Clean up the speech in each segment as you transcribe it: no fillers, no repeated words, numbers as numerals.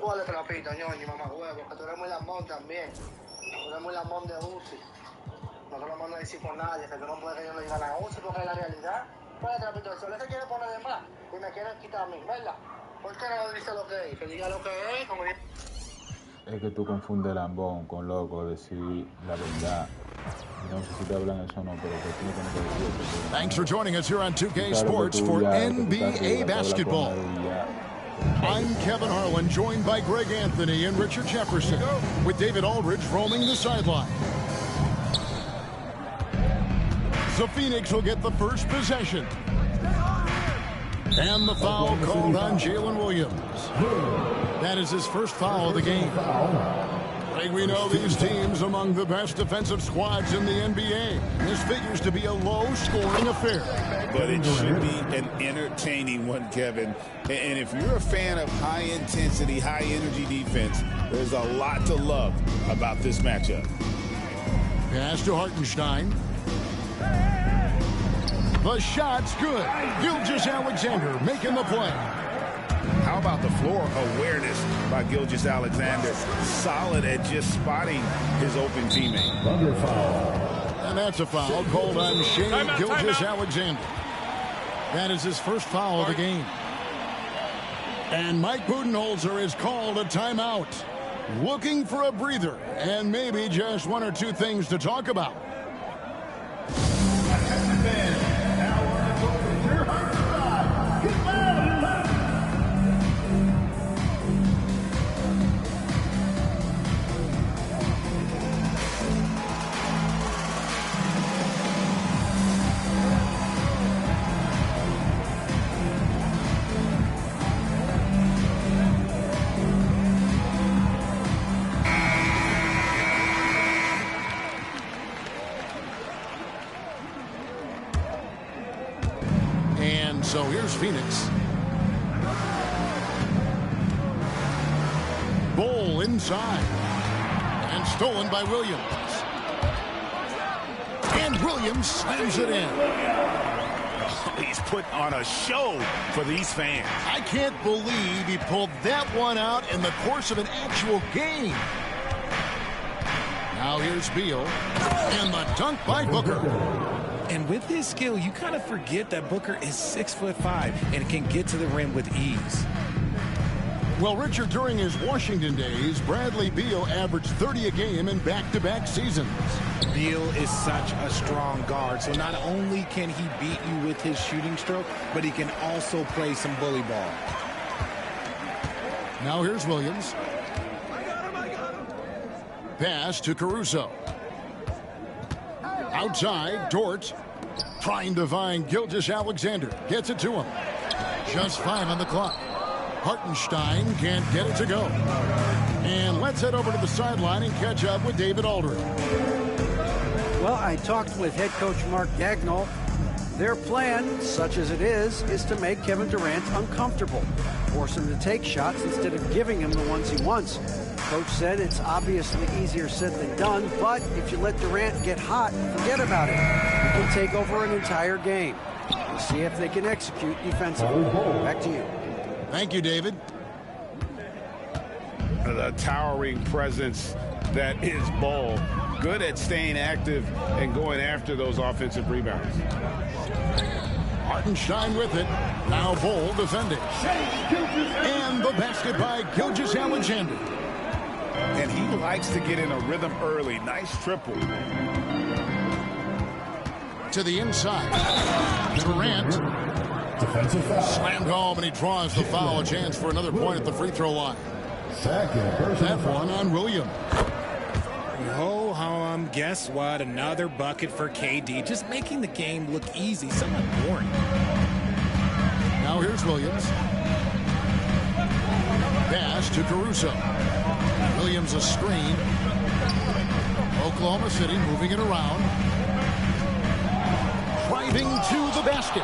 Júgale trapito, ñoño, mamá huevo, que tú eres muy lambón también. Tú eres muy lambón de UCI. Nosotros no vamos a decir con nadie, que tú no puedes que yo le diga a la UCI porque es la realidad. Júgale trapito, el sol se quiere poner de más y me quiere quitar a mí, ¿verdad? ¿Por qué no dice lo que es? Que diga lo que es, como dice. Es que tú confundes lambón con loco, decir la verdad. No sé si te hablan eso o no, pero que tú no tienes que decir eso. Thanks for joining us here on 2K Sports for NBA basketball. I'm Kevin Harlan, joined by Greg Anthony and Richard Jefferson, with David Aldridge roaming the sideline. The Phoenix will get the first possession. And the foul called on Jalen Williams. That is his first foul of the game. Like we know these teams among the best defensive squads in the NBA. This figures to be a low-scoring affair. But it should be an entertaining one, Kevin. And if you're a fan of high-intensity, high-energy defense, there's a lot to love about this matchup. Pass to Hartenstein. The shot's good. Gilgeous-Alexander making the play. How about the floor awareness by Gilgeous-Alexander? Solid at just spotting his open teammate. Under foul. And that's a foul called on Shea Gilgeous-Alexander. That is his first foul of the game. And Mike Budenholzer is called a timeout. Looking for a breather and maybe just one or two things to talk about. So here's Phoenix. Ball inside. And stolen by Williams. And Williams slams it in. He's put on a show for these fans. I can't believe he pulled that one out in the course of an actual game. Now here's Beal. And the dunk by Booker. And with his skill, you kind of forget that Booker is 6'5" and can get to the rim with ease. Well, Richard, during his Washington days, Bradley Beal averaged 30 a game in back-to-back seasons. Beal is such a strong guard, so not only can he beat you with his shooting stroke, but he can also play some bully ball. Now here's Williams. Pass to Caruso. Outside, Dort trying to find Gilgeous-Alexander. Gets it to him. Just 5 on the clock. Hartenstein can't get it to go. And let's head over to the sideline and catch up with David Aldridge. Well, I talked with head coach Mark Dagnall. Their plan, such as it is to make Kevin Durant uncomfortable. Force him to take shots instead of giving him the ones he wants. Coach said it's obviously easier said than done, but if you let Durant get hot, forget about it. You can take over an entire game. We'll see if they can execute defensively. Back to you. Thank you, David. The towering presence that is Ball. Good at staying active and going after those offensive rebounds. Hartenstein with it. Now Ball defending. And the basket by Gilgeous-Alexander. And he likes to get in a rhythm early. Nice triple. To the inside. Durant. Defensive foul. Slammed home, and he draws the foul. A chance for another point at the free throw line. That one on Williams. Ho hum, guess what? Another bucket for KD, just making the game look easy, somewhat boring. Now here's Williams. Pass to Caruso. Williams a screen. Oklahoma City moving it around. Driving to the basket.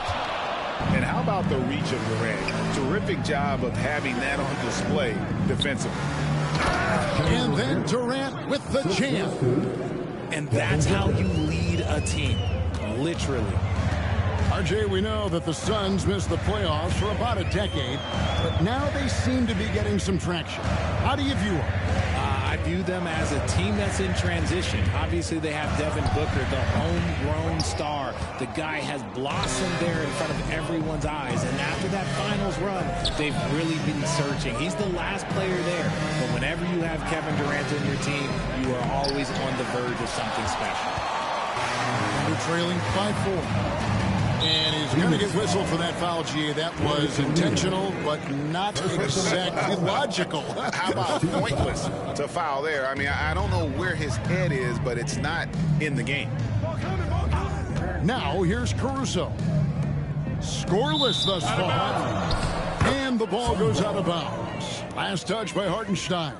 And how about the reach of Durant? Terrific job of having that on display defensively. And then Durant with the jam. And that's how you lead a team, literally. RJ, we know that the Suns missed the playoffs for about a decade, but now they seem to be getting some traction. How do you view them? I view them as a team that's in transition. Obviously, they have Devin Booker, the homegrown star. The guy has blossomed there in front of everyone's eyes. And after that finals run, they've really been searching. He's the last player there. But whenever you have Kevin Durant on your team, you are always on the verge of something special. They're trailing 5-4. And he's going to get whistled for that foul, GA. That was intentional, but not exactly logical. How about pointless to foul there? I mean, I don't know where his head is, but it's not in the game. Now here's Caruso. Scoreless thus far. And the ball goes out of bounds. Last touch by Hartenstein.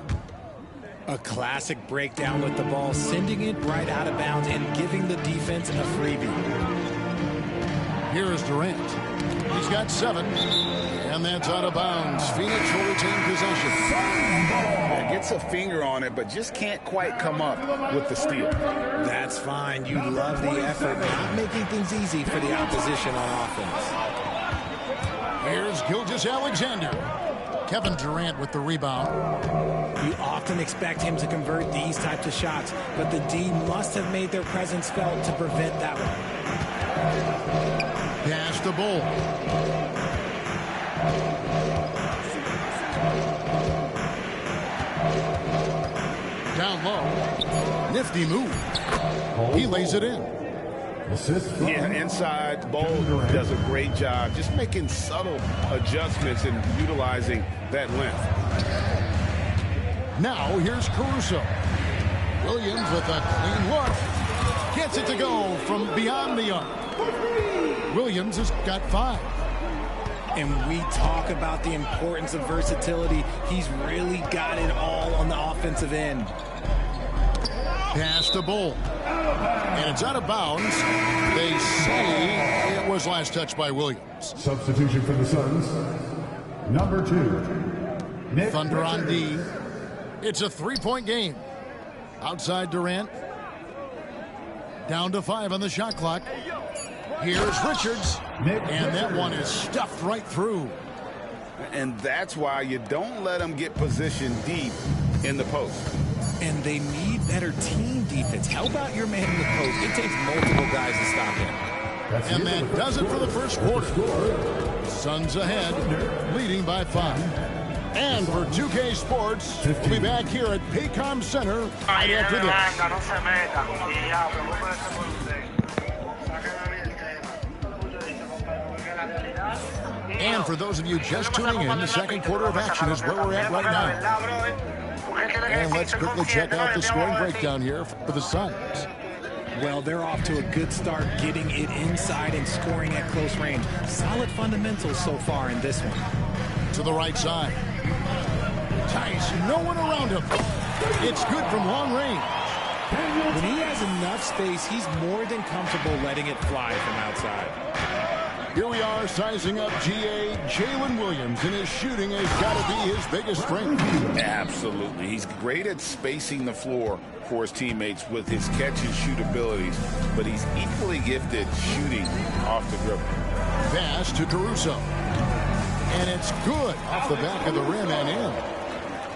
A classic breakdown with the ball, sending it right out of bounds and giving the defense a freebie. Here is Durant. He's got 7. And that's out of bounds. Phoenix will retain possession. Yeah, gets a finger on it, but just can't quite come up with the steal. That's fine. You love the effort, not making things easy for the opposition on offense. Here's Gilgeous-Alexander. Kevin Durant with the rebound. You often expect him to convert these types of shots, but the D must have made their presence felt to prevent that one. Pass the Bull. Down low. Nifty move. He lays it in. Yeah, inside, Bull does a great job just making subtle adjustments and utilizing that length. Now here's Caruso. Williams with a clean look. Gets it to go from beyond the arc. Williams has got 5. And we talk about the importance of versatility. He's really got it all on the offensive end. Pass to Bull. And it's out of bounds. They say it was last touched by Williams. Substitution for the Suns. Number 2. Thunder on D. It's a 3-point game. Outside Durant. Down to 5 on the shot clock. Here's Richards. And that one is stuffed right through. And that's why you don't let them get positioned deep in the post. And they need better team defense. Help out your man in the post. It takes multiple guys to stop him. And that does it for the first quarter. Suns ahead, leading by 5. And for 2K Sports, we'll be back here at Paycom Center right after this. And for those of you just tuning in, the second quarter of action is where we're at right now. And let's quickly check out the scoring breakdown here for the Suns. Well, they're off to a good start getting it inside and scoring at close range. Solid fundamentals so far in this one. To the right side. Tice, no one around him. It's good from long range. When he has enough space, he's more than comfortable letting it fly from outside. Here we are sizing up GA. Jalen Williams, and his shooting has got to be his biggest strength. Absolutely. He's great at spacing the floor for his teammates with his catch and shoot abilities, but he's equally gifted shooting off the dribble. Pass to Caruso. And it's good off the back of the rim and in.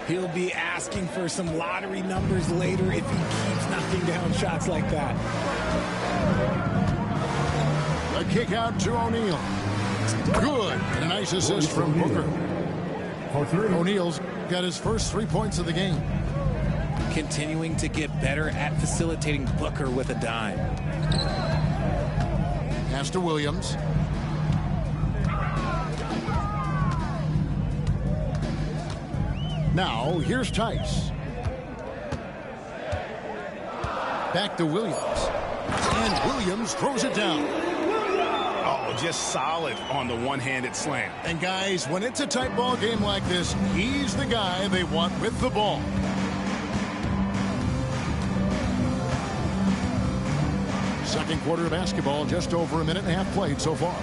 He'll be asking for some lottery numbers later if he keeps knocking down shots like that. A kick out to O'Neal. Good. And a nice assist from Booker. O'Neal's got his first 3 points of the game. Continuing to get better at facilitating Booker with a dime. Pass to Williams. Now, here's Tice. Back to Williams. And Williams throws it down. Oh, just solid on the one-handed slam. And guys, when it's a tight ball game like this, he's the guy they want with the ball. Second quarter of basketball, just over a minute and a half played so far.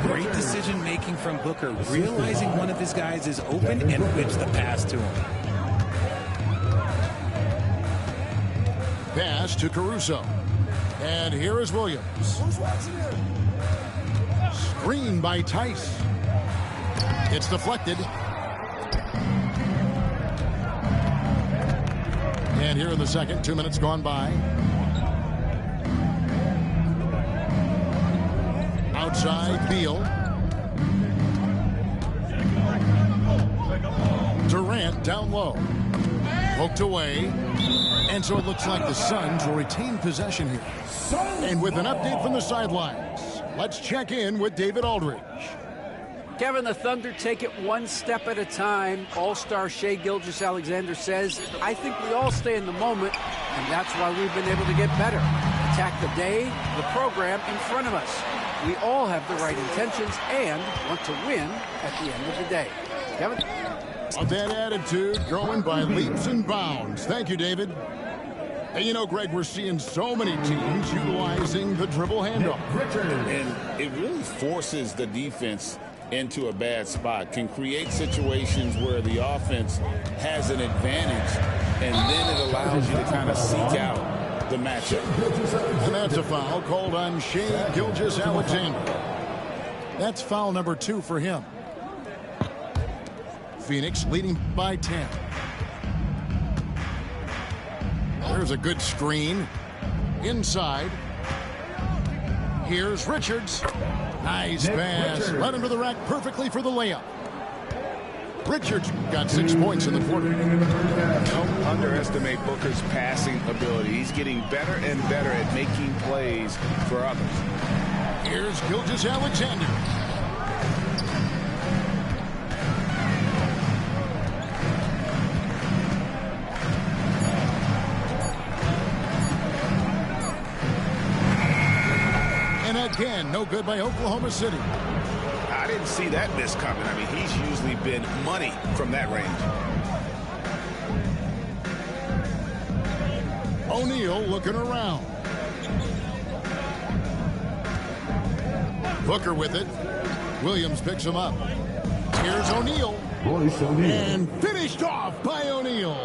Great decision making from Booker, realizing one of his guys is open and whips the pass to him. Pass to Caruso. And here is Williams. Screen by Tice. It's deflected. And here in the second, 2 minutes gone by. Outside, Beal. Durant down low. Poked away. And so it looks like the Suns will retain possession here. And with an update from the sidelines, let's check in with David Aldridge. Kevin, the Thunder take it one step at a time. All-star Shai Gilgeous-Alexander says, I think we all stay in the moment, and that's why we've been able to get better. Attack the day, the program in front of us. We all have the right intentions and want to win at the end of the day. Kevin? Of that attitude growing by leaps and bounds. Thank you, David. And you know, Greg, we're seeing so many teams utilizing the dribble handoff. And it really forces the defense into a bad spot, can create situations where the offense has an advantage, and then it allows you to kind of seek out the matchup. And that's a foul called on Shai Gilgeous-Alexander. That's foul number 2 for him. Phoenix leading by 10. There's a good screen. Inside. Here's Richards. Nice pass. Right under the rack perfectly for the layup. Richards got 6 points in the quarter. Don't underestimate Booker's passing ability. He's getting better and better at making plays for others. Here's Gilgeous-Alexander. Again, no good by Oklahoma City. I didn't see that miss coming. I mean, he's usually been money from that range. O'Neal looking around. Booker with it. Williams picks him up. Here's O'Neal. And finished off by O'Neal.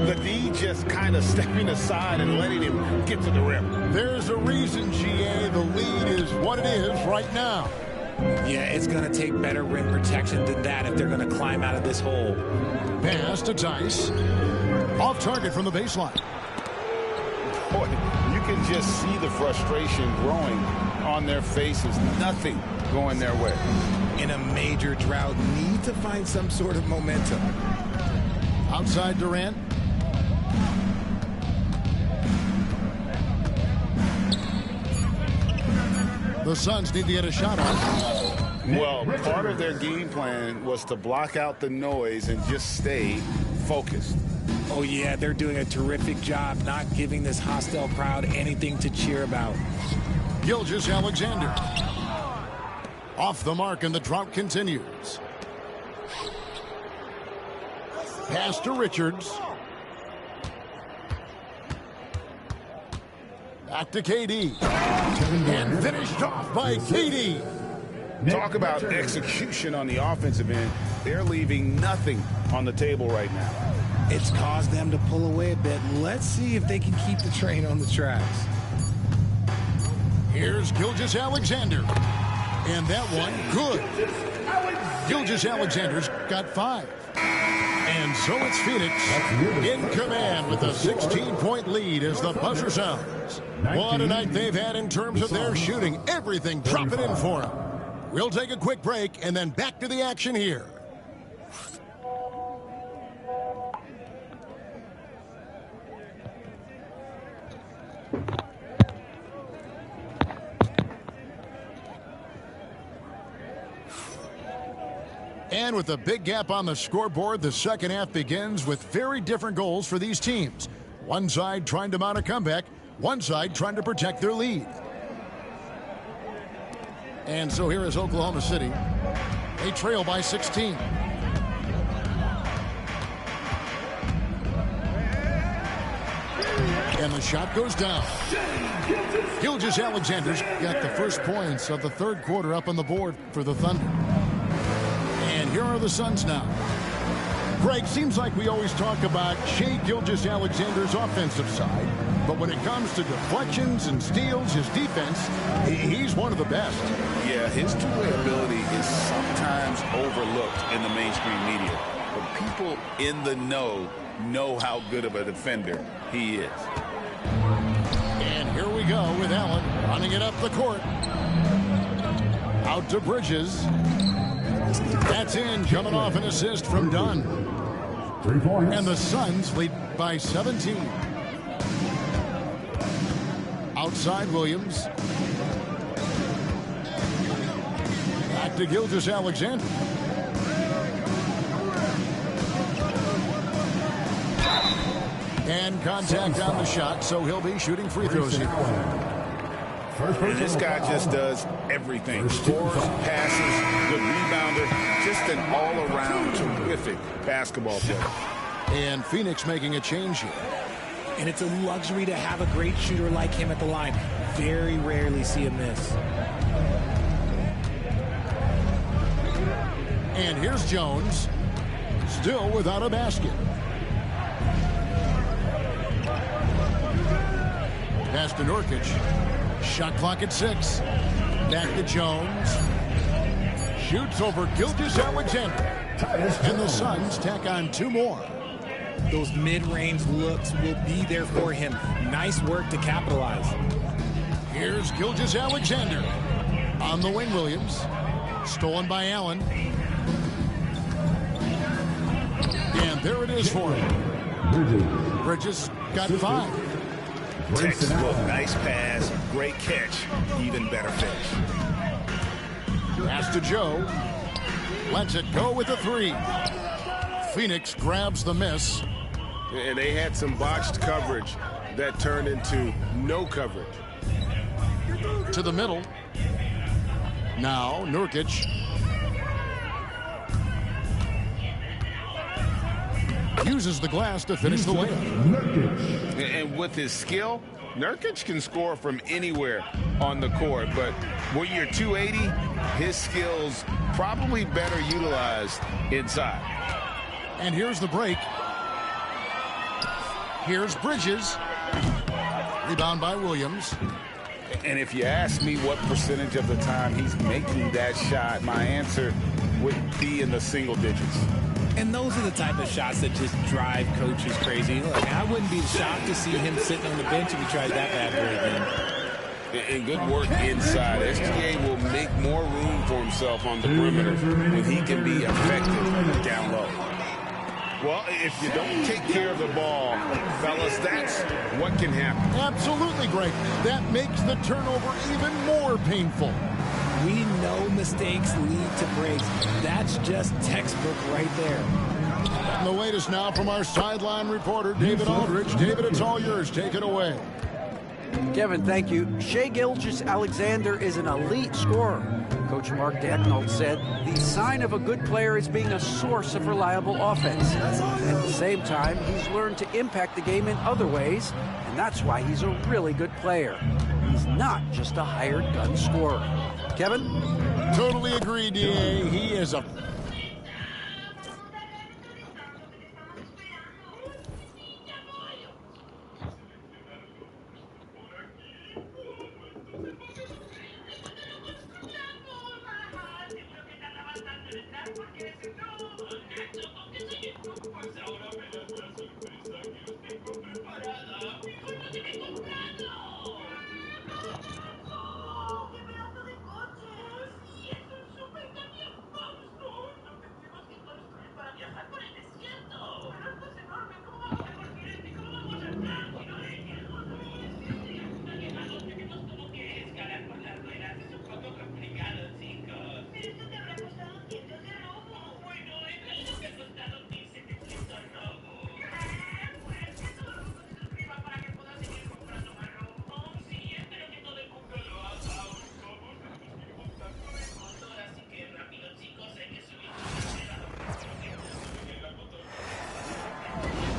The D just kind of stepping aside and letting him get to the rim. There's a reason, GA, the lead is what it is right now. Yeah, it's going to take better rim protection than that if they're going to climb out of this hole. Pass to Tice. Off target from the baseline. Boy, you can just see the frustration growing on their faces. Nothing going their way. In a major drought, need to find some sort of momentum. Outside Durant. The Suns need to get a shot on. Well, part of their game plan was to block out the noise and just stay focused. Oh, yeah, they're doing a terrific job not giving this hostile crowd anything to cheer about. Gilgeous-Alexander. Off the mark, and the drought continues. Pass to Richards. Back to KD. And finished off by KD. Talk about execution on the offensive end. They're leaving nothing on the table right now. It's caused them to pull away a bit. Let's see if they can keep the train on the tracks. Here's Gilgeous-Alexander. And that one, good. Gilgeous-Alexander's got 5. And so it's Phoenix in command with a 16-point lead as the buzzer sounds. What a night they've had in terms of their shooting. Everything dropping in for them. We'll take a quick break and then back to the action here. And And with a big gap on the scoreboard, the second half begins with very different goals for these teams. One side trying to mount a comeback, one side trying to protect their lead. And so here is Oklahoma City. They trail by 16. And the shot goes down. Gilgeous-Alexander's got the first points of the third quarter up on the board for the Thunder. And here are the Suns now. Greg, seems like we always talk about Shai Gilgeous-Alexander's offensive side, but when it comes to deflections and steals, his defense, he's one of the best. Yeah, his two-way ability is sometimes overlooked in the mainstream media, but people in the know how good of a defender he is. And here we go with Allen running it up the court. Out to Bridges. That's in, coming off an assist from Dunn. 3 points. And the Suns lead by 17. Outside Williams. Back to Gilgeous-Alexander. And contact on the shot, so he'll be shooting free throws here. And this guy just does everything. Scores, passes, good rebounder, just an all-around terrific basketball player. And Phoenix making a change here. And it's a luxury to have a great shooter like him at the line. Very rarely see a miss. And here's Jones, still without a basket. Pass to Nurkic. Shot clock at 6. Back to Jones. Shoots over Gilgeous-Alexander. And the Suns tack on 2 more. Those mid-range looks will be there for him. Nice work to capitalize. Here's Gilgeous-Alexander. On the wing, Williams. Stolen by Allen. And there it is for him. Bridges got 5. Textbook, nice pass, great catch, even better finish. Pass to Joe. Lets it go with a 3. Phoenix grabs the miss. And they had some botched coverage that turned into no coverage. To the middle. Now Nurkic. Uses the glass to finish the layup. And with his skill, Nurkic can score from anywhere on the court. But when you're 280, his skills probably better utilized inside. And here's the break. Here's Bridges. Rebound by Williams. And if you ask me what percentage of the time he's making that shot, my answer would be in the single digits. And those are the type of shots that just drive coaches crazy. Look, I wouldn't be shocked to see him sitting on the bench if he tried that bad boy again. And good work inside. SGA will make more room for himself on the perimeter when he can be effective down low. Well, if you don't take care of the ball, fellas, that's what can happen. Absolutely, Greg. That makes the turnover even more painful. We know mistakes lead to breaks. That's just textbook right there. And the latest now from our sideline reporter, David Aldridge. David, it's all yours. Take it away. Kevin, thank you. Shai Gilgeous-Alexander is an elite scorer. Coach Mark Daigneault said the sign of a good player is being a source of reliable offense. At the same time, he's learned to impact the game in other ways, and that's why he's a really good player. He's not just a hired gun scorer. Kevin? Totally agree, D.A. He is a...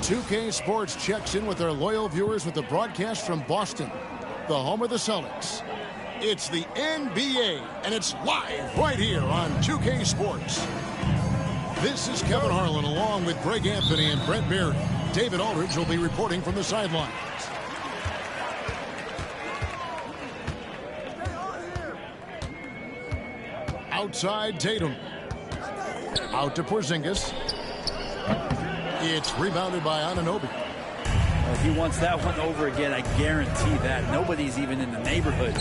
2K Sports checks in with their loyal viewers with the broadcast from Boston, the home of the Celtics. It's the NBA, and it's live right here on 2K Sports. This is Kevin Harlan along with Greg Anthony and Brent Barry. David Aldridge will be reporting from the sidelines. Outside Tatum. Out to Porzingis. It's rebounded by Anunoby. Well, he wants that one over again, I guarantee that. Nobody's even in the neighborhood.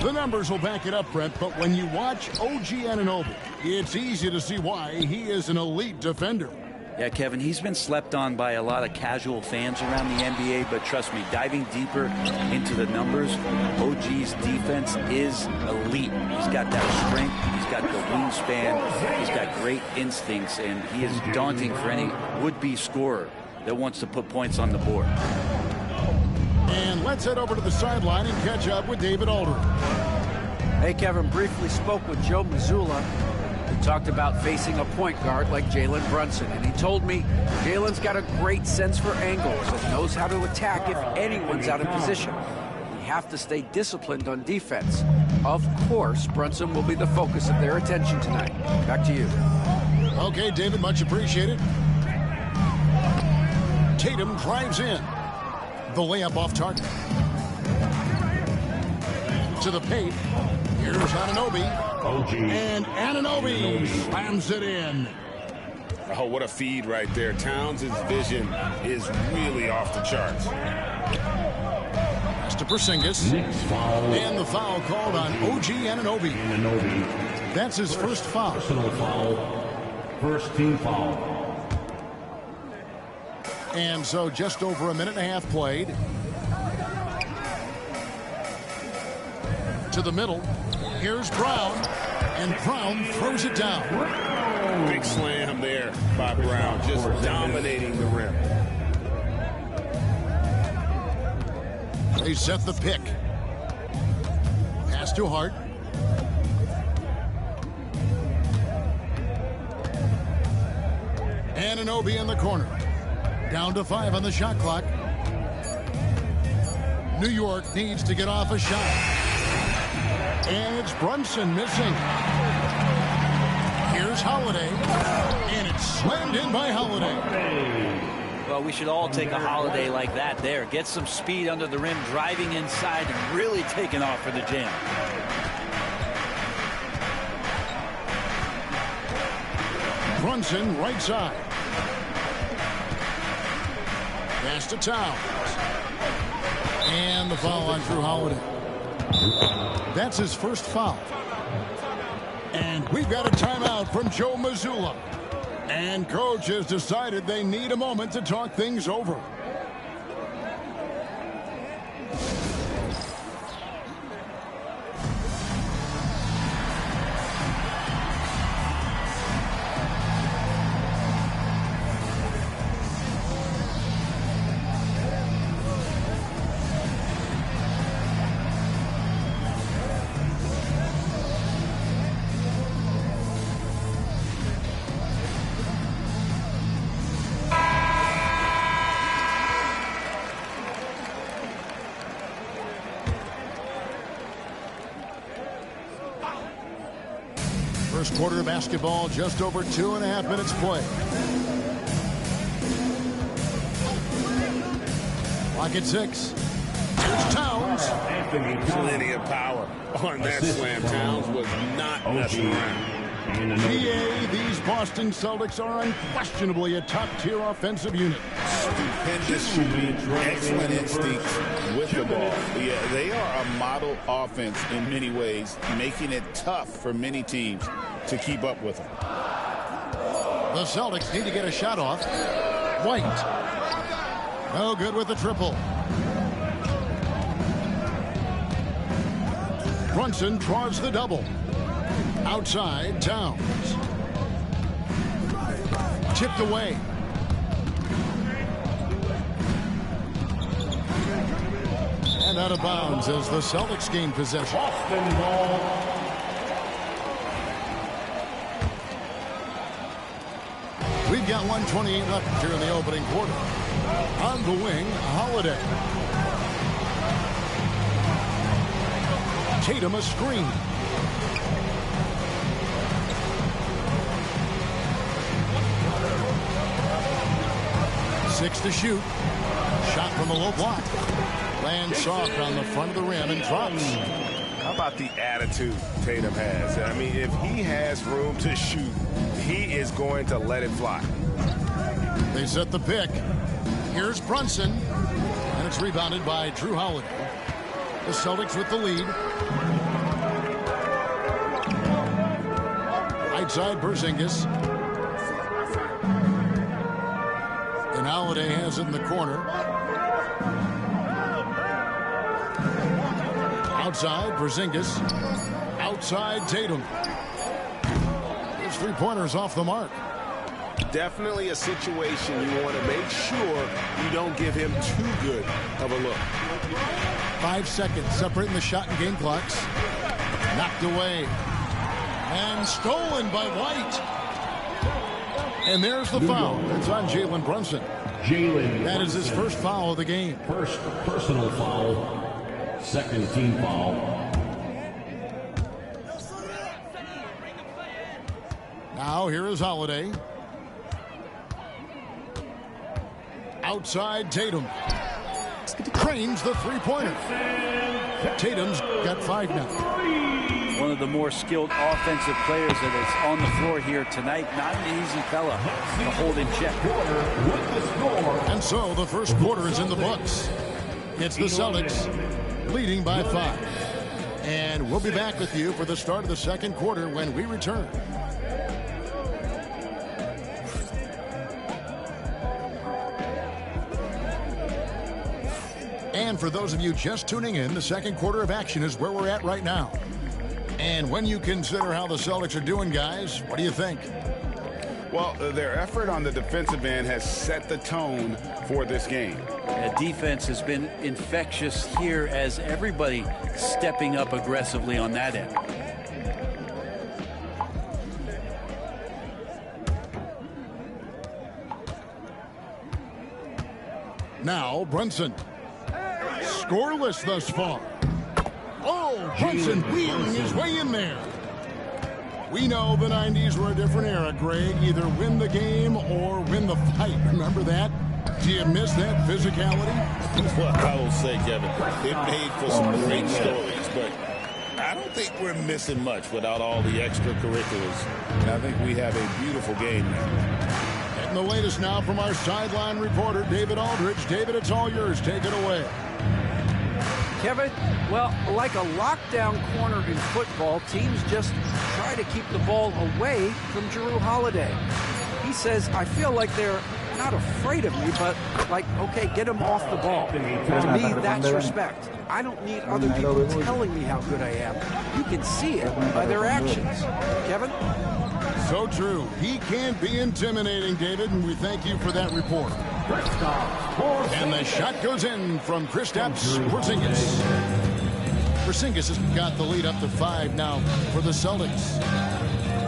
The numbers will back it up, Brent, but when you watch OG Anunoby, it's easy to see why he is an elite defender. Yeah, Kevin, he's been slept on by a lot of casual fans around the NBA, but trust me, diving deeper into the numbers, OG's defense is elite. He's got that strength, he's got the wingspan, he's got great instincts, and he is daunting for any would-be scorer that wants to put points on the board. And let's head over to the sideline and catch up with David Aldridge. Hey, Kevin, briefly spoke with Joe Mazzulla. We talked about facing a point guard like Jalen Brunson, and he told me Jalen's got a great sense for angles and knows how to attack if anyone's out of position. We have to stay disciplined on defense. Of course, Brunson will be the focus of their attention tonight. Back to you. Okay, David, much appreciated. Tatum drives in. The layup off target. To the paint. Here's Anunoby. And Anunoby slams it in. Oh, what a feed right there. Towns' vision is really off the charts. Pass to Porzingis. And the foul called on OG Anunoby. That's his first foul. Personal foul. First team foul. And so just over a minute and a half played. To the middle. Here's Brown. And Brown throws it down. Big slam there by Brown, just dominating the rim. They set the pick. Pass to Hart. Anunoby in the corner. Down to 5 on the shot clock. New York needs to get off a shot. And it's Brunson missing. Here's Holiday. And it's slammed in by Holiday. Well, we should all take a holiday like that there. Get some speed under the rim, driving inside, and really taking off for the jam. Brunson right side. Pass to Towns. And the foul on Drew Holiday. That's his first foul. And we've got a timeout from Joe Mazzulla. And coach has decided they need a moment to talk things over. First quarter of basketball, just over 2.5 minutes play. Clock at 6. Here's Towns. Plenty of power on that slam. Towns was not messing around. GA, these Boston Celtics are unquestionably a top-tier offensive unit. Stupendous shooting, excellent instincts with the ball. Yeah, they are a model offense in many ways, making it tough for many teams to keep up with them. The Celtics need to get a shot off. White. No good with the triple. Brunson draws the double. Outside, Towns. Tipped away. And out of bounds as the Celtics gain possession. Boston ball. We've got 1:28 left here in the opening quarter. On the wing, Holiday. Tatum a screen. Six to shoot. Shot from the low block. Lands soft on the front of the rim and drops. How about the attitude Tatum has? I mean, if he has room to shoot, he is going to let it fly. They set the pick. Here's Brunson. And it's rebounded by Drew Holiday. The Celtics with the lead. Right side, Porzingis. And Holiday has it in the corner. Outside, Porzingis. Outside, Tatum. His three-pointers off the mark. Definitely a situation you want to make sure you don't give him too good of a look. 5 seconds separating the shot and game clocks. Knocked away. And stolen by White. And there's the foul. It's on Jalen Brunson. That is his first foul of the game. First personal foul. Second team foul. Now here is Holiday. Outside Tatum. Cranes the three-pointer. Tatum's got 5 now. One of the more skilled offensive players that is on the floor here tonight. Not an easy fella to hold in check. And so the first quarter is in the books. It's the Celtics leading by 5. And we'll be back with you for the start of the second quarter when we return. And for those of you just tuning in, the second quarter of action is where we're at right now. And when you consider how the Celtics are doing, guys, what do you think? Well, their effort on the defensive end has set the tone for this game. Defense has been infectious here as everybody stepping up aggressively on that end. Now, Brunson. Scoreless thus far. Oh, Brunson weaving his way in there. We know the 90s were a different era, Greg. Either win the game or win the fight. Remember that? Do you miss that physicality? Well, I will say, Kevin, it made for some great stories, but I don't think we're missing much without all the extracurriculars. And I think we have a beautiful game now. Getting the latest now from our sideline reporter, David Aldridge. David, it's all yours. Take it away. Kevin, well, like a lockdown corner in football, teams just try to keep the ball away from Jrue Holiday. He says, I feel like they're not afraid of me, but like, okay, get him off the ball. To me, that's respect. I don't need other people telling me how good I am. You can see it by their actions. Kevin? So true. He can be intimidating, David, and we thank you for that report. And the shot goes in from Kristaps Porzingis. Porzingis has got the lead up to 5 now for the Celtics.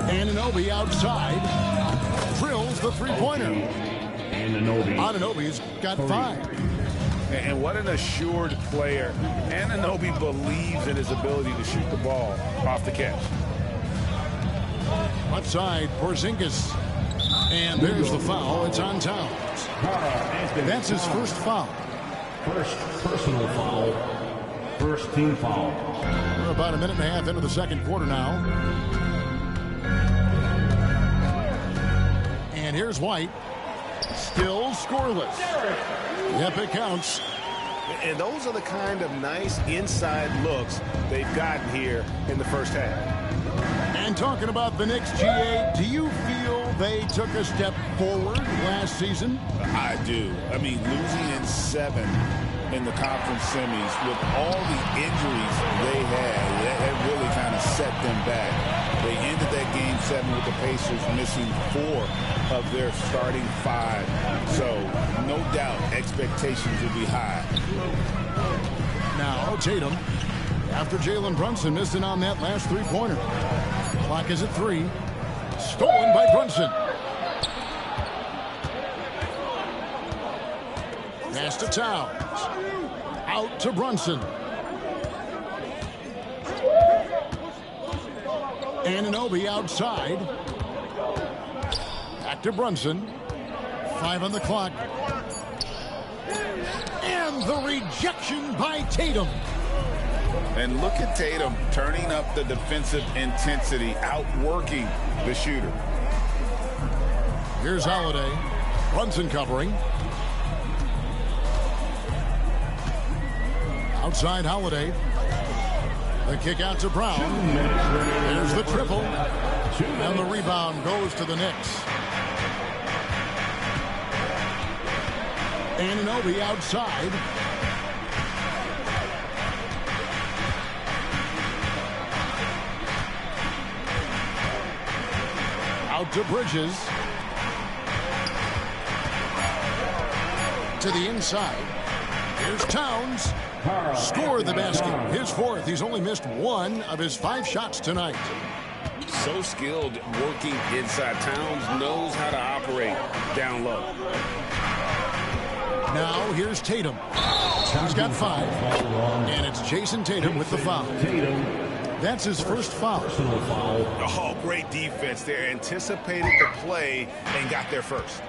Anunoby outside drills the three-pointer. Anunoby's got 5. And what an assured player. Anunoby believes in his ability to shoot the ball off the catch. Left side, Porzingis. And there's the foul. It's on Towns. That's his first foul. First personal foul. First team foul. We're about a minute and a half into the second quarter now. And here's White. Still scoreless. Yep, it counts. And those are the kind of nice inside looks they've gotten here in the first half. And talking about the Knicks, GA, do you feel they took a step forward last season? I do. I mean, losing in 7 in the conference semis with all the injuries they had, that really kind of set them back. They ended that game 7 with the Pacers missing 4 of their starting 5. So, no doubt, expectations will be high. Now, Tatum, after Jalen Brunson missed it on that last three-pointer. Clock is at 3. Stolen by Brunson. Pass to Towns. Out to Brunson. Anunoby outside. Back to Brunson. 5 on the clock. And the rejection by Tatum. And look at Tatum turning up the defensive intensity, outworking the shooter. Here's Holiday. Brunson covering. Outside Holiday. The kick out to Brown. There's the triple. And the rebound goes to the Knicks. Anunoby outside. Out to Bridges. To the inside. Here's Towns. Scored the basket. His 4th. He's only missed 1 of his 5 shots tonight. So skilled working inside. Towns knows how to operate down low. Now here's Tatum. He's got 5. And it's Jason Tatum with the foul. That's his first foul. Oh, great defense there. Anticipated the play and got there first.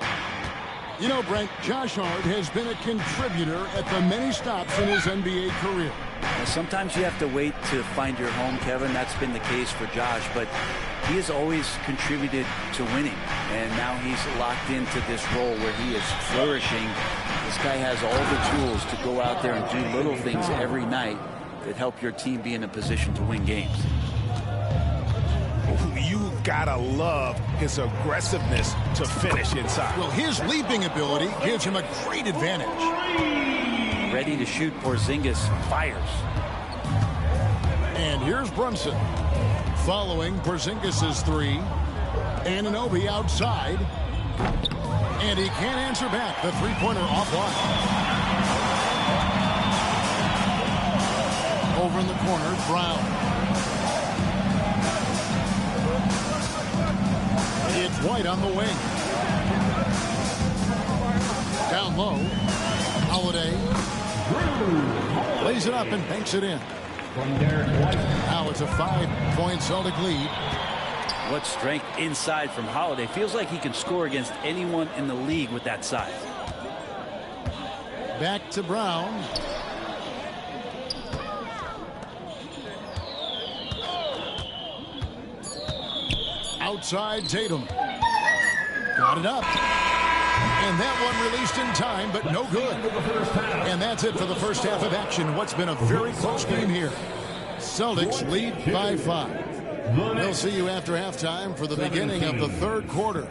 You know, Brent, Josh Hart has been a contributor at the many stops in his NBA career. Well, sometimes you have to wait to find your home, Kevin. That's been the case for Josh, but he has always contributed to winning, and now he's locked into this role where he is flourishing. This guy has all the tools to go out there and do little things every night that help your team be in a position to win games. You've got to love his aggressiveness to finish inside. Well, his leaping ability gives him a great advantage. Ready to shoot, Porzingis fires. And here's Brunson. Following Porzingis' 3. Anunoby outside. And he can't answer back. The 3-pointer offline. Over in the corner, Brown. It's White on the wing. Down low. Holiday. Lays it up and banks it in. Now it's a 5-point Celtic lead. What strength inside from Holiday. Feels like he can score against anyone in the league with that size. Back to Brown. Outside Tatum. Got it up. And that one released in time, but no good. And that's it for the first half of action. What's been a very close game here. Celtics lead by 5. We'll see you after halftime for the beginning of the 3rd quarter.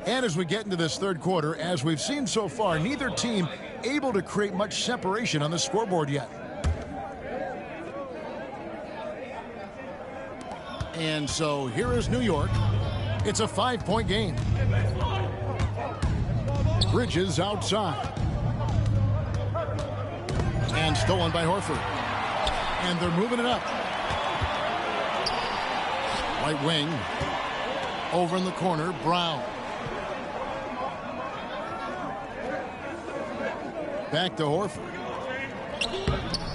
And as we get into this 3rd quarter, as we've seen so far, neither team able to create much separation on the scoreboard yet. And so here is New York. It's a 5-point game. Bridges outside. And stolen by Horford. And they're moving it up. Right wing. Over in the corner, Brown. Back to Horford.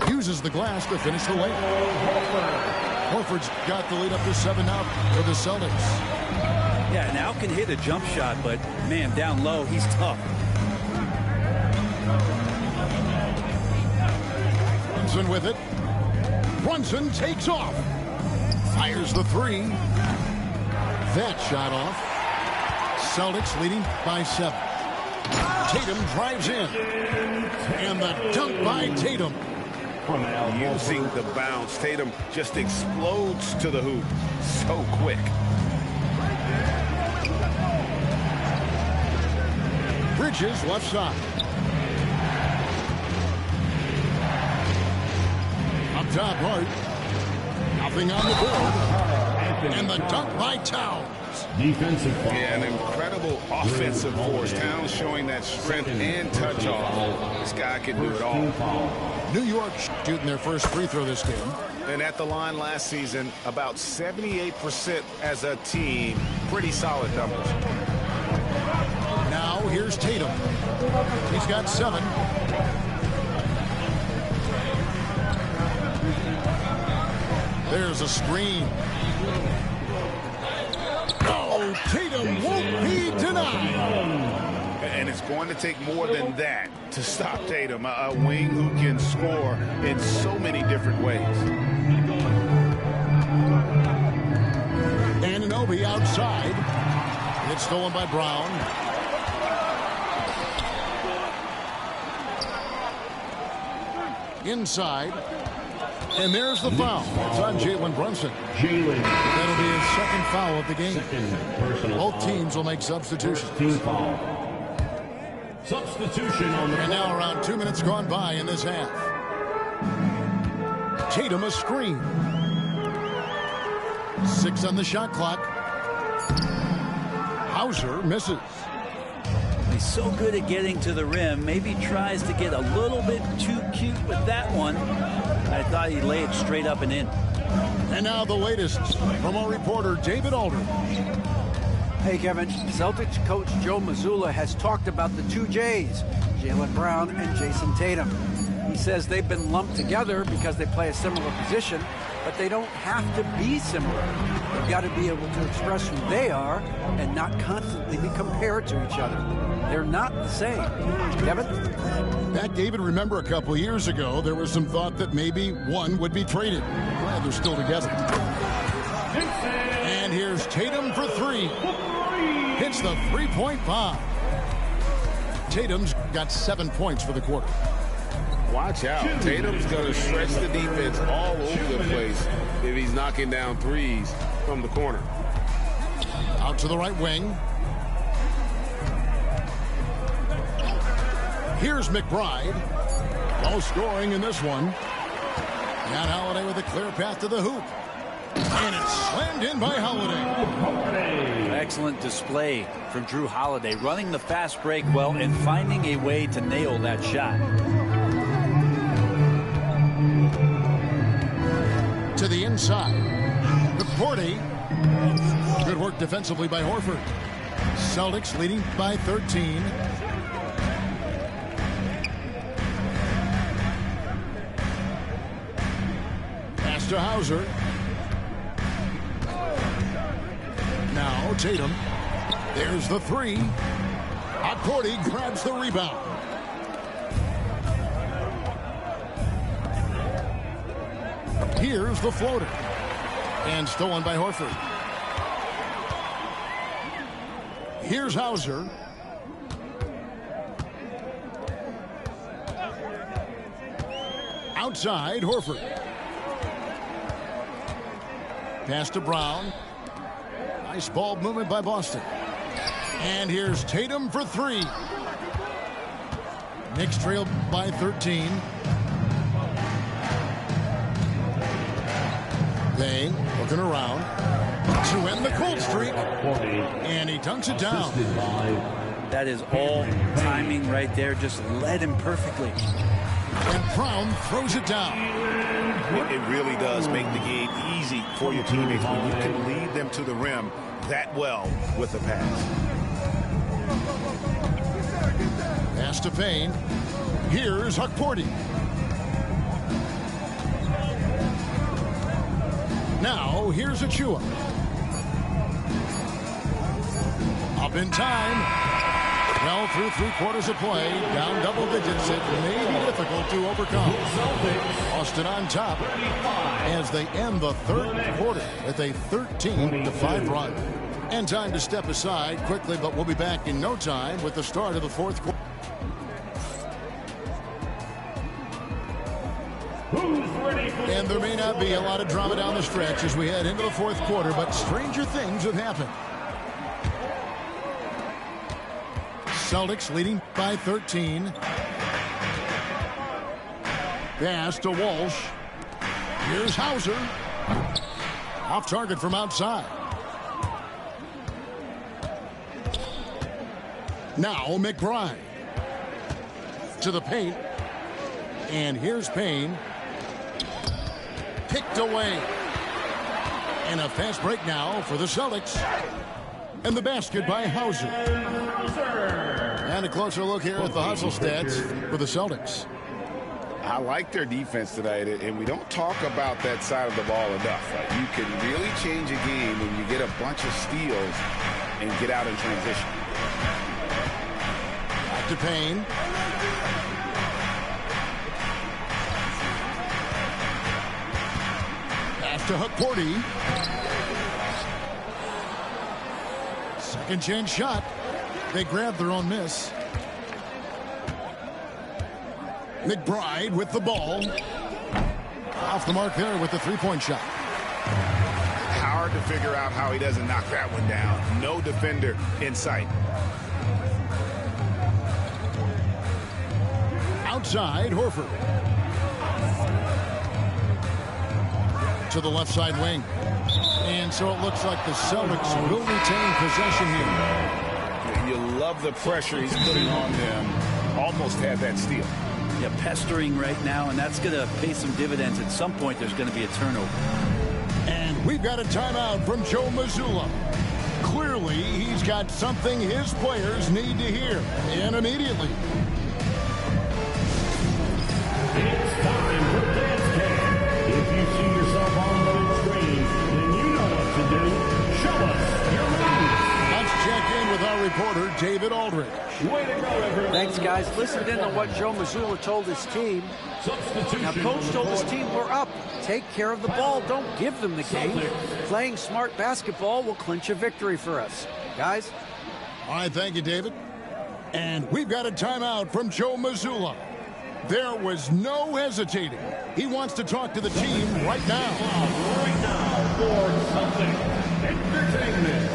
Uses the glass to finish the layup. Horford's got the lead up to 7 now for the Celtics. Yeah, now can hit a jump shot, but man, down low, he's tough. Brunson with it. Brunson takes off. Fires the 3. That shot off. Celtics leading by 7. Tatum drives in. And the dunk by Tatum. Using the bounce, Tatum just explodes to the hoop so quick. Bridges left side. Up top, Hart. Nothing on the board. And the dunk by Towns. Defensive foul. Yeah, an incredible offensive force. Towns showing that strength and touch off. This guy can do it all. New York shooting their first free throw this game. And at the line last season, about 78% as a team. Pretty solid numbers. Now here's Tatum. He's got 7. There's a screen. Oh, Tatum won't be denied. And it's going to take more than that to stop Tatum, a wing who can score in so many different ways. Anunoby outside. It's stolen by Brown. Inside. And there's the foul. It's on Jalen Brunson. That'll be his second foul of the game. Both teams will make substitutions. Team foul. Substitution on the And now around 2 minutes gone by in this half. Tatum a screen. 6 on the shot clock. Hauser misses. He's so good at getting to the rim. Maybe tries to get a little bit too cute with that one. I thought he'd lay it straight up and in. And now the latest from our reporter, David Aldridge. Hey, Kevin. Celtics coach Joe Mazzulla has talked about the 2 J's, Jaylen Brown and Jason Tatum. He says they've been lumped together because they play a similar position, but they don't have to be similar. They've got to be able to express who they are and not constantly be compared to each other. They're not the same. Kevin? Back, David, remember a couple of years ago, there was some thought that maybe one would be traded. Glad they're still together. And here's Tatum for 3. Hits the three-point bomb. Tatum's got 7 points for the quarter. Watch out. Tatum's going to stretch the defense all over the place if he's knocking down threes from the corner. Out to the right wing. Here's McBride. No scoring in this one. And Holiday with a clear path to the hoop. And it's slammed in by Holiday. Excellent display from Drew Holiday, running the fast break well and finding a way to nail that shot. To the inside. McCourty. Good work defensively by Horford. Celtics leading by 13. Pass to Hauser. Now Tatum. There's the 3. McCourty grabs the rebound. Here's the floater. And stolen by Horford. Here's Hauser. Outside, Horford. Pass to Brown. Nice ball movement by Boston. And here's Tatum for 3. Knicks trail by 13. Payne looking around to end the cold streak. And he dunks it down. That is all timing right there. Just led him perfectly. And Brown throws it down. It really does make the game easy for your teammates when you can lead them to the rim that well with the pass. Pass to Payne. Here's McCourty. Now, here's Achua. Up in time. Well, through 3/4 of play, down double digits, it may be difficult to overcome. Boston on top as they end the third quarter with a 13-5 run. And time to step aside quickly, but we'll be back in no time with the start of the fourth quarter. And there may not be a lot of drama down the stretch as we head into the fourth quarter, but stranger things have happened. Celtics leading by 13. Pass to Walsh. Here's Hauser. Off target from outside. Now McBride. To the paint. And here's Payne. Picked away. And a fast break now for the Celtics. And the basket by Hauser. And a closer look here at the hustle stats for the Celtics. I like their defense tonight, and we don't talk about that side of the ball enough. Right? You can really change a game when you get a bunch of steals and get out in transition. Back to Payne. Pass to Hukporti. Second chance shot. They grab their own miss. McBride with the ball. Off the mark there with the three-point shot. Hard to figure out how he doesn't knock that one down. No defender in sight. Outside, Horford. To the left side wing. And so it looks like the Celtics will retain possession here. You love the pressure he's putting on them. Almost had that steal. Yeah, pestering right now, and that's going to pay some dividends. At some point, there's going to be a turnover. And we've got a timeout from Joe Mazzulla. Clearly, he's got something his players need to hear, and immediately. It's time for Dance Cam. If you see yourself on the screen, then you know what to do. Show us your moves. Let's check in with our reporter, David Aldridge. Way to go, everyone. Thanks, guys. Listen in to what Joe Mazzulla told his team. Now, Coach told his team, we're up. Take care of the ball. Don't give them the game. Playing smart basketball will clinch a victory for us. Guys? All right, thank you, David. And we've got a timeout from Joe Mazzulla. There was no hesitating. He wants to talk to the team right now. Right now for Celtics Entertainment.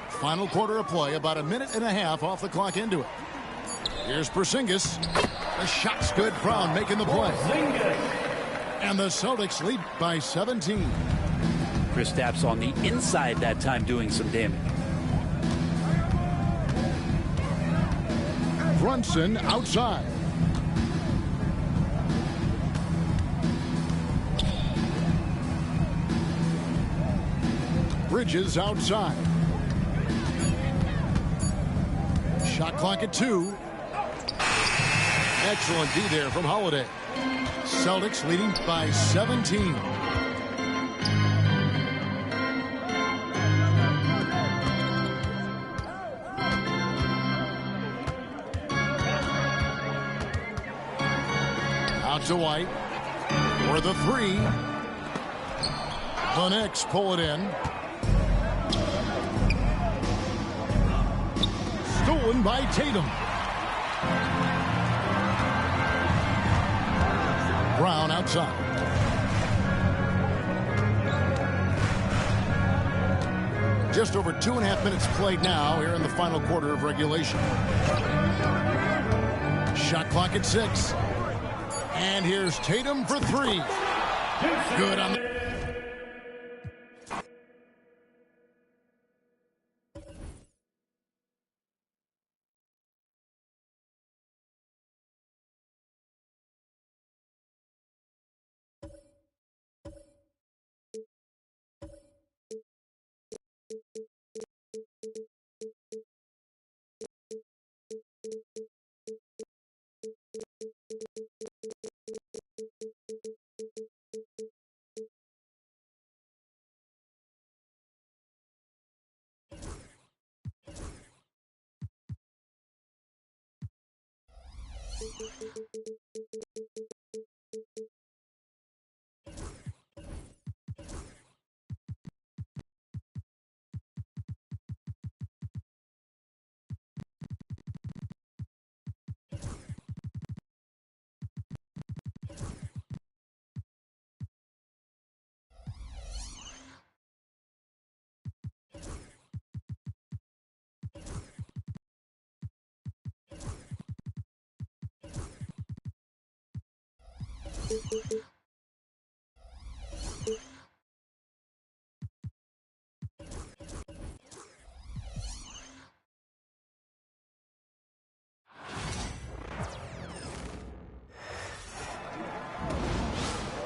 Final quarter of play, about a minute and a half off the clock into it. Here's Porzingis. The shot's good. Brown making the play. And the Celtics lead by 17. Kristaps on the inside that time doing some damage. Brunson outside. Bridges outside. Shot clock at 2. Excellent D there from Holiday. Celtics leading by 17. Out to White for the 3. The Knicks pull it in. Stolen by Tatum. Brown outside. Just over 2.5 minutes played now here in the final quarter of regulation. Shot clock at 6. And here's Tatum for 3. Good on the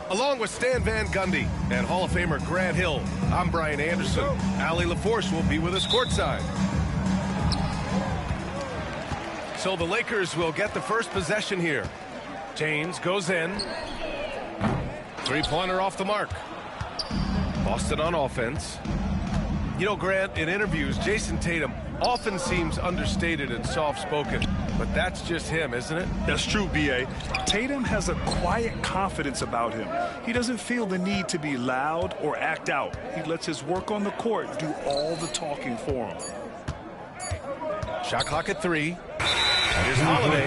Along with Stan Van Gundy and Hall of Famer Grant Hill, I'm Brian Anderson. Allie LaForce will be with us courtside. So the Lakers will get the first possession here. James goes in. Three-pointer off the mark. Boston on offense. You know, Grant, in interviews, Jason Tatum often seems understated and soft-spoken, but that's just him, isn't it? That's true, B.A. Tatum has a quiet confidence about him. He doesn't feel the need to be loud or act out. He lets his work on the court do all the talking for him. Shot clock at 3. Here's Holiday.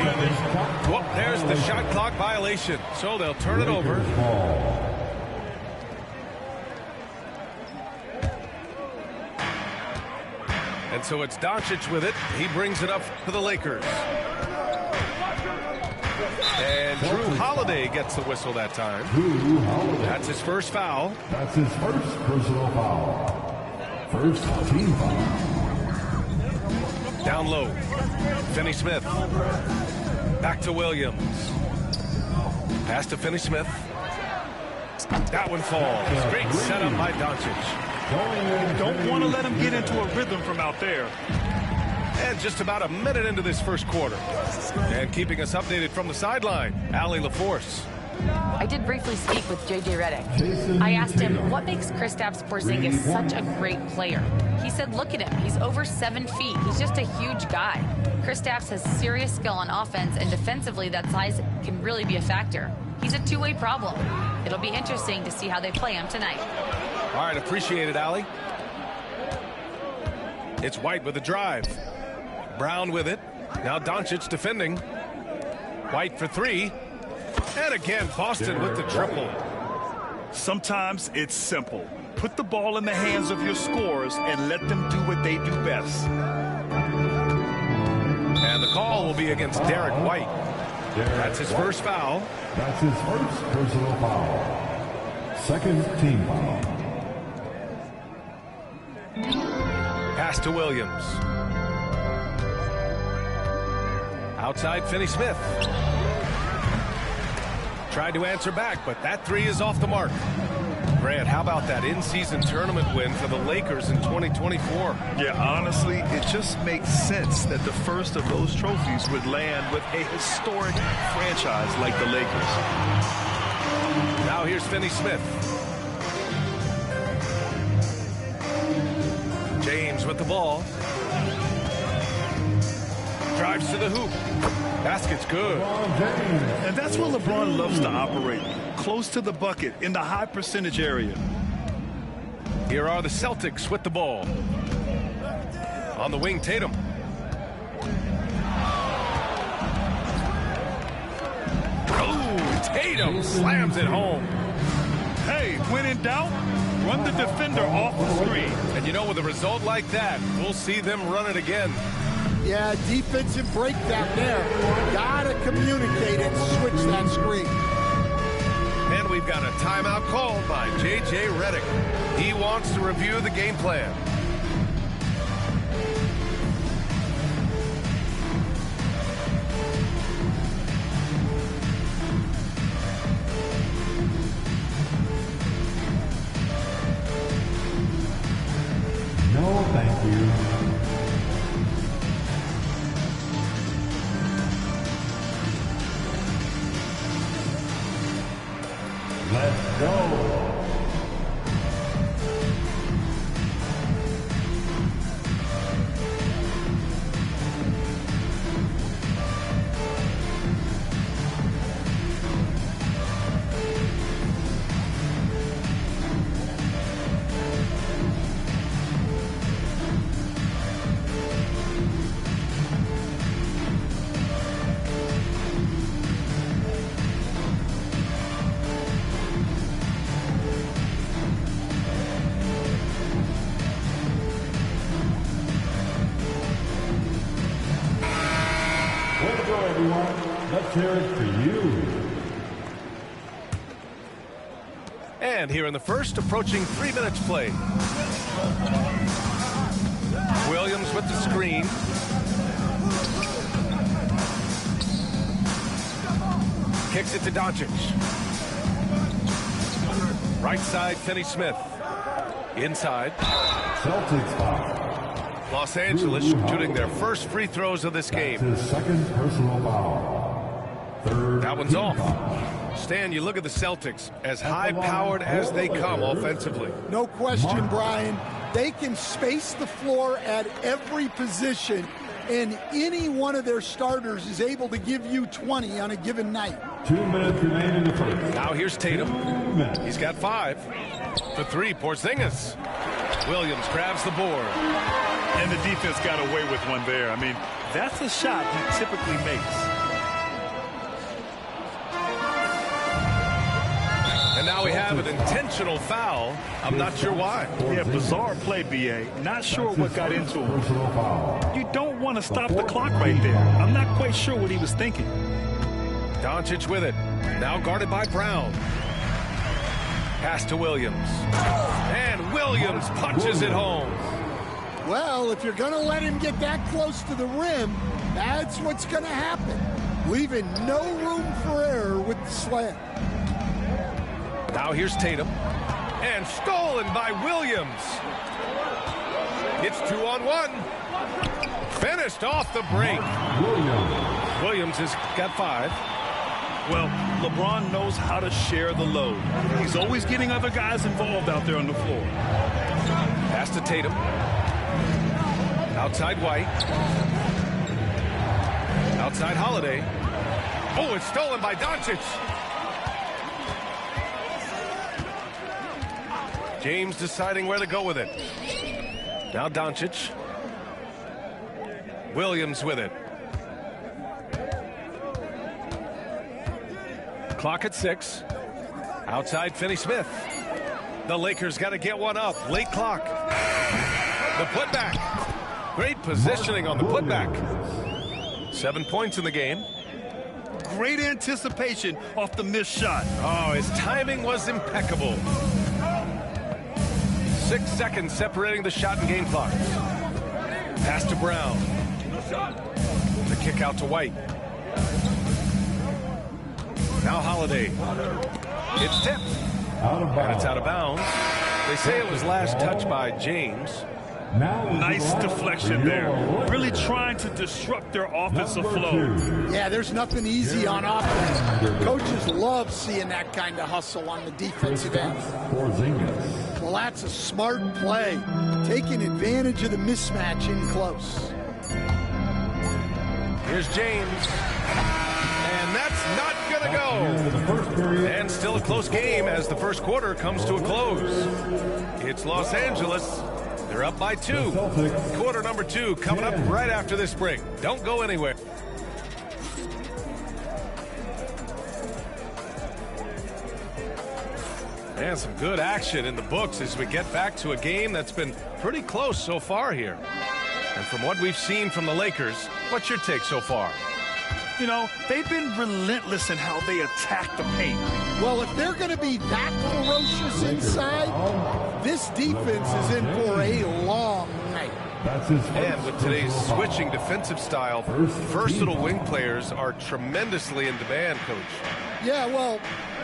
Whoop, there's the shot clock violation, so they'll turn it over. And so it's Doncic with it. He brings it up for the Lakers. And Drew Holiday gets the whistle that time. That's his first foul. That's his first personal foul. First team foul. Down low. Finney-Smith. Back to Williams. Pass to Finney-Smith. That one falls. Great setup by Doncic. Don't want to let him get into a rhythm from out there. And just about a minute into this first quarter. And keeping us updated from the sideline, Allie LaForce. I did briefly speak with J.J. Redick. I asked him, what makes Kristaps Porzingis such a great player? He said, look at him. He's over 7 feet. He's just a huge guy. Kristaps has serious skill on offense, and defensively, that size can really be a factor. He's a two-way problem. It'll be interesting to see how they play him tonight. All right, appreciate it, Allie. It's White with a drive. Brown with it. Now Doncic defending. White for 3. And again, Boston with the triple. Sometimes it's simple. Put the ball in the hands of your scorers and let them do what they do best. And the call will be against Derek White. That's his first foul. That's his first personal foul. Second team foul. Pass to Williams. Outside Finney-Smith. Tried to answer back, but that 3 is off the mark. Grant, how about that in-season tournament win for the Lakers in 2024? Yeah, honestly, it just makes sense that the first of those trophies would land with a historic franchise like the Lakers. Now here's Finney-Smith. James with the ball. Drives to the hoop. Basket's good. And that's where LeBron loves to operate. Close to the bucket in the high percentage area. Here are the Celtics with the ball. On the wing, Tatum. Oh, Tatum slams it home. Hey, when in doubt, run the defender off the screen. And you know, with a result like that, we'll see them run it again. Yeah, defensive breakdown there. Gotta communicate and switch that screen. And we've got a timeout called by J.J. Redick. He wants to review the game plan. No, thank you. Let's go. everyone, let's hear it for you. And here in the first, approaching 3 minutes played. Williams with the screen. Kicks it to Doncic. Right side, Finney Smith. Inside. Celtics foul. Los Angeles shooting their first free throws of this game. His second personal foul. Third that one's off. Stan, you look at the Celtics, as high-powered as they come offensively. No question, Brian. They can space the floor at every position, and any one of their starters is able to give you 20 on a given night. 2 minutes remain in the first. Now here's Tatum. He's got 5. For 3, Porzingis. Williams grabs the board. And the defense got away with one there. I mean, that's a shot he typically makes. And now we have an intentional foul. I'm not sure why. Yeah, bizarre play, B.A. Not sure what got into him. You don't want to stop the clock right there. I'm not quite sure what he was thinking. Doncic with it. Now guarded by Brown. Pass to Williams. And Williams punches it home. Well, if you're going to let him get that close to the rim, that's what's going to happen. Leaving no room for error with the slam. Now here's Tatum. And stolen by Williams. It's 2-on-1. Finished off the break. Williams has got 5. Well, LeBron knows how to share the load. He's always getting other guys involved out there on the floor. Pass to Tatum. Outside White. Outside Holiday. Oh, it's stolen by Doncic. James deciding where to go with it. Now Doncic. Williams with it. Clock at 6. Outside Finney Smith. The Lakers got to get one up. Late clock. The putback. Great positioning on the putback. 7 points in the game. Great anticipation off the missed shot. Oh, his timing was impeccable. 6 seconds separating the shot and game clock. Pass to Brown. The kick out to White. Now Holiday. It's tipped. And it's out of bounds. They say it was last touched by James. Nice deflection there. Really trying to disrupt their offensive flow. Yeah, there's nothing easy on offense. Coaches love seeing that kind of hustle on the defensive end. Well, that's a smart play. Taking advantage of the mismatch in close. Here's James. And that's not going to go. And still a close game as the first quarter comes to a close. It's Los Angeles. They're up by 2. Quarter number 2 coming up right after this break. Don't go anywhere. And some good action in the books as we get back to a game that's been pretty close so far here. And from what we've seen from the Lakers, what's your take so far? You know, they've been relentless in how they attack the paint. Well, if they're going to be that ferocious inside, this defense is in for a long night. And with today's switching defensive style, versatile wing players are tremendously in demand, Coach. Yeah, well,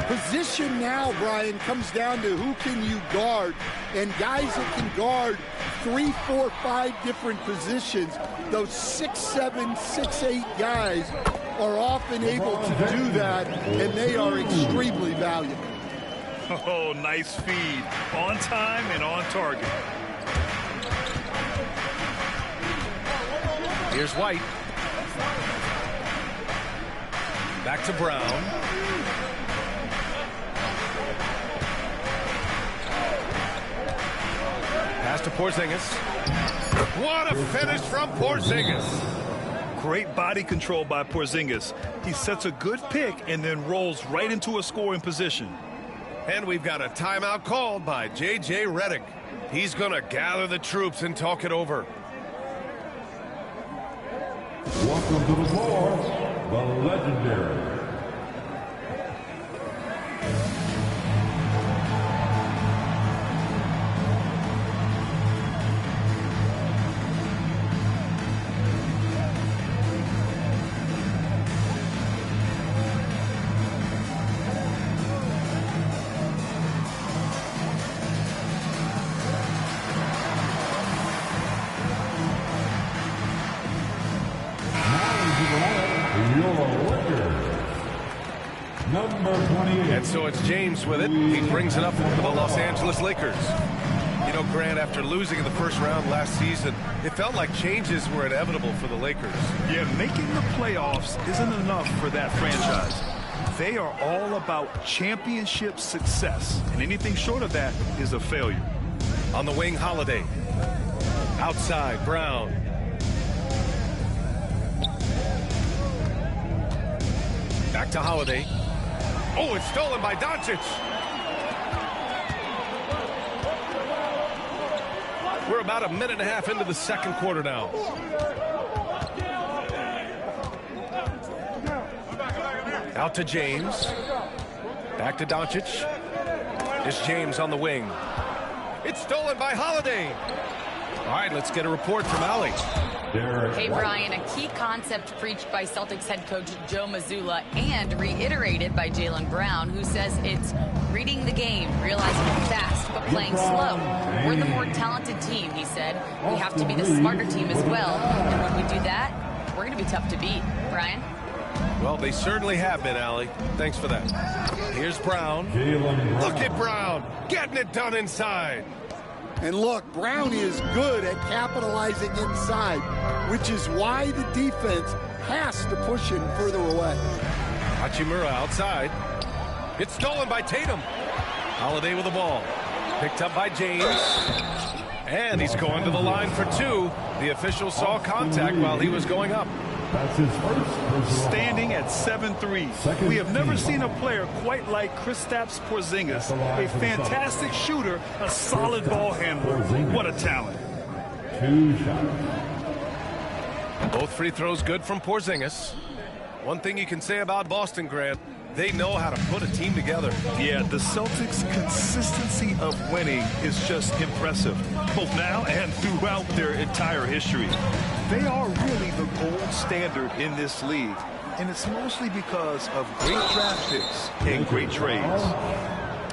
position now, Brian, comes down to who can you guard. And guys that can guard 3, 4, 5 different positions, those 6'7", 6'8" guys are often able to do that, and they are extremely valuable. Oh, nice feed. On time and on target. Here's White. Back to Brown. Pass to Porzingis. What a finish from Porzingis. Great body control by Porzingis. He sets a good pick and then rolls right into a scoring position. And we've got a timeout called by J.J. Redick. He's going to gather the troops and talk it over. Welcome to the floor, the legendary. And so it's James with it. He brings it up for the Los Angeles Lakers. You know, Grant, after losing in the first round last season, it felt like changes were inevitable for the Lakers. Yeah, making the playoffs isn't enough for that franchise. They are all about championship success, and anything short of that is a failure. On the wing, Holiday. Outside, Brown. Back to Holiday. Oh, it's stolen by Doncic. We're about a minute and a half into the second quarter now. Out to James. Back to Doncic. It's James on the wing. It's stolen by Holiday. All right, let's get a report from Allie. Hey, Brian, a key concept preached by Celtics head coach Joe Mazzulla and reiterated by Jaylen Brown, who says it's reading the game, realizing it fast, but playing slow. We're the more talented team, he said. We have to be the smarter team as well. And when we do that, we're going to be tough to beat. Brian? Well, they certainly have been, Allie. Thanks for that. Here's Brown. Look at Brown getting it done inside. And look, Brown is good at capitalizing inside, which is why the defense has to push him further away. Hachimura outside. It's stolen by Tatum. Holiday with the ball. Picked up by James. And he's going to the line for two. The official saw contact while he was going up. That's his first. Standing at 7'3", we have never seen a player quite like Kristaps Porzingis, a fantastic shooter, a solid ball handler. What a talent. 2 shots. Both free throws good from Porzingis. One thing you can say about Boston, Grant, they know how to put a team together. Yeah, the Celtics' consistency of winning is just impressive, both now and throughout their entire history. They are really the gold standard in this league, and it's mostly because of great draft picks and great trades.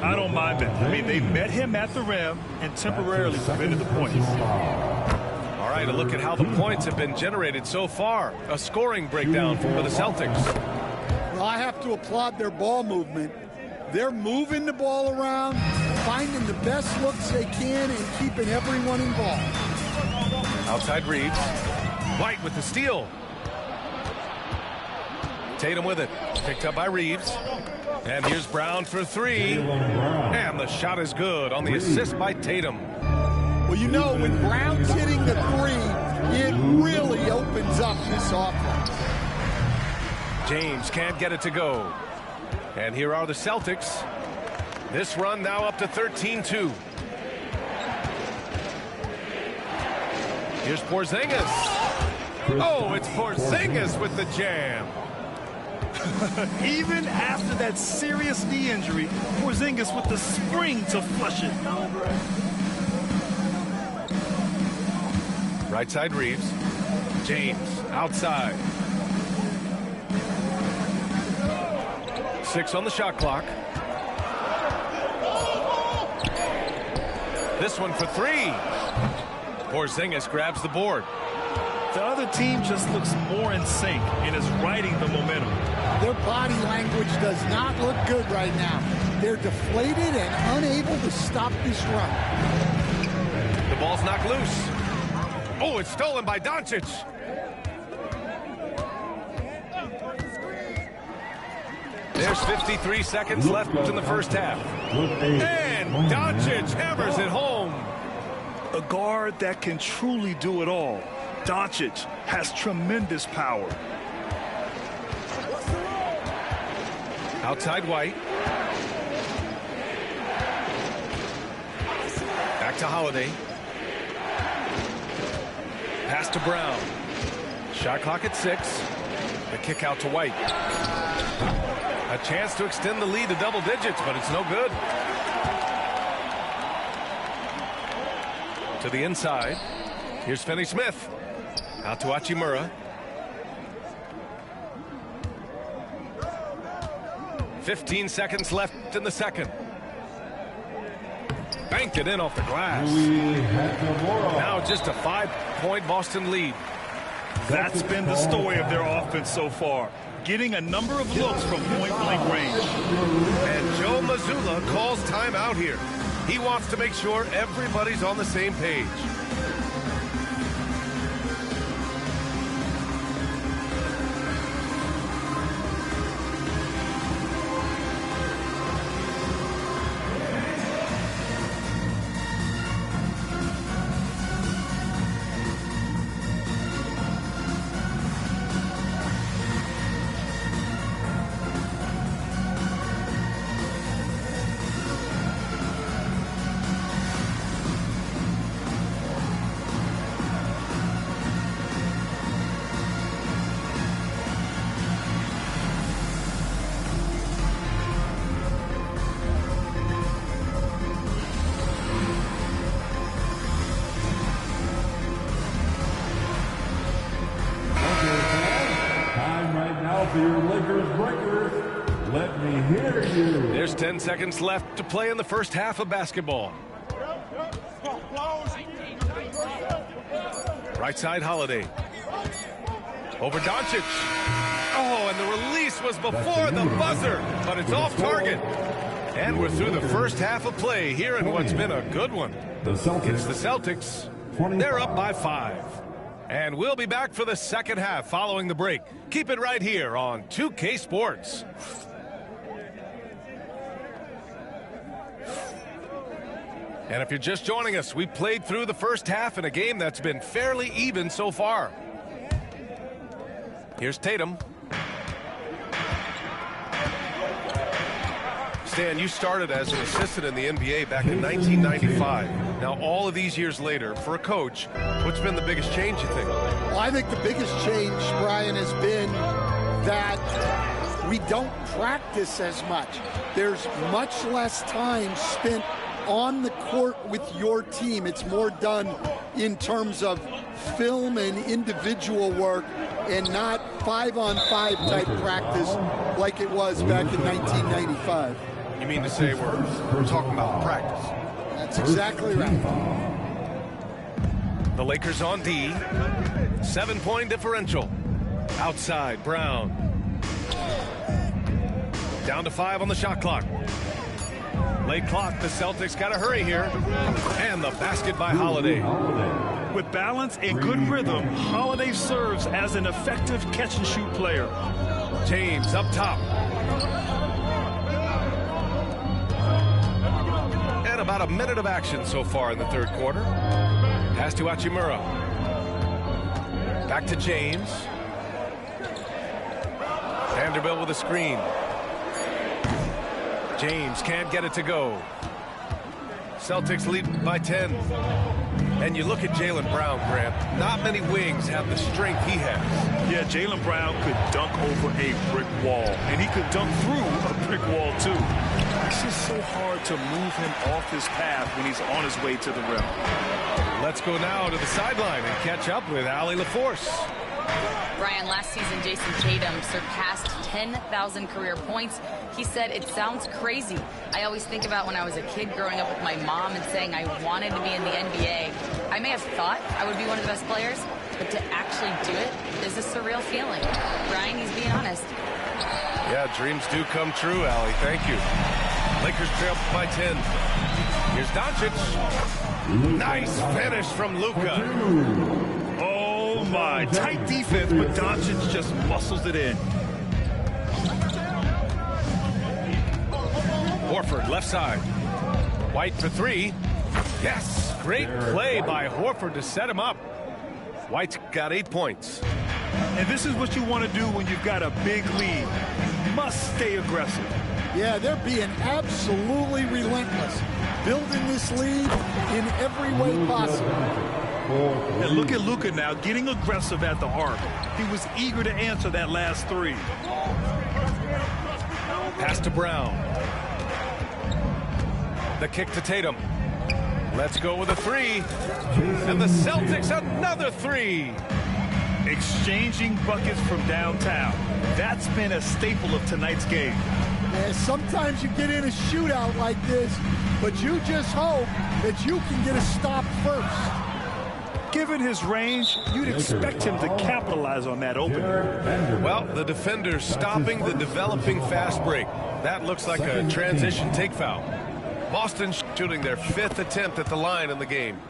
I don't mind that. I mean, they met him at the rim and temporarily prevented the points. All right, a look at how the points have been generated so far. A scoring breakdown for the Celtics. Well, I have to applaud their ball movement. They're moving the ball around, finding the best looks they can, and keeping everyone involved. Outside Reeves. White with the steal. Tatum with it. Picked up by Reeves. And here's Brown for three. And the shot is good on the assist by Tatum. Well, you know, when Brown's hitting the three, it really opens up this offense. James can't get it to go. And here are the Celtics. This run now up to 13-2. Here's Porzingis. Oh, it's Porzingis with the jam. Even after that serious knee injury, Porzingis with the spring to flush it. Right side Reeves. James outside. 6 on the shot clock. This one for three. Porzingis grabs the board. The other team just looks more in sync and is riding the momentum. Their body language does not look good right now. They're deflated and unable to stop this run. The ball's knocked loose. Oh, it's stolen by Doncic. There's 53 seconds left in the first half. And Doncic hammers it home. A guard that can truly do it all. Doncic has tremendous power. Outside White. Back to Holiday. Pass to Brown. Shot clock at 6. The kick out to White. A chance to extend the lead to double digits, but it's no good. To the inside. Here's Finney-Smith. Out to Hachimura. 15 seconds left in the second. Banked it in off the glass. Now just a 5-point Boston lead. That's been the story of their offense so far. Getting a number of looks from point-blank range. And Joe Mazzulla calls timeout here. He wants to make sure everybody's on the same page. There's 10 seconds left to play in the first half of basketball. Right side, Holiday. Over Doncic. Oh, and the release was before the buzzer, but it's off target. And we're through the first half of play here in what's been a good one. It's the Celtics. They're up by 5. And we'll be back for the second half following the break. Keep it right here on 2K Sports. And if you're just joining us, we played through the first half in a game that's been fairly even so far. Here's Tatum. Stan, you started as an assistant in the NBA back in 1995. Now, all of these years later, for a coach, what's been the biggest change, you think? Well, I think the biggest change, Brian, has been that we don't practice as much. There's much less time spent on the court with your team. It's more done in terms of film and individual work and not 5-on-5 type practice like it was back in 1995. You mean to say we're talking about practice? That's exactly right. The Lakers on D. 7-point differential. Outside, Brown. Down to 5 on the shot clock. Late clock, the Celtics got to hurry here. And the basket by Holiday. With balance and good rhythm, Holiday serves as an effective catch-and-shoot player. James up top. And about a minute of action so far in the third quarter. Pass to Hachimura. Back to James. Vanderbilt with a screen. James can't get it to go. Celtics lead by 10. And you look at Jaylen Brown, Grant. Not many wings have the strength he has. Yeah, Jaylen Brown could dunk over a brick wall. And he could dunk through a brick wall, too. It's just so hard to move him off his path when he's on his way to the rim. Let's go now to the sideline and catch up with Allie LaForce. Brian, last season, Jason Tatum surpassed 10,000 career points. He said, it sounds crazy. I always think about when I was a kid growing up with my mom and saying I wanted to be in the NBA. I may have thought I would be one of the best players, but to actually do it is a surreal feeling. Brian, he's being honest. Yeah, dreams do come true, Allie. Thank you. Lakers trail by 10. Here's Doncic. Nice finish from Luka. Oh, my. Tight defense, but Doncic just muscles it in. Horford, left side. White for 3. Yes, great play by Horford to set him up. White's got 8 points. And this is what you want to do when you've got a big lead. You must stay aggressive. Yeah, they're being absolutely relentless, building this lead in every way possible. And look at Luka now getting aggressive at the arc. He was eager to answer that last three. Pass to Brown. The kick to Tatum. Let's go with a three. And the Celtics another three. Exchanging buckets from downtown. That's been a staple of tonight's game. Yeah, sometimes you get in a shootout like this, but you just hope that you can get a stop first. Given his range, you'd expect him to capitalize on that opener. Well, the defender's stopping the developing fast break. That looks like a transition take foul. Boston shooting their 5th attempt at the line in the game.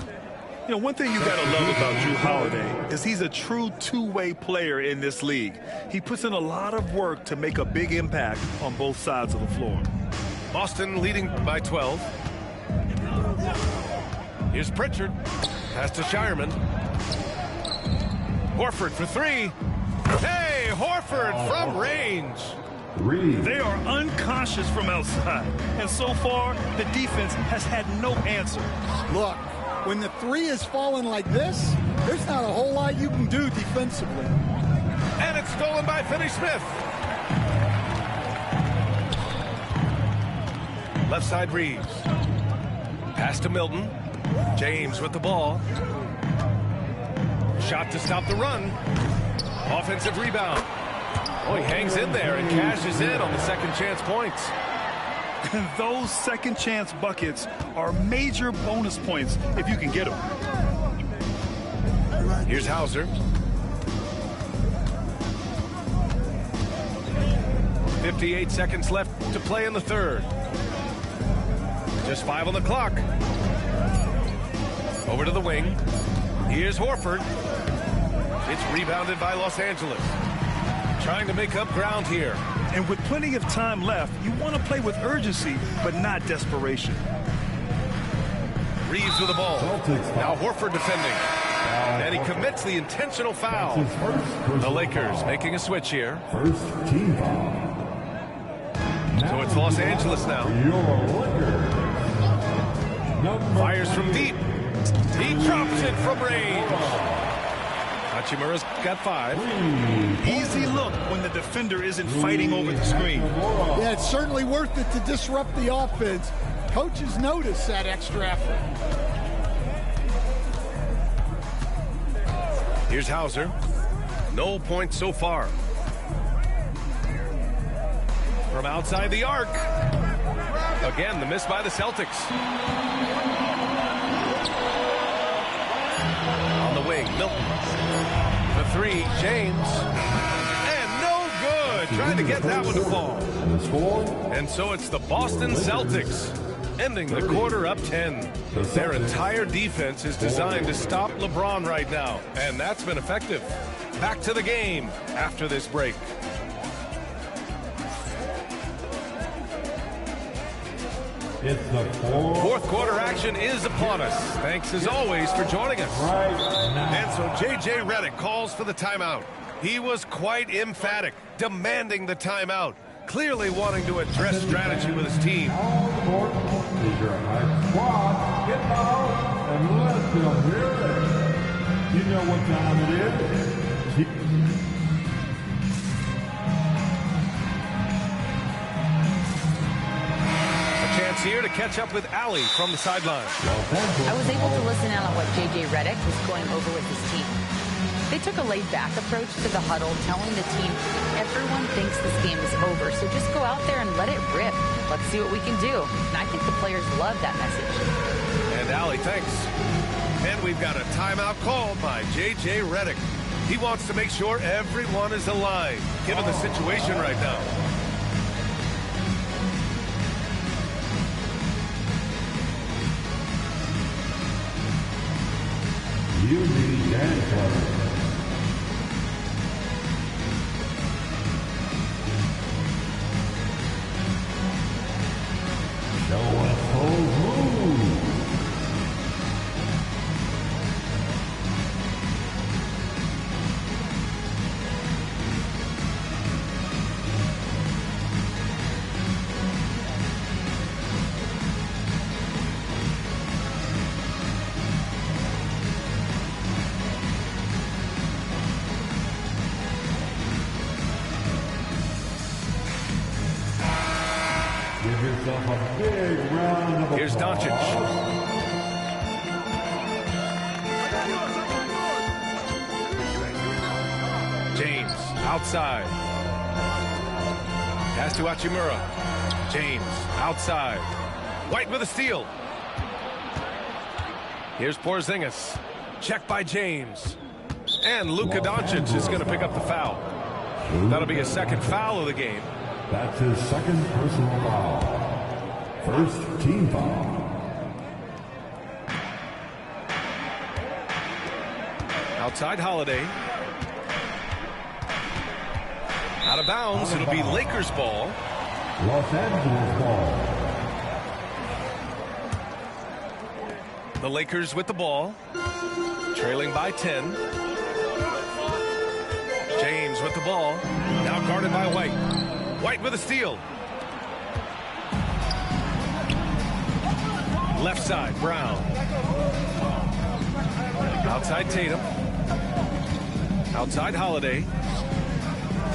You know, one thing you got to love about Jrue Holiday is he's a true two-way player in this league. He puts in a lot of work to make a big impact on both sides of the floor. Boston leading by 12. Here's Pritchard. Pass to Shireman. Horford for three. Hey, Horford from range. They are unconscious from outside, and so far, the defense has had no answer. Look, when the three is falling like this, there's not a whole lot you can do defensively. And it's stolen by Finney-Smith. Left side Reeves. Pass to Milton. James with the ball. Shot to stop the run. Offensive rebound. Oh, he hangs in there and cashes in on the second chance points. And those second chance buckets are major bonus points if you can get them. Here's Hauser. 58 seconds left to play in the third. Just 5 on the clock. Over to the wing. Here's Horford. It's rebounded by Los Angeles. Trying to make up ground here. And with plenty of time left, you want to play with urgency, but not desperation. Reeves with the ball. Now Horford defending. And he commits the intentional foul. The Lakers making a switch here. First team foul. So it's Los Angeles now. Fires from deep. He drops it from range. Hachimura's got 5. Easy look when the defender isn't fighting over the screen. Yeah, it's certainly worth it to disrupt the offense. Coaches notice that extra effort. Here's Hauser. No points so far. From outside the arc. Again, the miss by the Celtics. On the wing, Milton. The three, James. And no good. Trying to get that one to fall. And so it's the Boston Celtics ending the quarter up 10. Their entire defense is designed to stop LeBron right now, and that's been effective. Back to the game after this break. It's the fourth quarter action is upon us. Thanks as always for joining us. And so J.J. Redick calls for the timeout. He was quite emphatic, demanding the timeout, clearly wanting to address strategy with his team. Get out and let them hear it. You know what time it is. Here to catch up with Allie from the sideline. I was able to listen in on what J.J. Redick was going over with his team. They took a laid-back approach to the huddle, telling the team, everyone thinks this game is over, so just go out there and let it rip. Let's see what we can do. And I think the players love that message. And Allie, thanks. And we've got a timeout called by J.J. Redick. He wants to make sure everyone is aligned, given the situation right now. You need dance club. Show us whole move. yourself a big round of Here's Doncic. James outside. Pass to Hachimura. James outside. White with a steal. Here's Porzingis. Check by James. And Luka Doncic is going to pick up the foul. That'll be his second foul of the game. That's his second personal foul. First team foul. Outside Holiday. Out of bounds. It'll be Lakers ball. Los Angeles ball. The Lakers with the ball. Trailing by 10. James with the ball. Now guarded by White. White with a steal. Left side, Brown. Outside Tatum. Outside Holiday.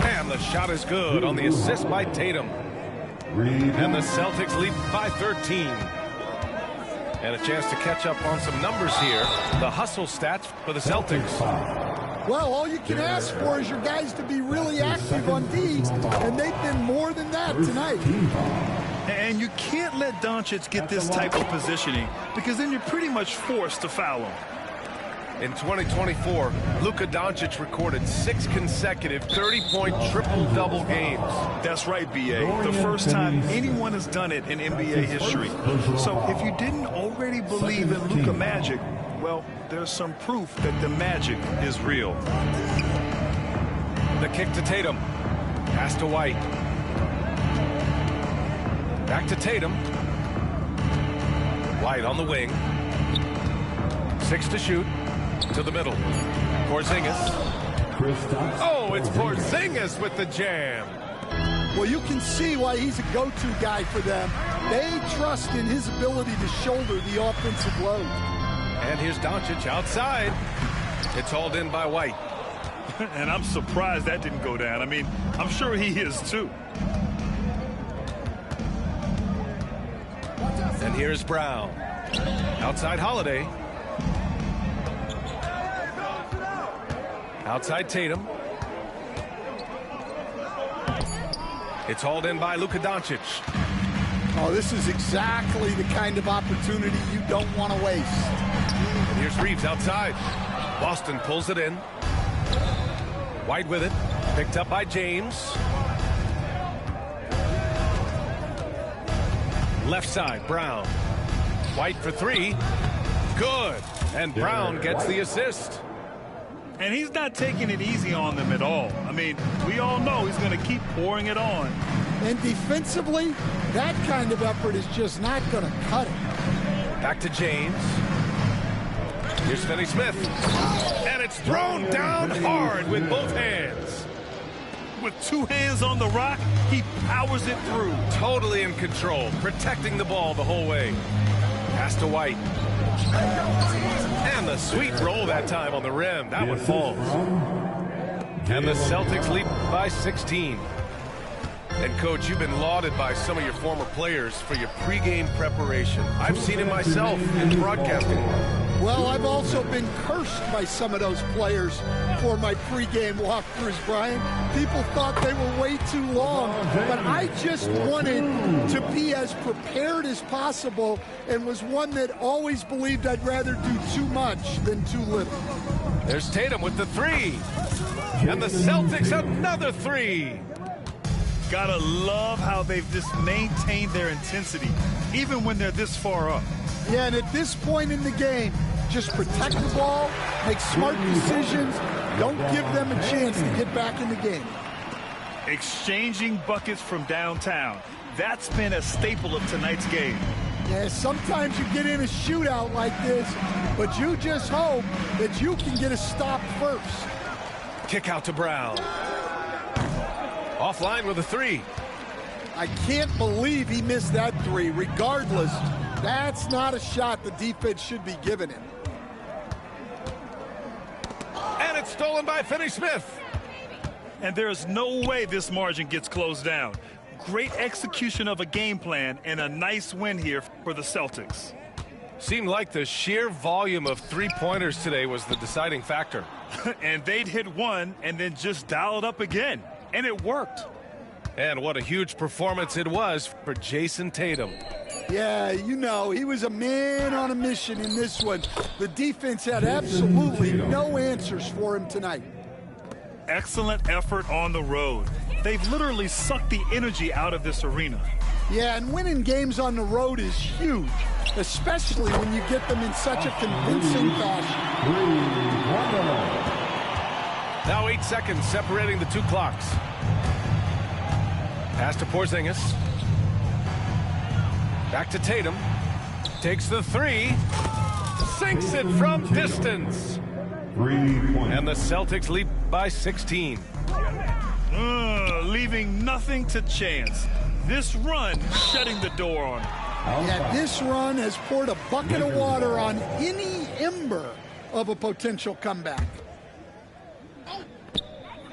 And the shot is good on the assist by Tatum. And the Celtics lead by 13. And a chance to catch up on some numbers here. The hustle stats for the Celtics. Well, all you can ask for is your guys to be really active on D, and they've been more than that tonight. And you can't let Doncic get this type of positioning, because then you're pretty much forced to foul him. In 2024, Luka Doncic recorded 6 consecutive 30-point triple-double games. That's right, B.A. The first time anyone has done it in NBA history. So if you didn't already believe in Luka Magic, well, there's some proof that the magic is real. The kick to Tatum. Pass to White. Back to Tatum. White on the wing. 6 to shoot. To the middle. Porzingis. Oh, it's Porzingis with the jam. Well, you can see why he's a go-to guy for them. They trust in his ability to shoulder the offensive load. And here's Doncic outside. It's hauled in by White. And I'm surprised that didn't go down. I mean, I'm sure he is too. And here's Brown. Outside Holiday. Outside Tatum. It's hauled in by Luka Doncic. Oh, this is exactly the kind of opportunity you don't want to waste. And here's Reeves outside. Boston pulls it in. White with it. Picked up by James. Left side, Brown. White for 3. Good. And Brown gets the assist. And he's not taking it easy on them at all. I mean, we all know he's going to keep pouring it on. And defensively, that kind of effort is just not going to cut it. Back to James. Here's Finney Smith. And it's thrown down hard with both hands. With 2 hands on the rock, he powers it through. Totally in control, protecting the ball the whole way. Pass to White. And the sweet roll that time on the rim. That one falls. And the Celtics lead by 16. And, Coach, you've been lauded by some of your former players for your pregame preparation. I've seen it myself in the broadcasting world. Well, I've also been cursed by some of those players for my pregame walkthroughs, Brian. People thought they were way too long, but I just wanted to be as prepared as possible and was one that always believed I'd rather do too much than too little. There's Tatum with the 3. And the Celtics another 3. Gotta love how they've just maintained their intensity, even when they're this far up. Yeah, and at this point in the game, just protect the ball, make smart decisions, don't give them a chance to get back in the game. Exchanging buckets from downtown. That's been a staple of tonight's game. Yeah, sometimes you get in a shootout like this, but you just hope that you can get a stop first. Kick out to Brown. Offline with a 3. I can't believe he missed that 3. Regardless, that's not a shot the defense should be giving him. And it's stolen by Finney Smith. And there's no way this margin gets closed down. Great execution of a game plan and a nice win here for the Celtics. Seemed like the sheer volume of three-pointers today was the deciding factor. And they'd hit one and then just dial it up again. And it worked. And what a huge performance it was for Jason Tatum. Yeah, you know, he was a man on a mission in this one. The defense had absolutely no answers for him tonight. Excellent effort on the road. They've literally sucked the energy out of this arena. Yeah, and winning games on the road is huge, especially when you get them in such a convincing fashion. Now 8 seconds separating the two clocks. Pass to Porzingis. Back to Tatum. Takes the three. Sinks it from distance. And the Celtics lead by 16. Leaving nothing to chance. This run shutting the door on it. Yeah, this run has poured a bucket of water on any ember of a potential comeback.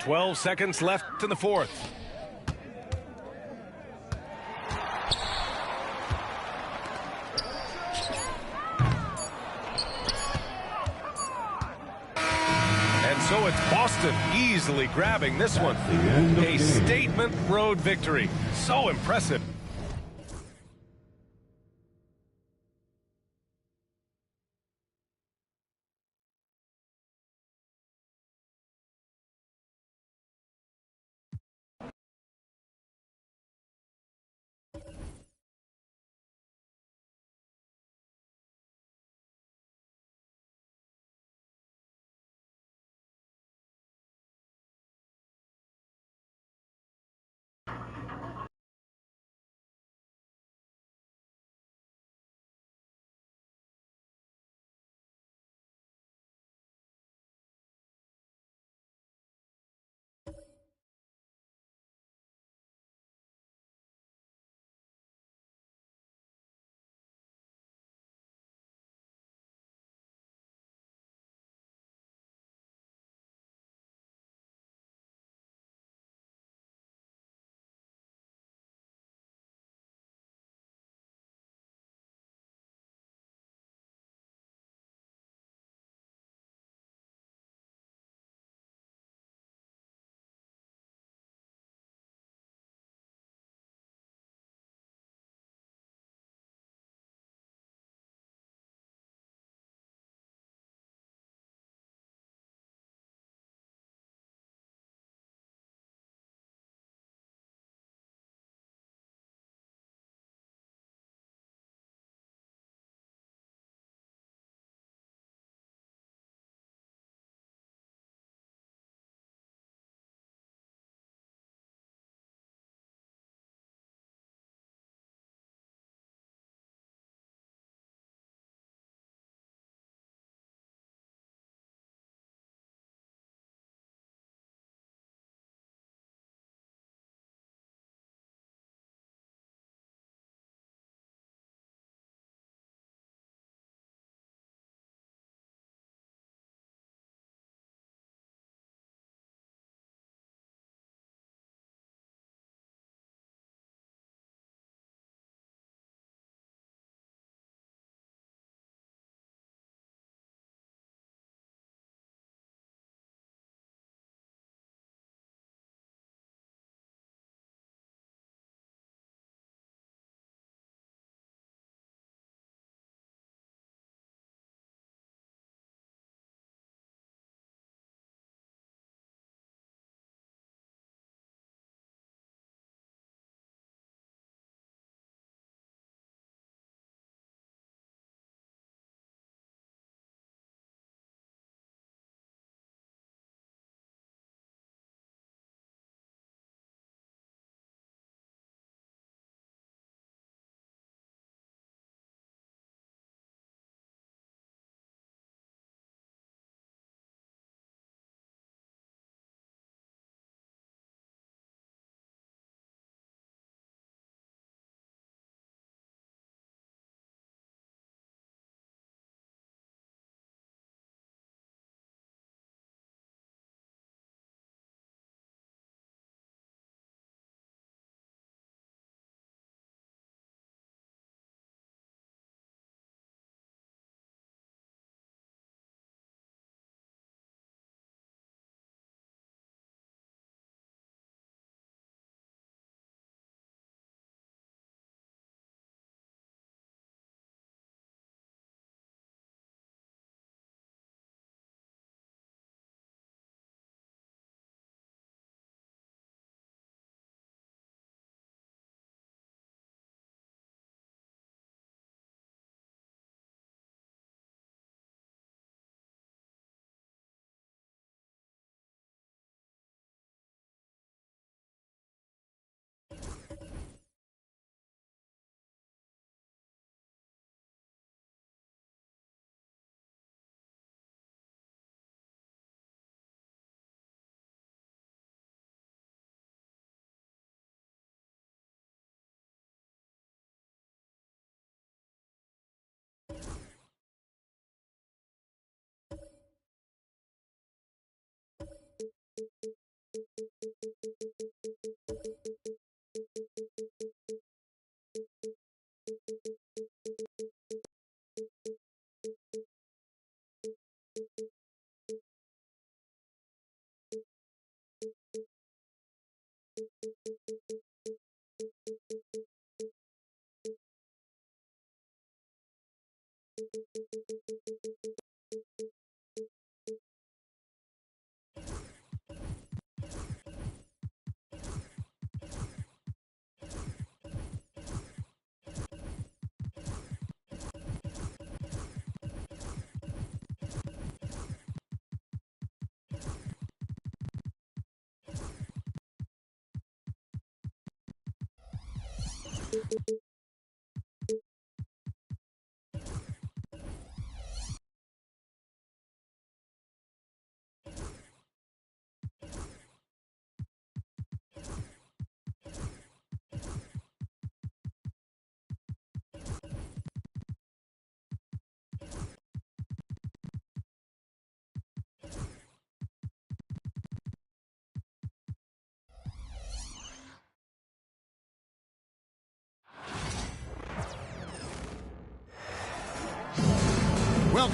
12 seconds left in the fourth. And so it's Boston easily grabbing this one. A statement road victory. So impressive.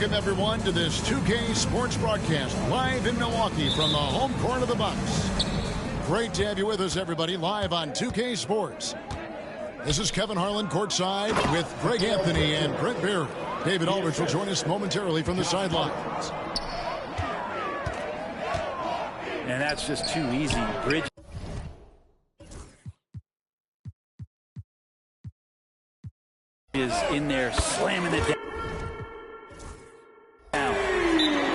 Welcome, everyone, to this 2K Sports broadcast live in Milwaukee from the home court of the Bucks. Great to have you with us, everybody, live on 2K Sports. This is Kevin Harlan courtside with Greg Anthony and Brent Barry. David Aldridge will join us momentarily from the sidelines. And that's just too easy. Bridge is in there slamming it down.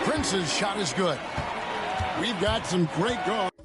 Prince's shot is good. We've got some great guards.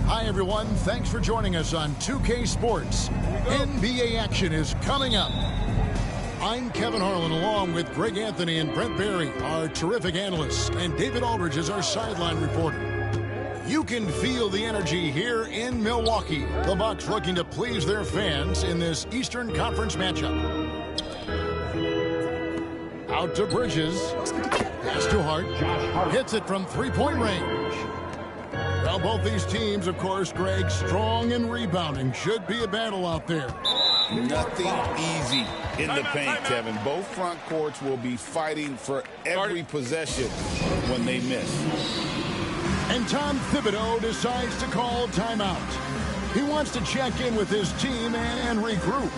Hi, everyone. Thanks for joining us on 2K Sports. NBA action is coming up. I'm Kevin Harlan, along with Greg Anthony and Brent Barry, our terrific analysts, and David Aldridge is our sideline reporter. You can feel the energy here in Milwaukee. The Bucks looking to please their fans in this Eastern Conference matchup. Out to Bridges. Pass to Hart. Hits it from three-point range. Well, both these teams, of course, Greg, strong and rebounding. Should be a battle out there. Nothing easy in the paint, Kevin. Both front courts will be fighting for every possession when they miss. And Tom Thibodeau decides to call timeout. He wants to check in with his team and regroup.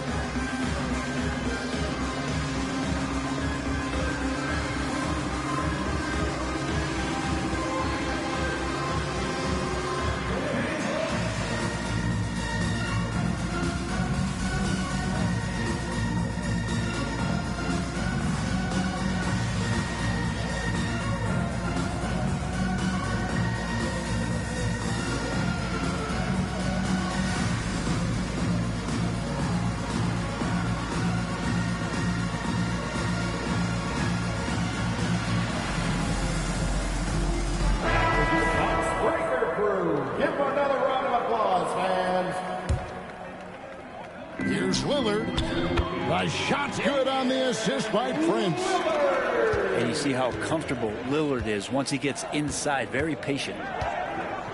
The shot's good on the assist by Prince. And you see how comfortable Lillard is once he gets inside. Very patient.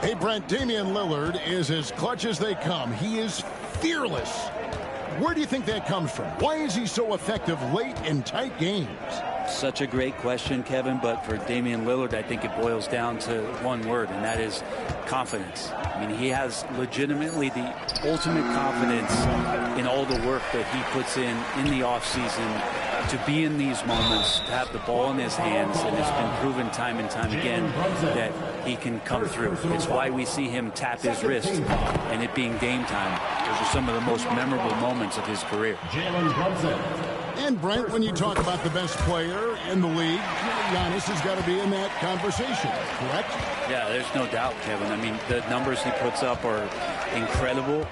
Hey, Brent, Damian Lillard is as clutch as they come. He is fearless. Where do you think that comes from? Why is he so effective late in tight games? Such a great question, Kevin, but for Damian Lillard, I think it boils down to one word, and that is confidence. I mean, he has legitimately the ultimate confidence in all the work that he puts in the offseason to be in these moments, to have the ball in his hands, and it's been proven time and time again that he can come through. It's why we see him tap his wrist, and it being game time. Those are some of the most memorable moments of his career. And Brent, when you talk about the best player in the league, Giannis has got to be in that conversation, correct? Yeah, there's no doubt, Kevin. I mean, the numbers he puts up are incredible.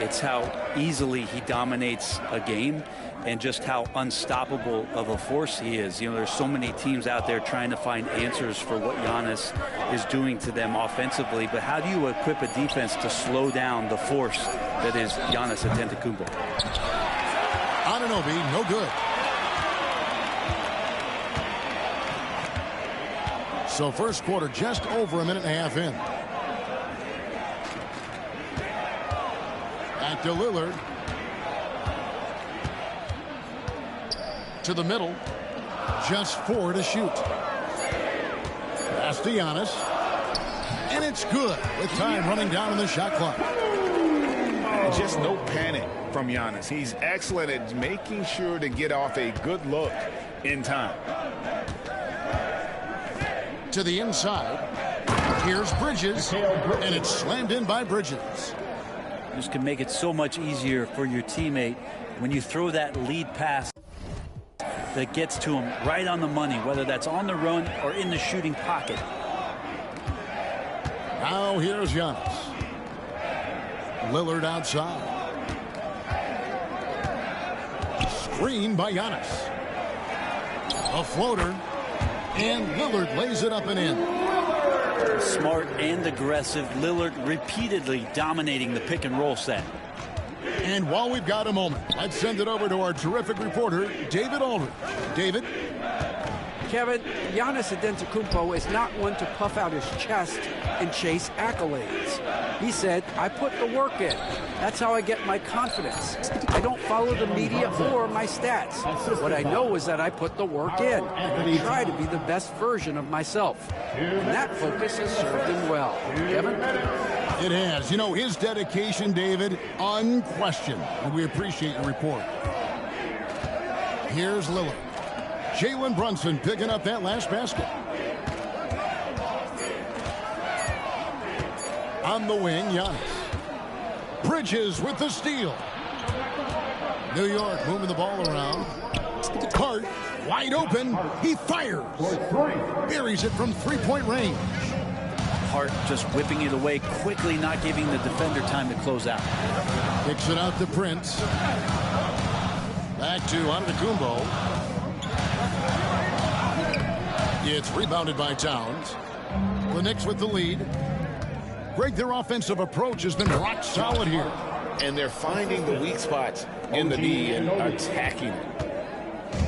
It's how easily he dominates a game and just how unstoppable of a force he is. You know, there's so many teams out there trying to find answers for what Giannis is doing to them offensively, but how do you equip a defense to slow down the force that is Giannis Antetokounmpo? Anunoby, no good. So first quarter just over a minute and a half in. Back to Lillard. To the middle. Just 4 to shoot. Pass to Giannis. And it's good with time running down on the shot clock. Just no panic from Giannis. He's excellent at making sure to get off a good look in time. To the inside. Here's Bridges. And it's slammed in by Bridges. This can make it so much easier for your teammate when you throw that lead pass that gets to him right on the money, whether that's on the run or in the shooting pocket. Now here's Giannis. Lillard outside. Screen by Giannis. A floater. And Lillard lays it up and in. Smart and aggressive. Lillard repeatedly dominating the pick and roll set. And while we've got a moment, let's send it over to our terrific reporter, David Aldridge. David? Kevin, Giannis Antetokounmpo is not one to puff out his chest and chase accolades. He said, I put the work in. That's how I get my confidence. I don't follow the media or my stats. What I know is that I put the work in. I try to be the best version of myself. And that focus has served him well. Kevin? It has. You know, his dedication, David, unquestioned. And we appreciate your report. Here's Lillard. Jalen Brunson picking up that last basket. On the wing, Giannis. Bridges with the steal. New York moving the ball around. Hart wide open. He fires. Buries it from three-point range. Hart just whipping it away quickly, not giving the defender time to close out. Kicks it out to Prince. Back to Antetokounmpo. It's rebounded by Towns. The Knicks with the lead. Greg, their offensive approach has been rock solid here. And they're finding the weak spots in the D and attacking it.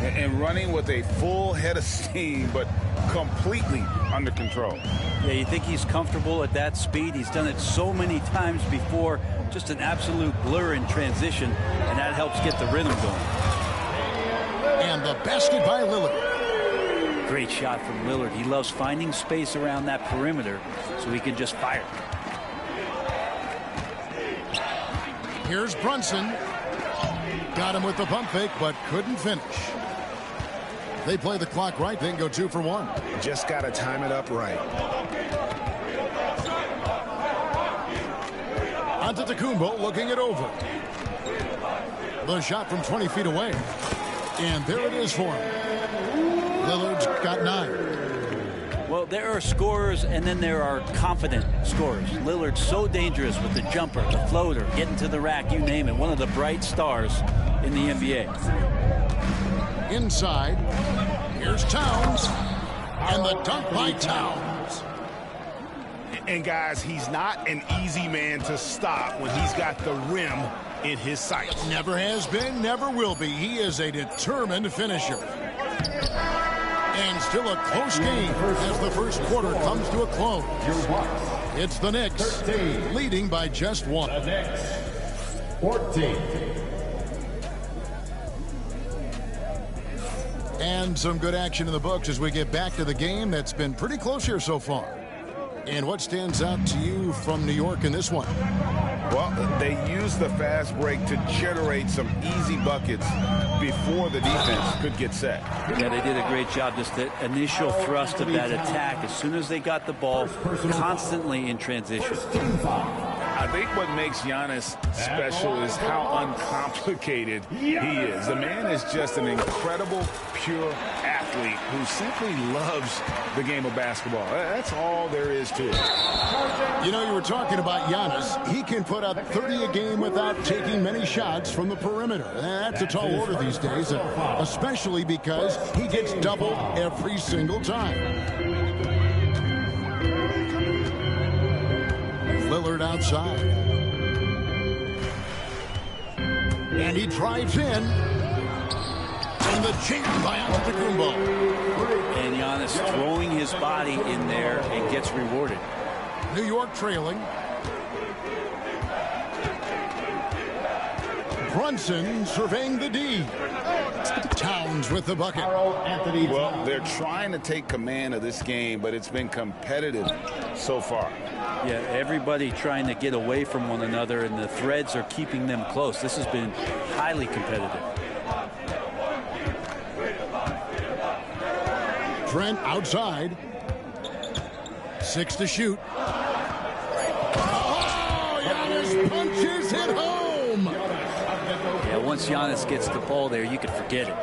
And running with a full head of steam, but completely under control. Yeah, you think he's comfortable at that speed. He's done it so many times before. Just an absolute blur in transition, and that helps get the rhythm going. And the basket by Lillard. Great shot from Lillard. He loves finding space around that perimeter so he can just fire. Here's Brunson. Got him with the pump fake, but couldn't finish. They play the clock right, then go 2 for 1. Just got to time it up right. Antetokounmpo looking it over. The shot from 20 feet away. And there it is for him. Lillard's got 9. Well, there are scorers, and then there are confident scorers. Lillard's so dangerous with the jumper, the floater, getting to the rack, you name it. One of the bright stars in the NBA. Inside, here's Towns, and the dunk by Towns. And guys, he's not an easy man to stop when he's got the rim in his sights. Never has been, never will be. He is a determined finisher. And still a close game as the first quarter comes to a close. It's the Knicks leading by just one. The Knicks, 14. And some good action in the books as we get back to the game that's been pretty close here so far. And what stands out to you from New York in this one? Well, they used the fast break to generate some easy buckets before the defense could get set. Yeah, they did a great job. Just the initial thrust of that attack, as soon as they got the ball, constantly in transition. I think what makes Giannis special is how uncomplicated he is. The man is just an incredible, pure athlete who simply loves the game of basketball. That's all there is to it. You know, you were talking about Giannis. He can put up 30 a game without taking many shots from the perimeter. That's a tall order these days, especially because he gets doubled every single time. Lillard outside. And he drives in. And the chink by Antetokounmpo. And Giannis throwing his body in there and gets rewarded. New York trailing. Brunson surveying the D. Towns with the bucket. Well, they're trying to take command of this game, but it's been competitive so far. Yeah, everybody trying to get away from one another, and the threads are keeping them close. This has been highly competitive. Trent outside. 6 to shoot. Oh, Giannis punches it home. Yeah, once Giannis gets the ball there, you can forget it.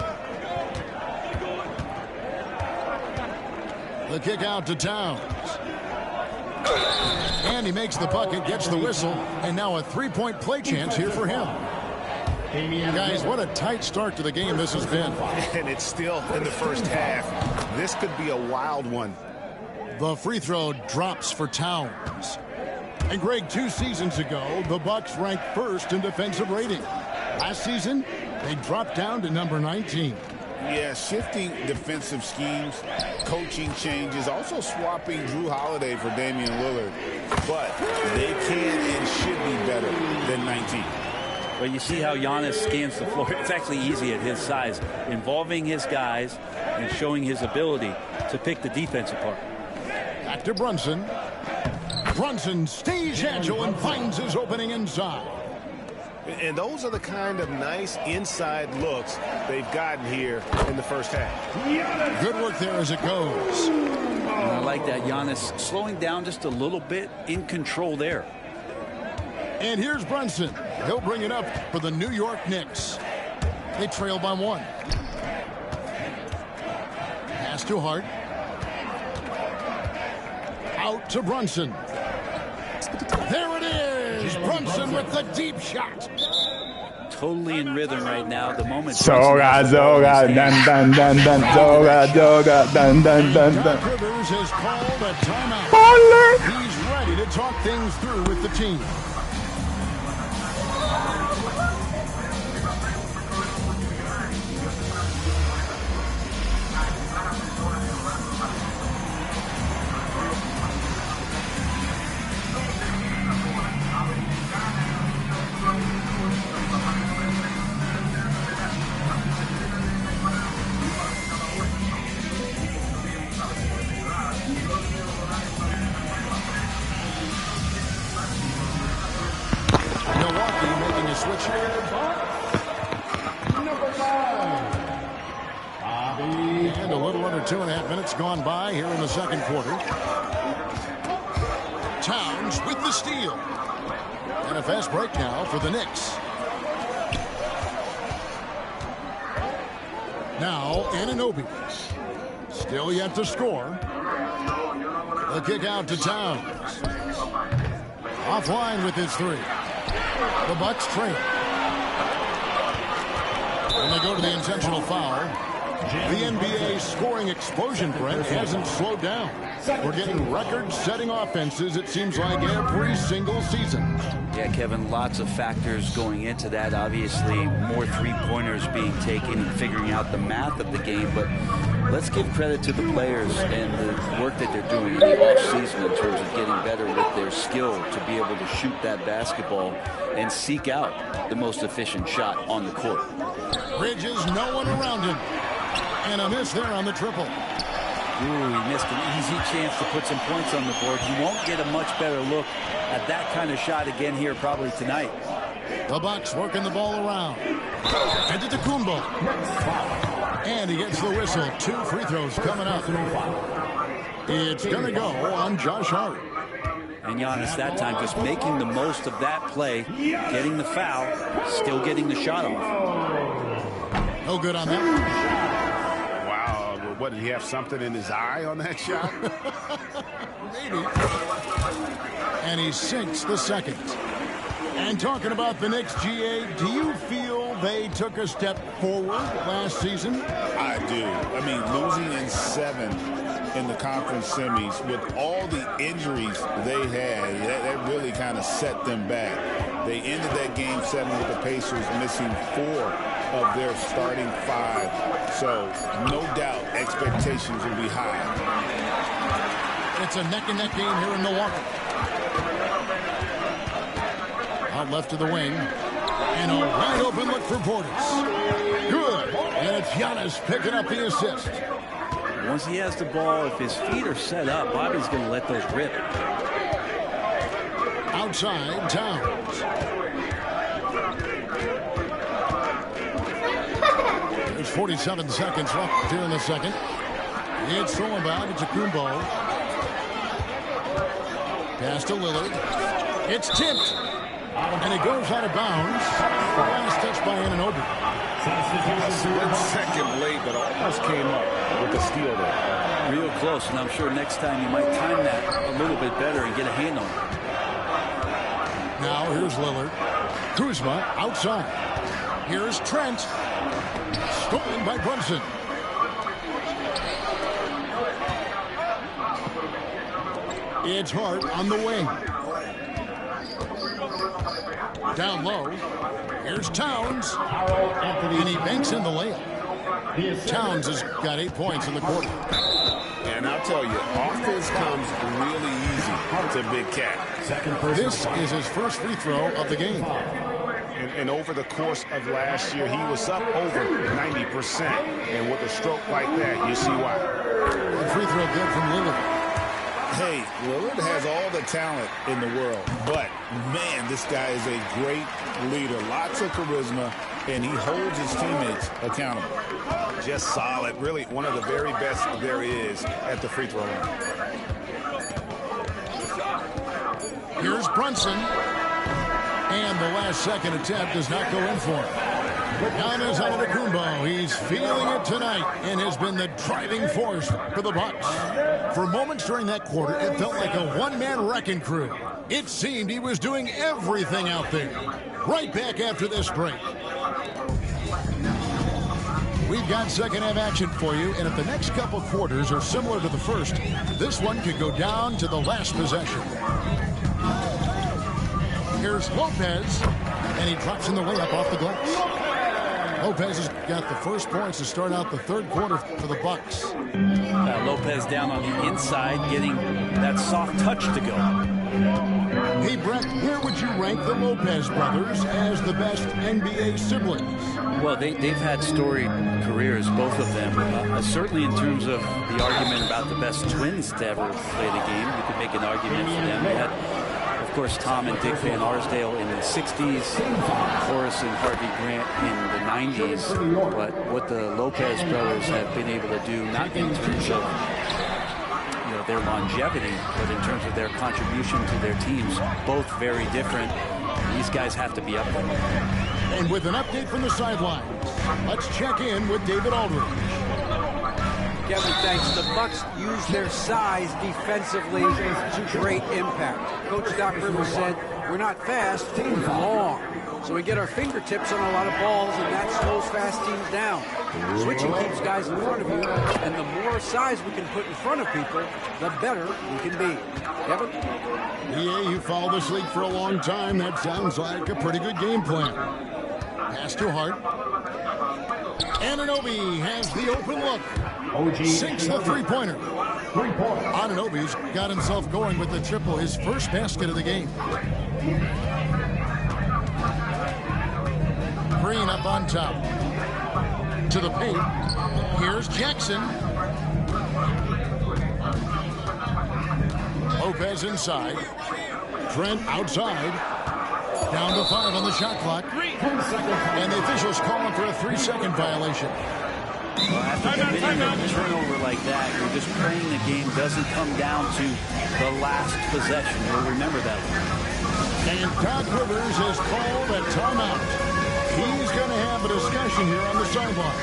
The kick out to Towns. And he makes the bucket, gets the whistle, and now a three-point play chance here for him. Guys, what a tight start to the game this has been. And it's still in the first half. This could be a wild one. The free throw drops for Towns. And Greg, 2 seasons ago, the Bucks ranked first in defensive rating. Last season, they dropped down to number 19. Yeah, shifting defensive schemes, coaching changes, also swapping Drew Holiday for Damian Lillard. But they can and should be better than 19. But you see how Giannis scans the floor. It's actually easy at his size, involving his guys and showing his ability to pick the defense apart. Back to Brunson. Brunson stays agile and finds his opening inside. And those are the kind of nice inside looks they've gotten here in the first half. Good work there as it goes. And I like that. Giannis slowing down just a little bit, in control there. And here's Brunson. He'll bring it up for the New York Knicks. They trail by 1. Pass to Hart. Out to Brunson. There it is. Brunson with the deep shot. Totally in rhythm right now. The moment. Zoga, zoga, dun, dun, dun, dun, zoga, zoga, dun, dun, dun, dun. Doc Rivers has called a timeout. Holy. He's ready to talk things through with the team. Switch here. Number 5. And a little under 2.5 minutes gone by here in the second quarter. Towns with the steal. And a fast break now for the Knicks. Now Anunoby. Still yet to score. The kick out to Towns. Offline with his 3. The Bucks trail. When they go to the intentional foul, the NBA scoring explosion, Brent, hasn't slowed down. We're getting record-setting offenses, it seems like, every single season. Yeah, Kevin, lots of factors going into that. Obviously, more three-pointers being taken and figuring out the math of the game. But let's give credit to the players and the work that they're doing in the offseason in terms of getting better with their skill to be able to shoot that basketball and seek out the most efficient shot on the court. Bridges, no one around him. And a miss there on the triple. Ooh, he missed an easy chance to put some points on the board. He won't get a much better look at that kind of shot again here probably tonight. The Bucks working the ball around. And to Kumbo. And he gets the whistle. 2 free throws coming up. It's going to go on Josh Hart. And Giannis that time just making the most of that play, getting the foul, still getting the shot off. No good on that. What, did he have something in his eye on that shot? Maybe. And he sinks the second. And talking about the Knicks, GA, do you feel they took a step forward last season? I do. I mean, losing in 7 in the conference semis with all the injuries they had, that really kind of set them back. They ended that game 7 with the Pacers missing 4 of their starting 5. So, no doubt, expectations will be high. It's a neck-and-neck game here in Milwaukee. Out left to the wing. And a wide-open look for Portis. Good. And it's Giannis picking up the assist. Once he has the ball, if his feet are set up, Bobby's going to let those rip. Outside, Towns. There's 47 seconds left here in the second. It's thrown back. It's a Kumbo. Pass to Lillard. It's tipped. And it goes out of bounds. Last touch by Anunoby. A split second late, but almost came up with the steal there. Real close, and I'm sure next time you might time that a little bit better and get a hand on it. Now here's Lillard. Kuzma outside. Here's Trent. Stolen by Brunson. It's Hart on the wing. Down low. Here's Towns. And he banks in the layup. Towns has got 8 points in the quarter. And I'll tell you, offense comes really easy to Big Cat. This is his first free throw of the game. And over the course of last year, he was up over 90%. And with a stroke like that, you see why. The free throw good from Lillard. Hey, Lillard has all the talent in the world, but, man, this guy is a great leader. Lots of charisma, and he holds his teammates accountable. Just solid. Really one of the very best there is at the free throw line. Here's Brunson. And the last second attempt does not go in for him. Giannis Antetokounmpo, he's feeling it tonight and has been the driving force for the Bucks. For moments during that quarter, it felt like a one-man wrecking crew. It seemed he was doing everything out there. Right back after this break. We've got second-half action for you, and if the next couple quarters are similar to the first, this one could go down to the last possession. Here's Lopez, and he drops in the layup off the glass. Lopez has got the first points to start out the third quarter for the Bucks. Lopez down on the inside, getting that soft touch to go. Hey, Brett, where would you rank the Lopez brothers as the best NBA siblings? Well, they've had storied careers, both of them. Certainly in terms of the argument about the best twins to ever play the game, you could make an argument for them. They had, of course, Tom and Dick Van Arsdale in the 60s, Horace and Harvey Grant in the 90s. But what the Lopez brothers have been able to do, not in terms of their longevity, but in terms of their contribution to their teams, both very different. These guys have to be up there. And with an update from the sidelines, let's check in with David Aldridge. Kevin, thanks. The Bucks use their size defensively to great impact. Coach Doc Rivers said, we're not fast, we're long. So we get our fingertips on a lot of balls, and that slows fast teams down. Switching keeps guys in front of you, and the more size we can put in front of people, the better we can be. Kevin? Yeah, you followed this league for a long time. That sounds like a pretty good game plan. Pass to Hart. Anunoby has the open look. Sinks the three-pointer. Anunoby's got himself going with the triple, his first basket of the game. Green up on top. To the paint. Here's Jackson. Lopez inside. Trent outside. Down to 5 on the shot clock. And the officials calling for a 3-second violation. Well, after committing a turnover like that, you're just praying the game doesn't come down to the last possession. You'll remember that one. And Doc Rivers has called a timeout. He's going to have a discussion here on the sideline.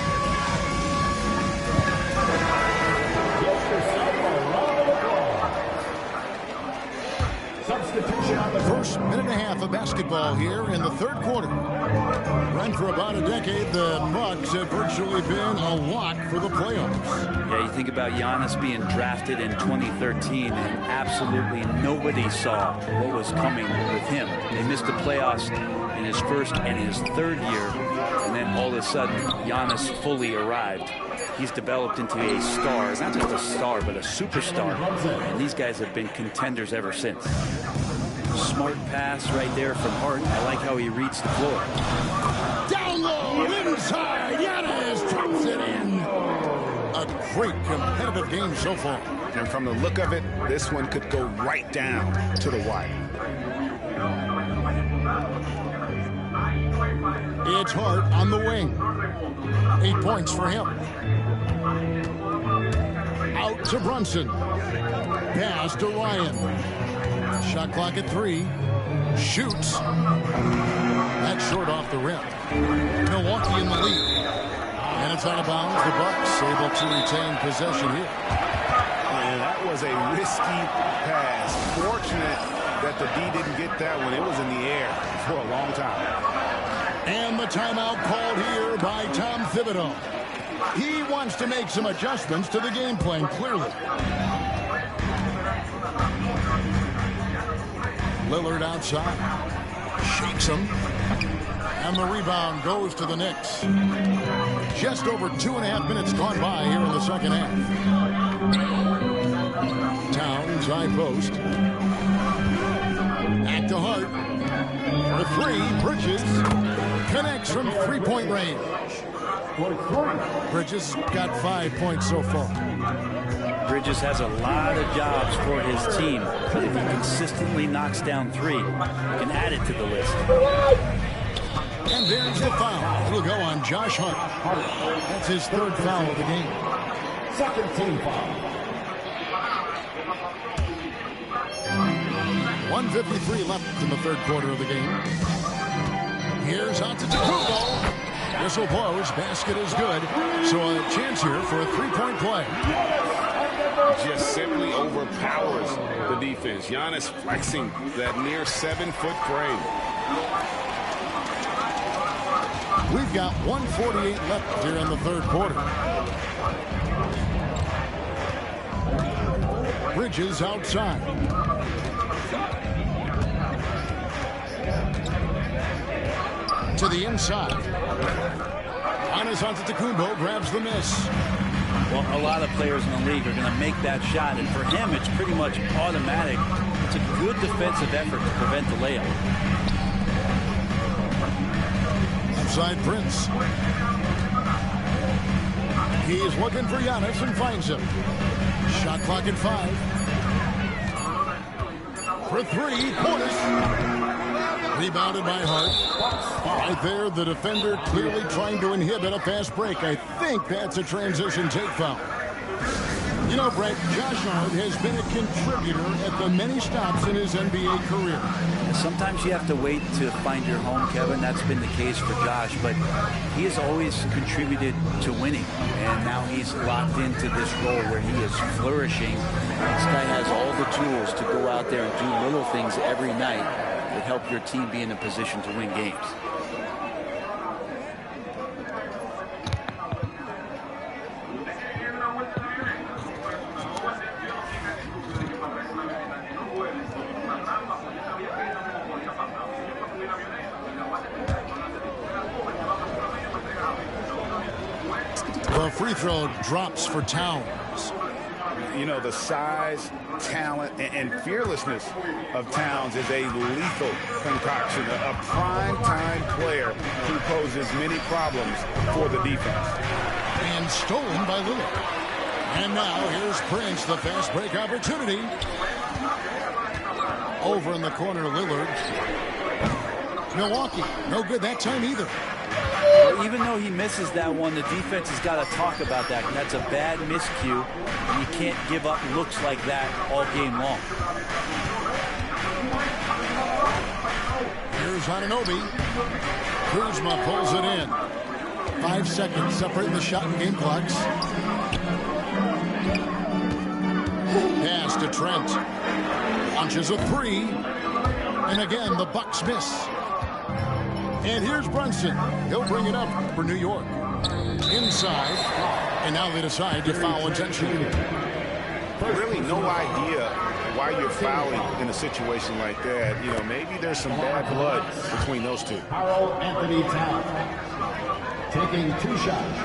First minute and a half of basketball here in the third quarter. Run for about a decade, the Bucks have virtually been a lock for the playoffs. Yeah, you think about Giannis being drafted in 2013, and absolutely nobody saw what was coming with him. They missed the playoffs in his first and his third year, and then all of a sudden, Giannis fully arrived. He's developed into a star, not just a star, but a superstar, and these guys have been contenders ever since. Smart pass right there from Hart. I like how he reads the floor. Down low, inside, Giannis drops it in. A great competitive game so far. And from the look of it, this one could go right down to the wire. It's Hart on the wing. 8 points for him. Out to Brunson. Pass to Ryan. Shot clock at 3. Shoots. That's short off the rim. Milwaukee in the lead. And it's out of bounds. The Bucks able to retain possession here. And that was a risky pass. Fortunate that the D didn't get that one. It was in the air for a long time. And the timeout called here by Tom Thibodeau. He wants to make some adjustments to the game plan, clearly. Lillard outside. Shakes him. And the rebound goes to the Knicks. Just over 2.5 minutes gone by here in the second half. Towns, high post. Back to Hart. For 3, Bridges connects from 3-point range. Bridges got 5 points so far. Bridges has a lot of jobs for his team, but if he consistently knocks down 3, he can add it to the list. And there's the foul. It'll go on Josh Hart. That's his 3rd foul of the game. Second team foul. 1:53 left in the 3rd quarter of the game. Here's Antetokounmpo. Whistle blows. Basket is good. So a chance here for a 3-point play. Just simply overpowers the defense. Giannis flexing that near 7-foot frame. We've got 1:48 left here in the 3rd quarter. Bridges outside. To the inside. Giannis Antetokounmpo grabs the miss. Well, a lot of players in the league are going to make that shot, and for him, it's pretty much automatic. It's a good defensive effort to prevent the layup. Outside Prince. He's looking for Giannis and finds him. Shot clock at 5. For 3, Portis. Rebounded by Hart. Right there, the defender clearly trying to inhibit a fast break. I think that's a transition take foul. You know, Brent, Josh Hart has been a contributor at the many stops in his NBA career. Sometimes you have to wait to find your home, Kevin. That's been the case for Josh, but he has always contributed to winning, and now he's locked into this role where he is flourishing. This guy has all the tools to go out there and do little things every night that help your team be in a position to win games. The free throw drops for Towns. You know, the size, talent, and fearlessness of Towns is a lethal concoction, a prime-time player who poses many problems for the defense. And stolen by Lillard. And now here's Prince, the fast break opportunity. Over in the corner, Lillard. Milwaukee, no good that time either. Even though he misses that one, the defense has got to talk about that. And that's a bad miscue, and you can't give up looks like that all game long. Here's Anunoby. Kuzma pulls it in. 5 seconds separating the shot and game clocks. Pass to Trent. Launches a three. And again, the Bucks miss. And here's Brunson. He'll bring it up for New York. Inside. And now they decide to foul intentionally. Really no idea why you're fouling in a situation like that. You know, maybe there's some bad blood between those two. Karl Anthony Towns taking 2 shots.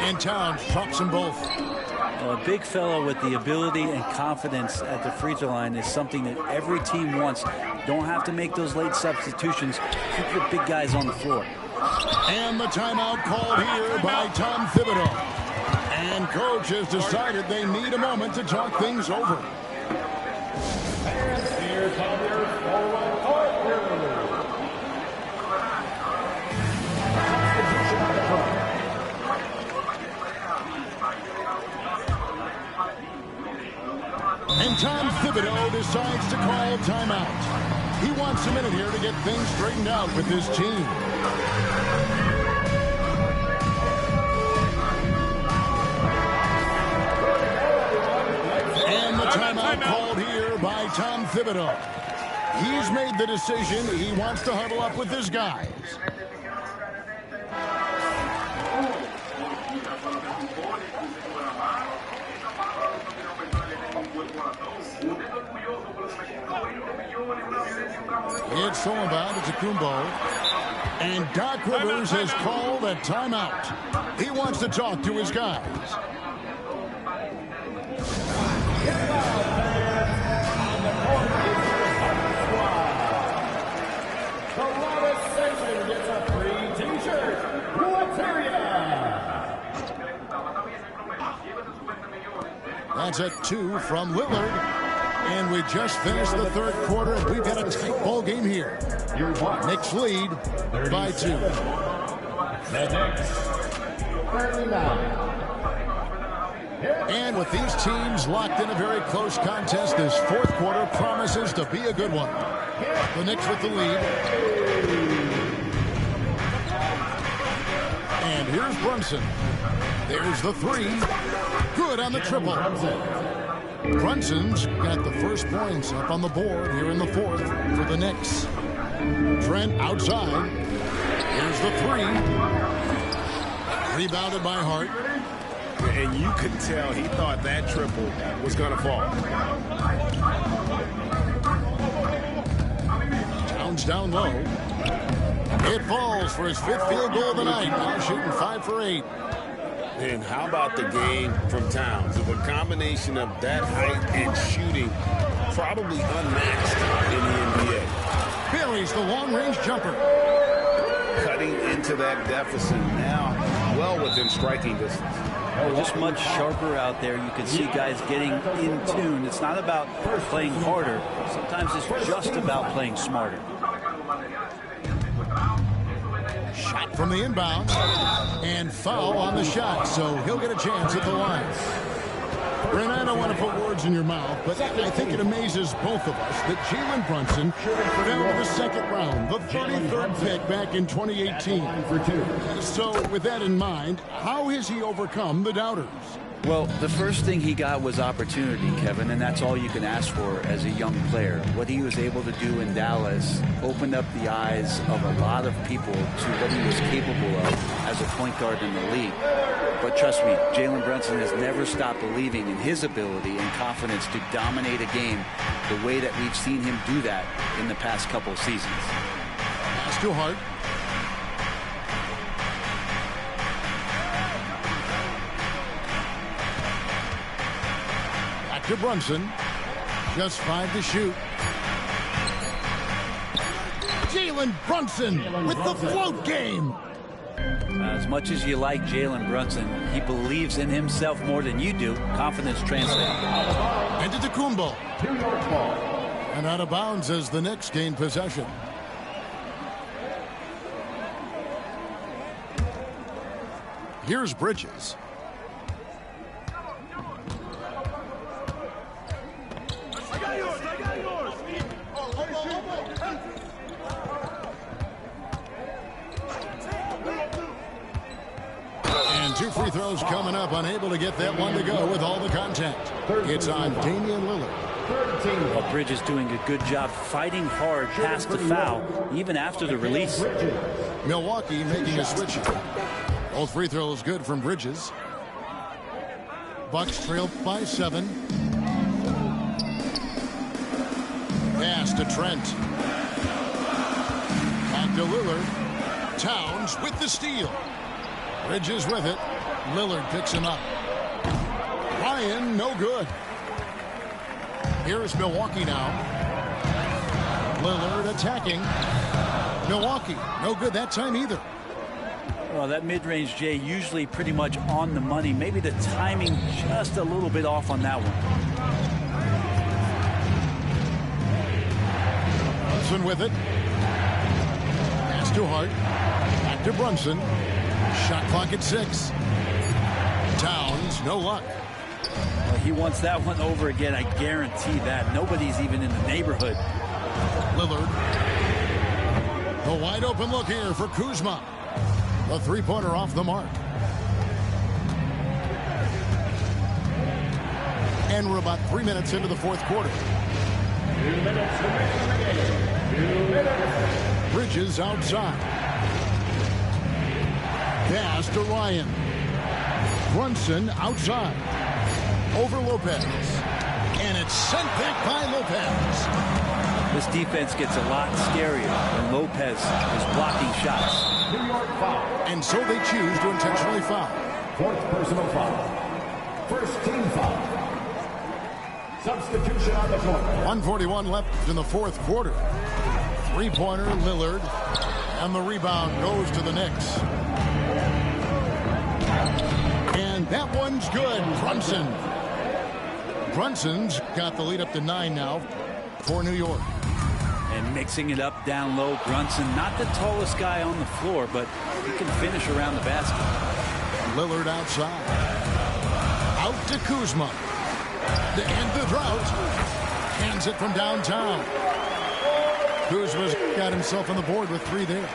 And Towns drops them both. Well, a big fellow with the ability and confidence at the free throw line is something that every team wants. Don't have to make those late substitutions. Keep your big guys on the floor. And the timeout called here by Tom Thibodeau. And coach has decided they need a moment to talk things over. And here's on your forward court. And Tom Thibodeau decides to call timeout. He wants a minute here to get things straightened out with his team. And the timeout called here by Tom Thibodeau. He's made the decision. He wants to huddle up with his guys. It's Sullivan to Kumbo. And Doc Rivers has called a timeout. He wants to talk to his guys. Gets a free t-shirt. What's area? That's a 2 from Lillard. And we just finished the third quarter, and we've got a tight ball game here. Knicks lead by 2. The Knicks 39. And with these teams locked in a very close contest, this fourth quarter promises to be a good one. The Knicks with the lead. And here's Brunson. There's the 3. Good on the triple. Brunson's got the first points up on the board here in the fourth for the Knicks. Trent outside. Here's the 3. Rebounded by Hart. And you could tell he thought that triple was going to fall. Towns down low. It falls for his 5th field goal of the night. Now shooting 5 for 8. And how about the game from Towns? The combination of that height and shooting, probably unmatched in the NBA. Buries the long-range jumper. Cutting into that deficit now, well within striking distance. Just much sharper out there. You can see guys getting in tune. It's not about playing harder. Sometimes it's just about playing smarter. shot from the inbound. And foul on the shot, so he'll get a chance at the line. Brent, I don't want to put words in your mouth, but I think it amazes both of us that Jalen Brunson fell to the second round, the 33rd pick back in 2018. So with that in mind, how has he overcome the doubters? Well, the first thing he got was opportunity, Kevin, and that's all you can ask for as a young player. What he was able to do in Dallas opened up the eyes of a lot of people to what he was capable of as a point guard in the league. But trust me, Jalen Brunson has never stopped believing in his ability and confidence to dominate a game the way that we've seen him do that in the past couple of seasons. Pass to Hart. To Brunson, just 5 to shoot. Jalen Brunson with the float game. As much as you like Jalen Brunson, he believes in himself more than you do. Confidence translating. And to Tacumbo. And out of bounds as the Knicks gain possession. Here's Bridges. And 2 free throws coming up, unable to get that one to go with all the contact. It's on Damian Lillard. Well, Bridges doing a good job fighting hard past the foul, even after the release. Milwaukee making a switch. Both free throws good from Bridges. Bucks trail by 7. Pass to Trent. Back to Lillard. Towns with the steal. Bridges with it. Lillard picks him up. Ryan, no good. Here's Milwaukee now. Lillard attacking. Milwaukee, no good that time either. Well, that mid-range, Jay, usually pretty much on the money. Maybe the timing just a little bit off on that one. Brunson with it. Pass to Hart. Back to Brunson. Shot clock at 6. Towns, no luck. Well, he wants that one over again, I guarantee that. Nobody's even in the neighborhood. Lillard. The wide open look here for Kuzma. The three-pointer off the mark. And we're about 3 minutes into the fourth quarter. 2 minutes remaining in the game. 2 minutes. Bridges outside. Pass to Ryan. Brunson outside. Over Lopez. And it's sent back by Lopez. This defense gets a lot scarier when Lopez is blocking shots. New York foul. And so they choose to intentionally foul. 4th personal foul. First team foul. Substitution on the court. 1:41 left in the fourth quarter. Three-pointer, Lillard. And the rebound goes to the Knicks. And that one's good. Brunson. Brunson's got the lead up to 9 now for New York. And mixing it up down low, Brunson, not the tallest guy on the floor, but he can finish around the basket. Lillard outside. Out to Kuzma. To end the drought. Hands it from downtown. Kuzma's got himself on the board with 3 there.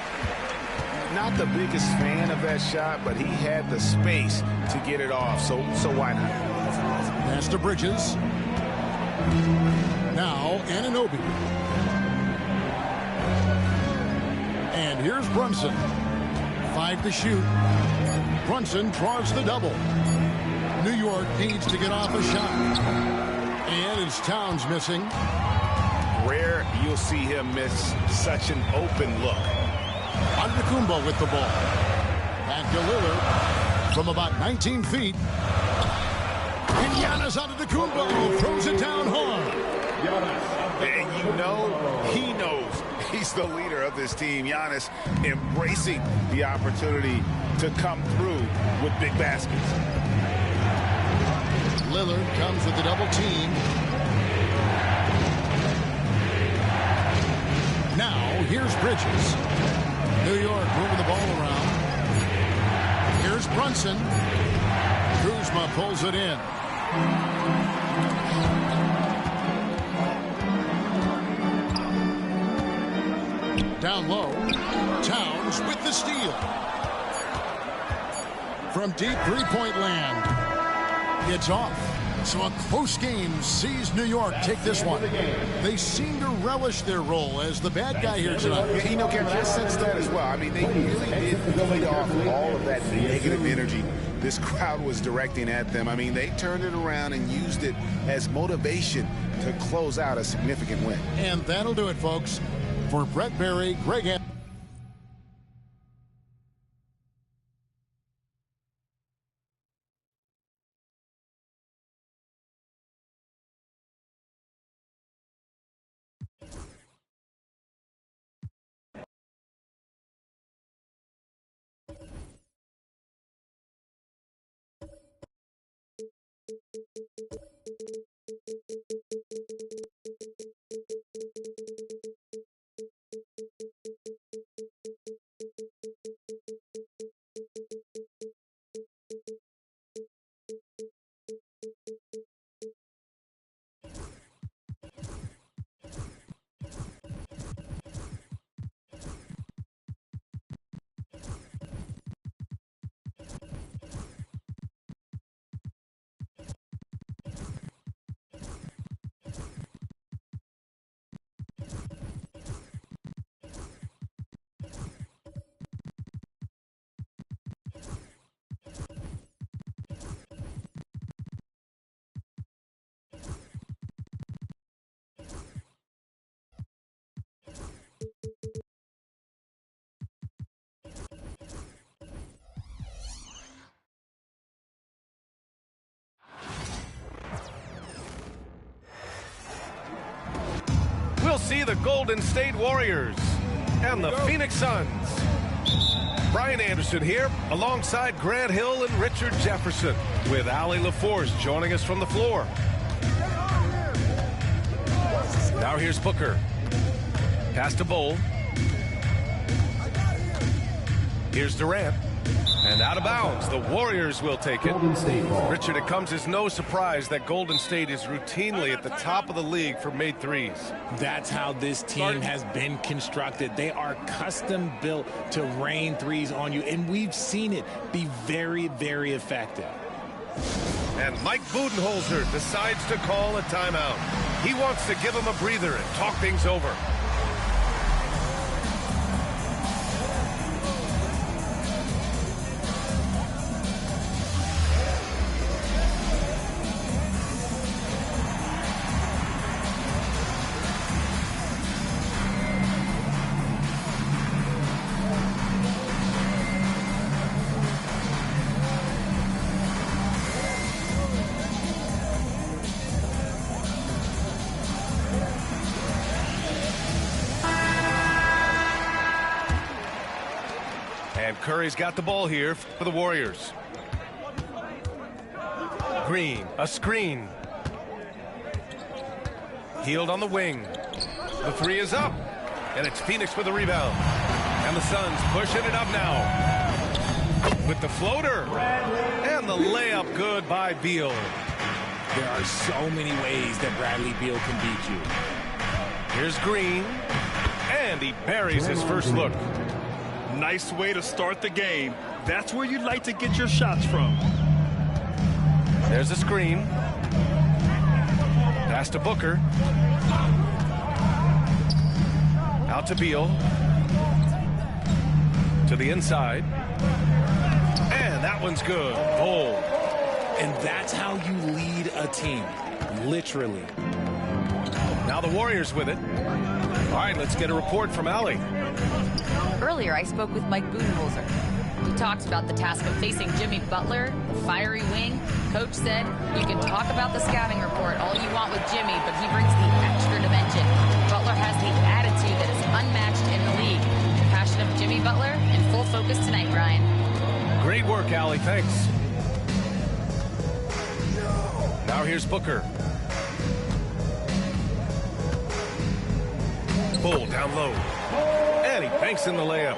Not the biggest fan of that shot, but he had the space to get it off, so why not? Pass to Bridges. Now Anunoby. And here's Brunson. 5 to shoot. Brunson draws the double. New York needs to get off a shot. And it's Towns missing. Rare you'll see him miss such an open look. Antetokounmpo with the ball. Back to Lillard from about 19 feet. And Giannis Antetokounmpo throws it down hard. And you know he knows he's the leader of this team. Giannis embracing the opportunity to come through with big baskets. Lillard comes with the double team. Now here's Bridges. New York moving the ball around. Here's Brunson. Kuzma pulls it in. Down low. Towns with the steal. From deep three-point land. It's off. So a close game sees New York take this one. They seem to relish their role as the bad guy here tonight. You know, Kevin, I sense that as well. I mean, they really did feed off all of that negative energy this crowd was directing at them. I mean, they turned it around and used it as motivation to close out a significant win. And that'll do it, folks. For Brett Berry, Greg Anthony. We'll see the Golden State Warriors and the Phoenix Suns. Brian Anderson here alongside Grant Hill and Richard Jefferson with Allie LaForce joining us from the floor. Now here's Booker. Pass to Bowl. Here's Durant. And out of bounds, the Warriors will take it. Richard, it comes as no surprise that Golden State is routinely at the top of the league for made threes. That's how this team has been constructed. They are custom built to rain threes on you, and we've seen it be very, very effective. And Mike Budenholzer decides to call a timeout. He wants to give him a breather and talk things over. Curry's got the ball here for the Warriors. Green, a screen. Hield on the wing. The three is up, and it's Phoenix with the rebound. And the Suns pushing it up now. With the floater. And the layup good by Beal. There are so many ways that Bradley Beal can beat you. Here's Green. And he buries his first look. Nice way to start the game. That's where you'd like to get your shots from. There's a screen. Pass to Booker. Out to Beal. To the inside. And that one's good. Bold. And that's how you lead a team. Literally. Now the Warriors with it. All right, let's get a report from Allie. Earlier, I spoke with Mike Budenholzer. We talked about the task of facing Jimmy Butler, the fiery wing. Coach said, you can talk about the scouting report all you want with Jimmy, but he brings the extra dimension. Butler has the attitude that is unmatched in the league. The passion of Jimmy Butler in full focus tonight, Brian. Great work, Allie. Thanks. Now here's Booker. Bull down low. And he banks in the layup.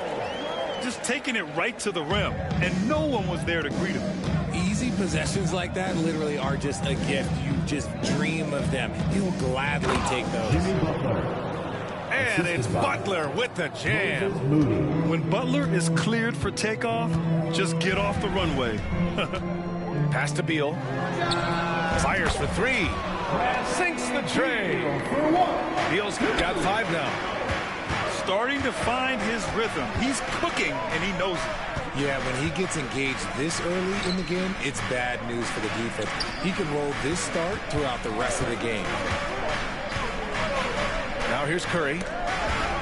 just taking it right to the rim, and no one was there to greet him. Easy possessions like that literally are just a gift. You just dream of them. He'll gladly take those. And it's Butler with the jam. When Butler is cleared for takeoff, just get off the runway. Pass to Beal. Fires for three. Sinks the tray. Beal's got 5 now. Starting to find his rhythm. He's cooking, and he knows it. Yeah, when he gets engaged this early in the game, it's bad news for the defense. He can roll this start throughout the rest of the game. Now here's Curry.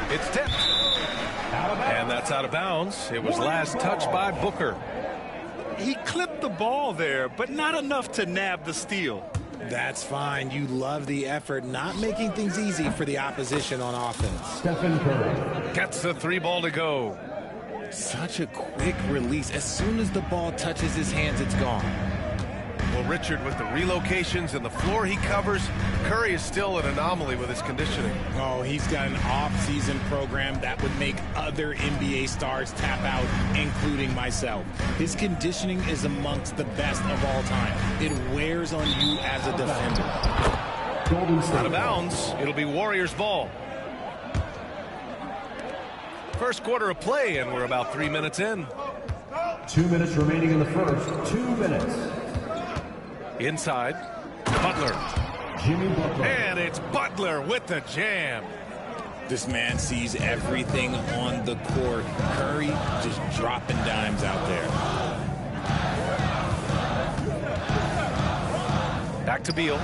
It's tipped. And that's out of bounds. It was last touched by Booker. He clipped the ball there, but not enough to nab the steal. That's fine. You love the effort, not making things easy for the opposition on offense. Stephen Curry gets the 3 ball to go. Such a quick release. As soon as the ball touches his hands, it's gone. Well, Richard, with the relocations and the floor he covers, Curry is still an anomaly with his conditioning. Oh, he's got an off-season program that would make other NBA stars tap out, including myself. His conditioning is amongst the best of all time. It wears on you as a defender. Out of bounds. It'll be Warriors ball. First quarter of play, and we're about 3 minutes in. 2 minutes remaining in the first. 2 minutes. Inside, Butler. Jimmy Butler. And it's Butler with the jam. This man sees everything on the court. Curry just dropping dimes out there. Back to Beal.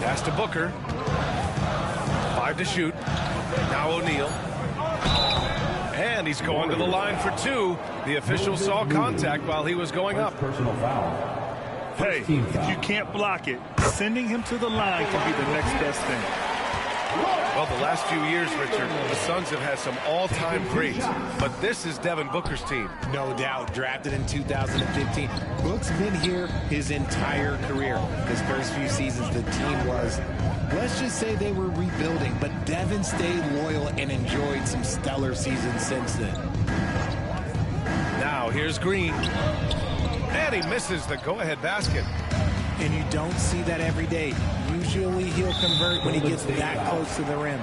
Pass to Booker. 5 to shoot. Now O'Neal. And he's going to the line for 2. The official saw contact while he was going up. Personal foul. Hey, if you can't block it, sending him to the line can be the next best thing. Well, the last few years, Richard, the Suns have had some all-time greats, but this is Devin Booker's team. No doubt. Drafted in 2015. Book's been here his entire career. His first few seasons, the team was, let's just say they were rebuilding, but Devin stayed loyal and enjoyed some stellar seasons since then. Now, here's Green. And he misses the go-ahead basket. And you don't see that every day. Usually he'll convert when he gets that close to the rim.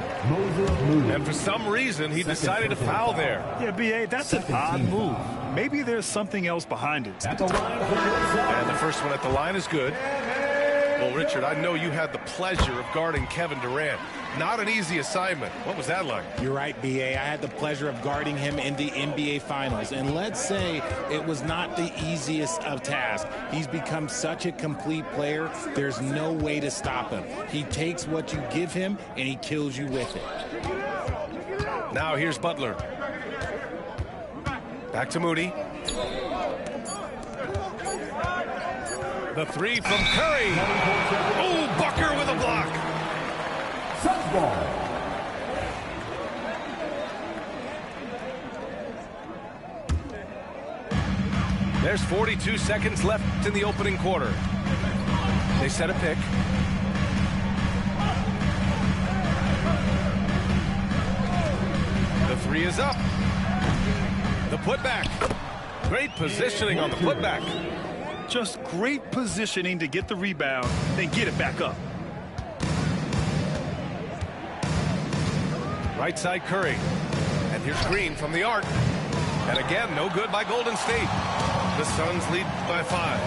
And for some reason, he decided to foul there. Yeah, B.A., that's an odd move. Maybe there's something else behind it. And the first one at the line is good. Well, Richard, I know you had the pleasure of guarding Kevin Durant. Not an easy assignment. What was that like? You're right, B.A. I had the pleasure of guarding him in the NBA Finals. And let's say it was not the easiest of tasks. He's become such a complete player, there's no way to stop him. He takes what you give him, and he kills you with it. Now here's Butler. Back to Moody. The 3 from Curry. Oh, Booker with a block. Suns ball. There's 42 seconds left in the opening quarter. They set a pick. The 3 is up. The putback. Great positioning on the putback. Just great positioning to get the rebound, then get it back up. Right side Curry. And here's Green from the arc. And again, no good by Golden State. The Suns lead by 5.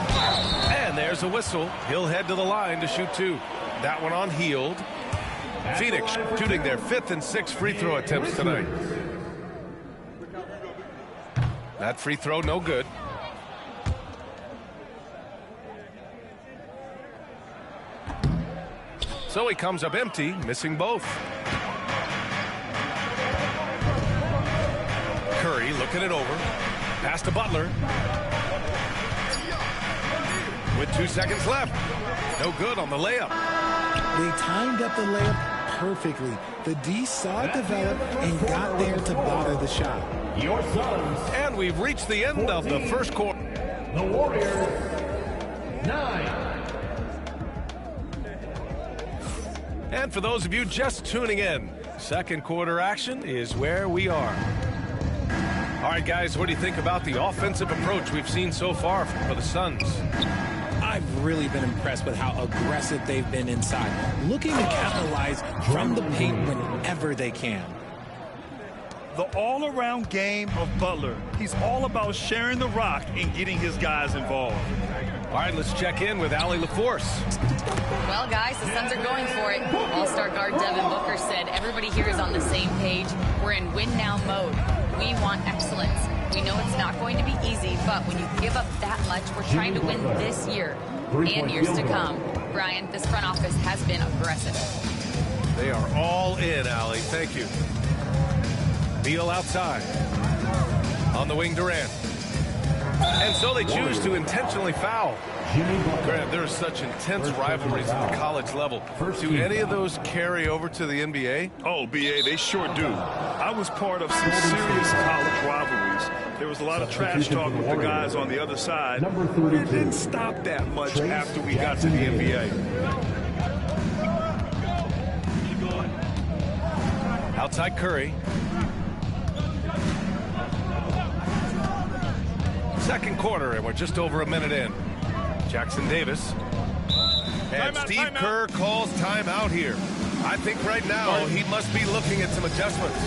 And there's a whistle. He'll head to the line to shoot 2. That one on Hield. Phoenix shooting their 5th and 6th free throw attempts tonight. That free throw, no good. So he comes up empty, missing both. Curry looking it over. Pass to Butler. With 2 seconds left. No good on the layup. They timed up the layup perfectly. The D saw it develop and got there to bother the shot. Your Suns. And we've reached the end of the first quarter. The Warriors, 9. And for those of you just tuning in, Second quarter action is where we are. All right, guys, what do you think about the offensive approach we've seen so far for the Suns? I've really been impressed with how aggressive they've been inside, looking to capitalize from the paint whenever they can. The all-around game of Butler. He's all about sharing the rock and getting his guys involved. All right, let's check in with Allie LaForce. Well, guys, the Suns are going for it. All-star guard Devin Booker said everybody here is on the same page. We're in win-now mode. We want excellence. We know it's not going to be easy, but when you give up that much, we're trying to win this year and years to come. Brian, this front office has been aggressive. They are all in, Allie. Thank you. Beal outside. On the wing, Durant. And so they choose to intentionally foul. Grant, there are such intense rivalries at the college level. Do any of those carry over to the NBA? Oh, BA, they sure do. I was part of some serious college rivalries. There was a lot of trash talk with the guys on the other side. It didn't stop that much after we got to the NBA. Outside Curry. Second quarter, and we're just over a minute in. Jackson Davis. And Steve Kerr calls timeout here. I think right now he must be looking at some adjustments.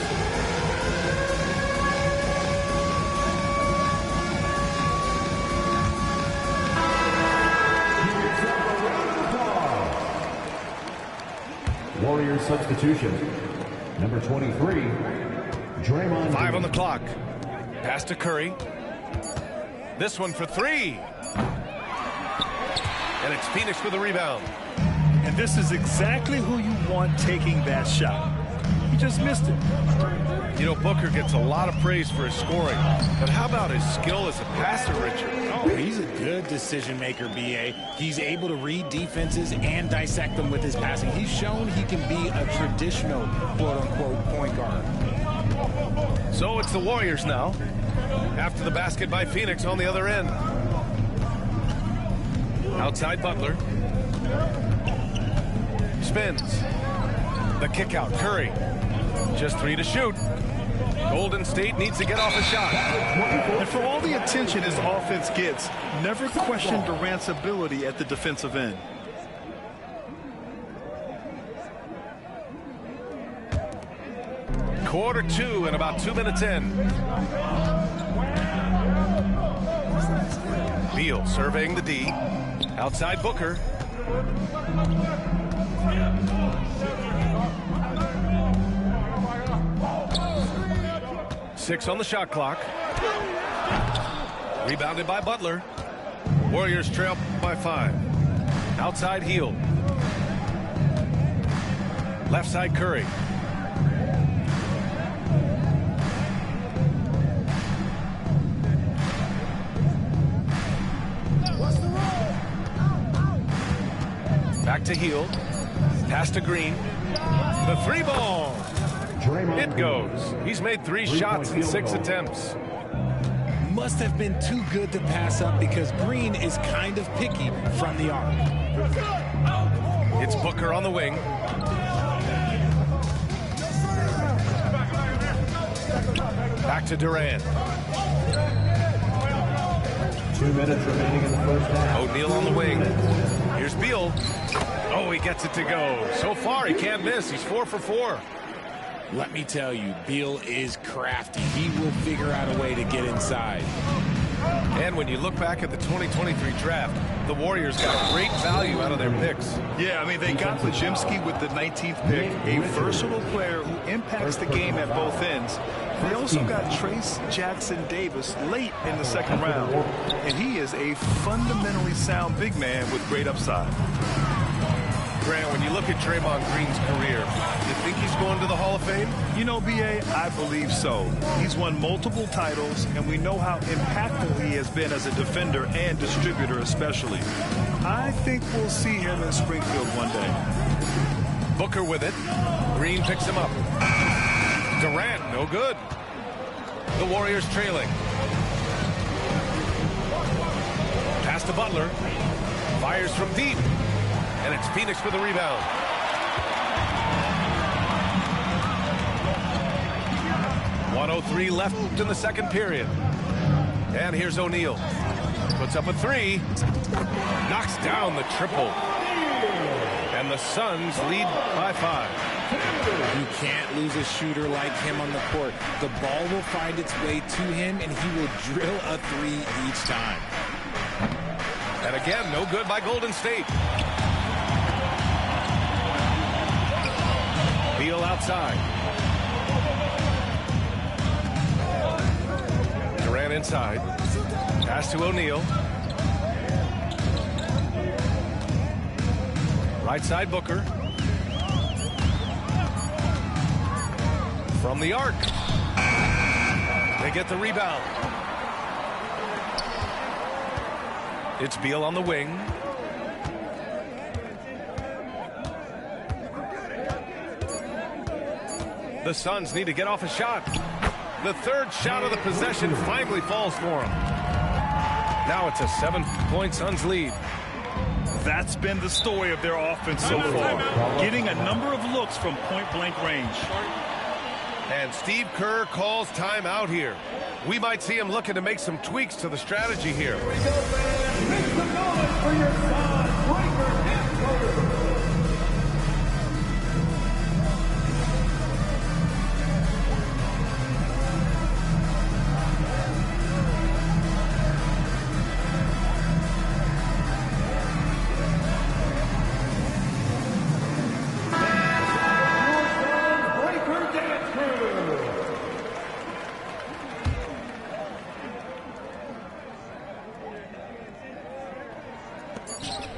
Warriors substitution. Number 23, Draymond. 5 on the clock. Pass to Curry. This one for 3. And it's Phoenix with the rebound. And this is exactly who you want taking that shot. He just missed it. You know, Booker gets a lot of praise for his scoring, but how about his skill as a passer, Richard? Oh, he's a good decision maker, BA. He's able to read defenses and dissect them with his passing. He's shown he can be a traditional quote-unquote point guard. So it's the Warriors now, after the basket by Phoenix on the other end. Outside Butler. Spins. The kick out, Curry. Just 3 to shoot. Golden State needs to get off a shot. And for all the attention his offense gets, never question Durant's ability at the defensive end. Quarter 2 and about 2 minutes in. Beal surveying the D. Outside Booker. Six on the shot clock. Rebounded by Butler. Warriors trail by 5. Outside Hield. Left side Curry. Back to Hield. Pass to Green. The 3 ball. It goes. He's made 3 shots in 6 attempts. Must have been too good to pass up because Green is kind of picky from the arc. It's Booker on the wing. Back to Durant. 2 minutes remaining in the first half. O'Neal on the wing. Here's Beal. Oh, he gets it to go. So far, he can't miss. He's 4 for 4. Let me tell you, Beal is crafty. He will figure out a way to get inside. And when you look back at the 2023 draft, the Warriors got great value out of their picks. Yeah, I mean, they got Podziemski with the 19th pick, a versatile player who impacts the game at both ends. They also got Trace Jackson Davis late in the second round, and he is a fundamentally sound big man with great upside. Grant, when you look at Draymond Green's career, you think he's going to the Hall of Fame? You know, BA, I believe so. He's won multiple titles, and we know how impactful he has been as a defender and distributor especially. I think we'll see him in Springfield one day. Booker with it. Green picks him up. Durant, no good. The Warriors trailing. Pass to Butler. Fires from deep. And it's Phoenix for the rebound. 1:03 left in the second period. And here's O'Neal. Puts up a three. Knocks down the triple. And the Suns lead by 5. You can't lose a shooter like him on the court. The ball will find its way to him, and he will drill a three each time. And again, no good by Golden State. Beal outside. Durant inside. Pass to O'Neal. Right side Booker. From the arc. They get the rebound. It's Beal on the wing. The Suns need to get off a shot. The third shot of the possession finally falls for him. Now it's a 7-point Suns lead. That's been the story of their offense so far. Getting a number of looks from point-blank range. And Steve Kerr calls timeout here. We might see him looking to make some tweaks to the strategy here. Here we go, man. Make some noise for your son, Breaker Headquarters.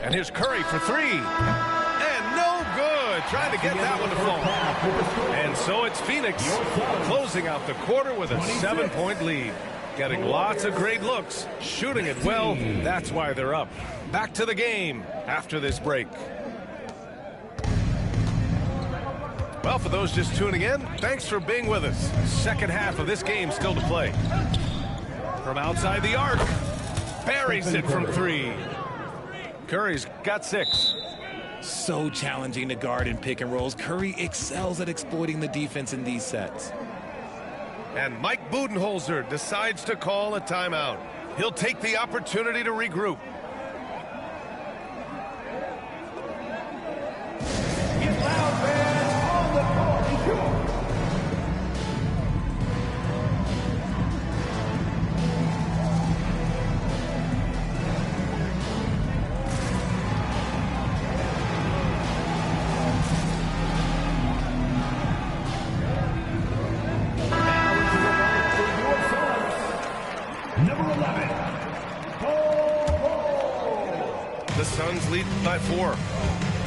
And here's Curry for three. And no good. Trying to get that one to fall. And so it's Phoenix closing out the quarter with a 7-point lead. Getting lots of great looks. Shooting it well. That's why they're up. Back to the game after this break. Well, for those just tuning in, thanks for being with us. Second half of this game still to play. From outside the arc. Buries it from three. Curry's got 6. So challenging to guard in pick and rolls. Curry excels at exploiting the defense in these sets. And Mike Budenholzer decides to call a timeout. He'll take the opportunity to regroup. Get loud, man. On the court. The Suns lead by 4.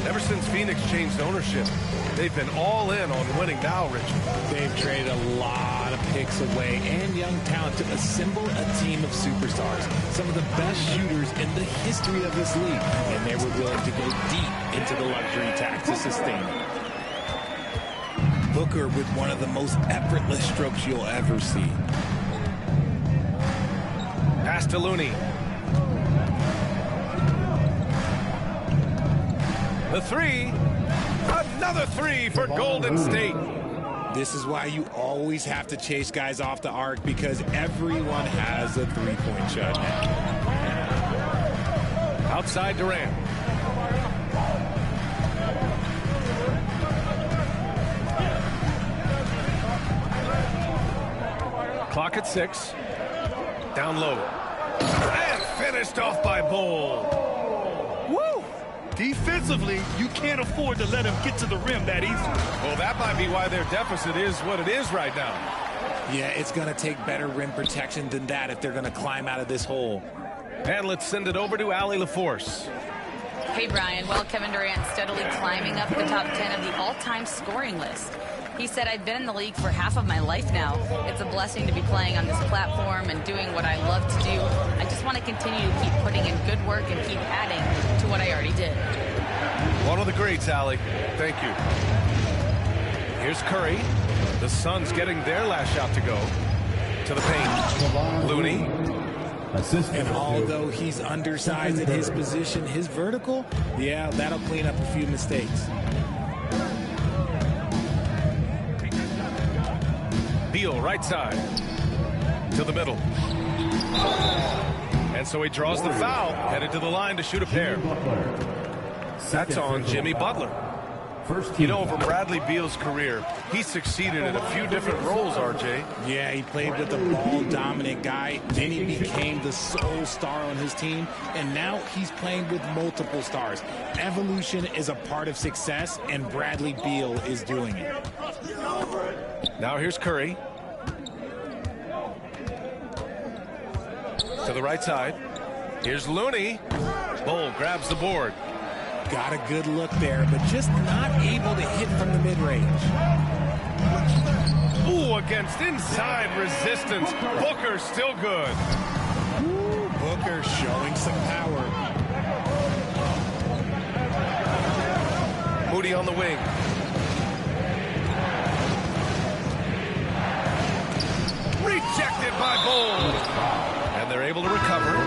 Ever since Phoenix changed ownership, they've been all in on winning now, Richard. They've traded a lot of picks away and young talent to assemble a team of superstars. Some of the best shooters in the history of this league. And they were willing to go deep into the luxury tax to sustain it. Booker with one of the most effortless strokes you'll ever see. Pass to Looney. The three. Another three for Golden State. This is why you always have to chase guys off the arc, because everyone has a three-point shot now. Outside Durant. Clock at 6. Down low. And finished off by Bull. Woo! Defensively, you can't afford to let him get to the rim that easily. Well, that might be why their deficit is what it is right now. Yeah, it's going to take better rim protection than that if they're going to climb out of this hole. And let's send it over to Allie LaForce. Hey, Brian. Well, Kevin Durant steadily climbing up the top 10 of the all-time scoring list. He said, I've been in the league for half of my life now. It's a blessing to be playing on this platform and doing what I love to do. I just want to continue to keep putting in good work and keep adding to what I already did. One of the greats, Allie. Thank you. Here's Curry. The Suns getting their last shot to go. To the paint. Looney. And although he's undersized at his position, his vertical, yeah, that'll clean up a few mistakes. Beal, right side. To the middle. And so he draws the foul, headed to the line to shoot a pair. That's on Jimmy Butler. You know, over Bradley Beal's career, he succeeded in a few different roles, RJ. Yeah, he played with the ball-dominant guy. Then he became the sole star on his team, and now he's playing with multiple stars. Evolution is a part of success, and Bradley Beal is doing it. Now here's Curry. To the right side. Here's Looney. Bull grabs the board. Got a good look there, but just not able to hit from the mid-range. Ooh, against inside resistance. Booker still good. Ooh, Booker showing some power. Moody on the wing. Rejected by Bull. And they're able to recover.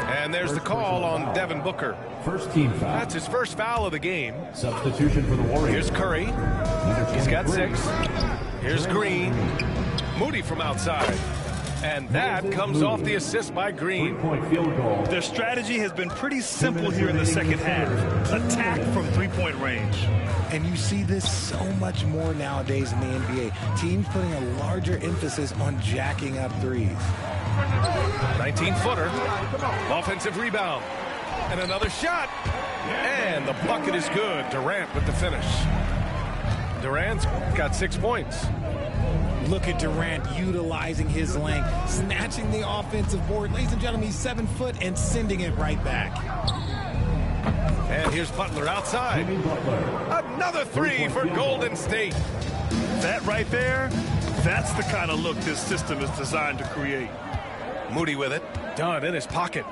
And there's the call on Devin Booker. First team foul. That's his first foul of the game. Substitution for the Warriors. Here's Curry. He's got 6. Here's Green. Moody from outside. And that comes off the assist by Green. Three-point field goal. Their strategy has been pretty simple here in the second half. Attack from three-point range. And you see this so much more nowadays in the NBA. Teams putting a larger emphasis on jacking up threes. 19-footer. Offensive rebound. And another shot. And the bucket is good. Durant with the finish. Durant's got 6 points. Look at Durant utilizing his length, snatching the offensive board. Ladies and gentlemen, he's 7 foot and sending it right back. And here's Butler outside. Another 3 for Golden State. That right there, that's the kind of look this system is designed to create. Moody with it. Dunn in his pocket.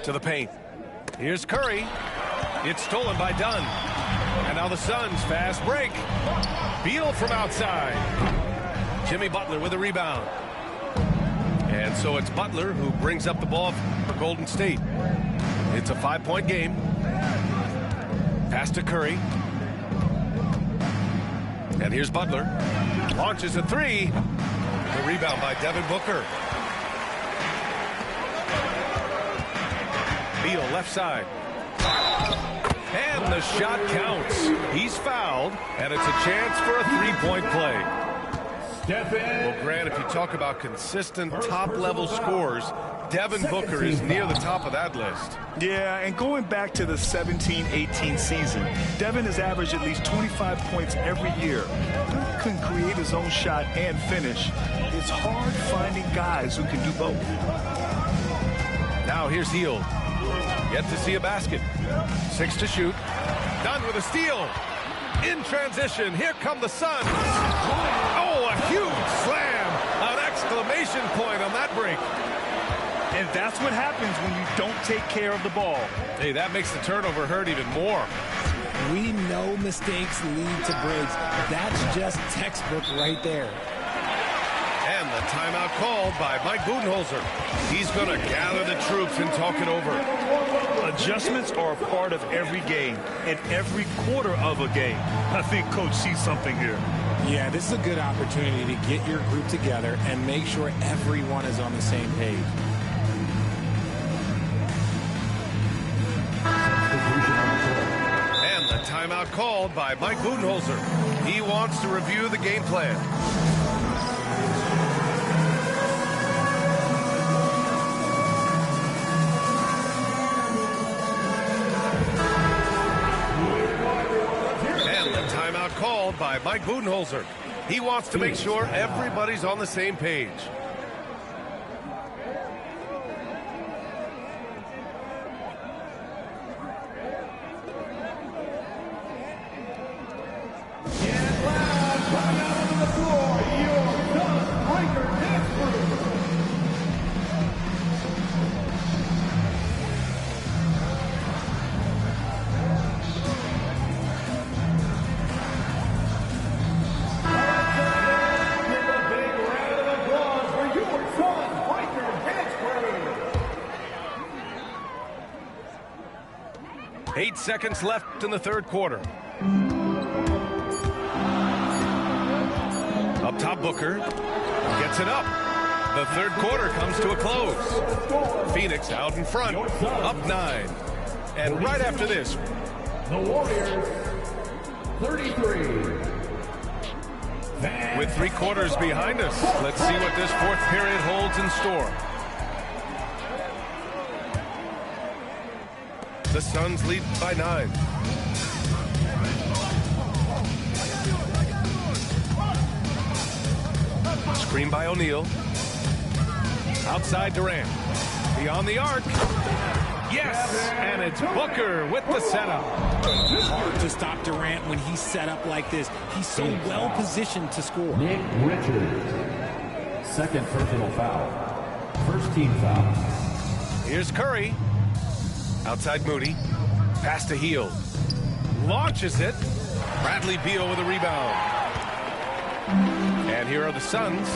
To the paint. Here's Curry. It's stolen by Dunn. And now the Suns fast break. Beal from outside. Jimmy Butler with a rebound. And so it's Butler who brings up the ball for Golden State. It's a 5-point game. Pass to Curry. And here's Butler. Launches a 3. The rebound by Devin Booker. Beal left side. And the shot counts. He's fouled, and it's a chance for a 3-point play. Well, Grant, if you talk about consistent top-level scores, Devin Booker is near the top of that list. Yeah, and going back to the 17-18 season, Devin has averaged at least 25 points every year. He can create his own shot and finish. It's hard finding guys who can do both. Now here's Hield. Yet to see a basket. 6 to shoot. Dunn with a steal. In transition, here come the Suns. Oh, a huge slam. An exclamation point on that break. And that's what happens when you don't take care of the ball. Hey, that makes the turnover hurt even more. We know mistakes lead to breaks. That's just textbook right there. And the timeout called by Mike Budenholzer. He's going to gather the troops and talk it over. Adjustments are a part of every game and every quarter of a game. I think Coach sees something here. Yeah, this is a good opportunity to get your group together and make sure everyone is on the same page. And the timeout called by Mike Budenholzer. He wants to review the game plan. Called by Mike Budenholzer. He wants to make sure everybody's on the same page. Seconds left in the third quarter. Up top, Booker gets it up. The third quarter comes to a close. Phoenix out in front, up 9. And right after this, the Warriors, 33. With 3 quarters behind us, let's see what this fourth period holds in store. The Suns lead by 9. Screen by O'Neal. Outside Durant. Beyond the arc. Yes, and it's Booker with the setup. Hard to stop Durant when he's set up like this. He's so well positioned to score. Nick Richards, second personal foul. First team foul. Here's Curry. Outside Moody. Pass to Hield. Launches it. Bradley Beal with a rebound. And here are the Suns.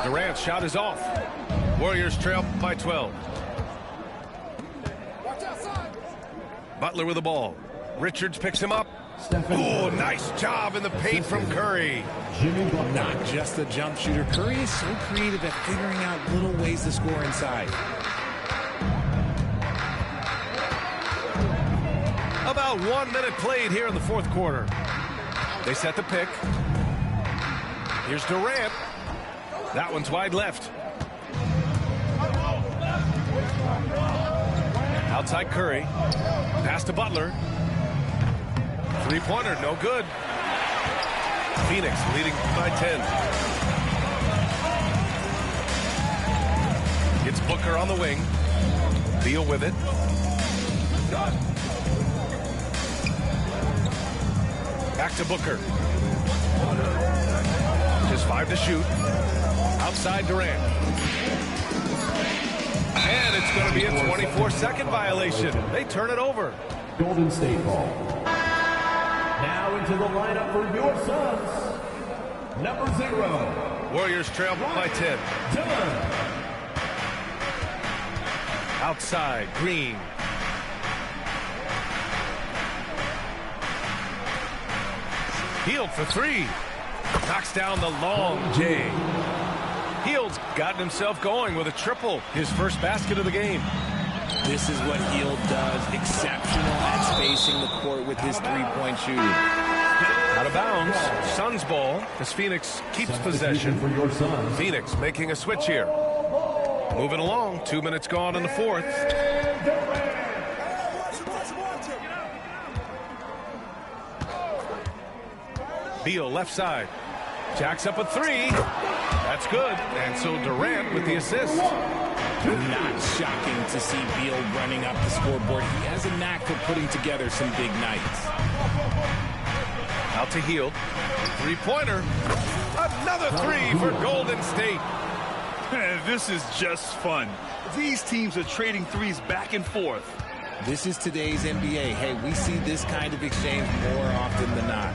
Durant's shot is off. Warriors trail by 12. Butler with the ball. Richards picks him up. Oh, nice job in the paint from Curry. Not just a jump shooter. Curry is so creative at figuring out little ways to score inside. About 1 minute played here in the fourth quarter. They set the pick. Here's Durant. That one's wide left. Outside Curry. Pass to Butler. Three-pointer, no good. Phoenix leading by 10. It's Booker on the wing. Beal with it. Back to Booker. Just 5 to shoot. Outside Durant. And it's going to be a 24-second violation. They turn it over. Golden State ball. Now into the lineup for your Suns. Number 0. Warriors trail by 10. Dillon. Outside, Green. Hield for 3. Knocks down the long J. Hield's gotten himself going with a triple. His first basket of the game. This is what Hield does. Exceptional at spacing the court with his three-point shooting. Out of bounds. Suns ball as Phoenix keeps possession. For your Suns. Phoenix making a switch here. Moving along. 2 minutes gone in the fourth. Beal left side. Jacks up a 3. That's good. And so Durant with the assist. Not shocking to see Beal running up the scoreboard. He has a knack for putting together some big nights. Out to Hield. Three-pointer. Another 3 for Golden State. This is just fun. These teams are trading threes back and forth. This is today's NBA. Hey, we see this kind of exchange more often than not.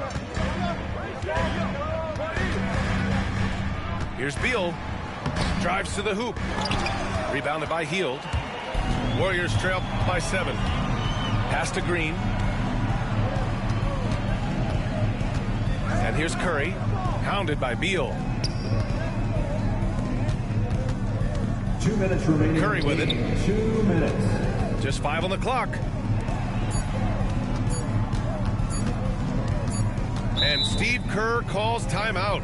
Here's Beal. Drives to the hoop. Rebounded by Hield. Warriors trail by 7. Pass to Green. And here's Curry. Hounded by Beal. 2 minutes remaining. Curry with it. 2 minutes. Just 5 on the clock. And Steve Kerr calls timeout.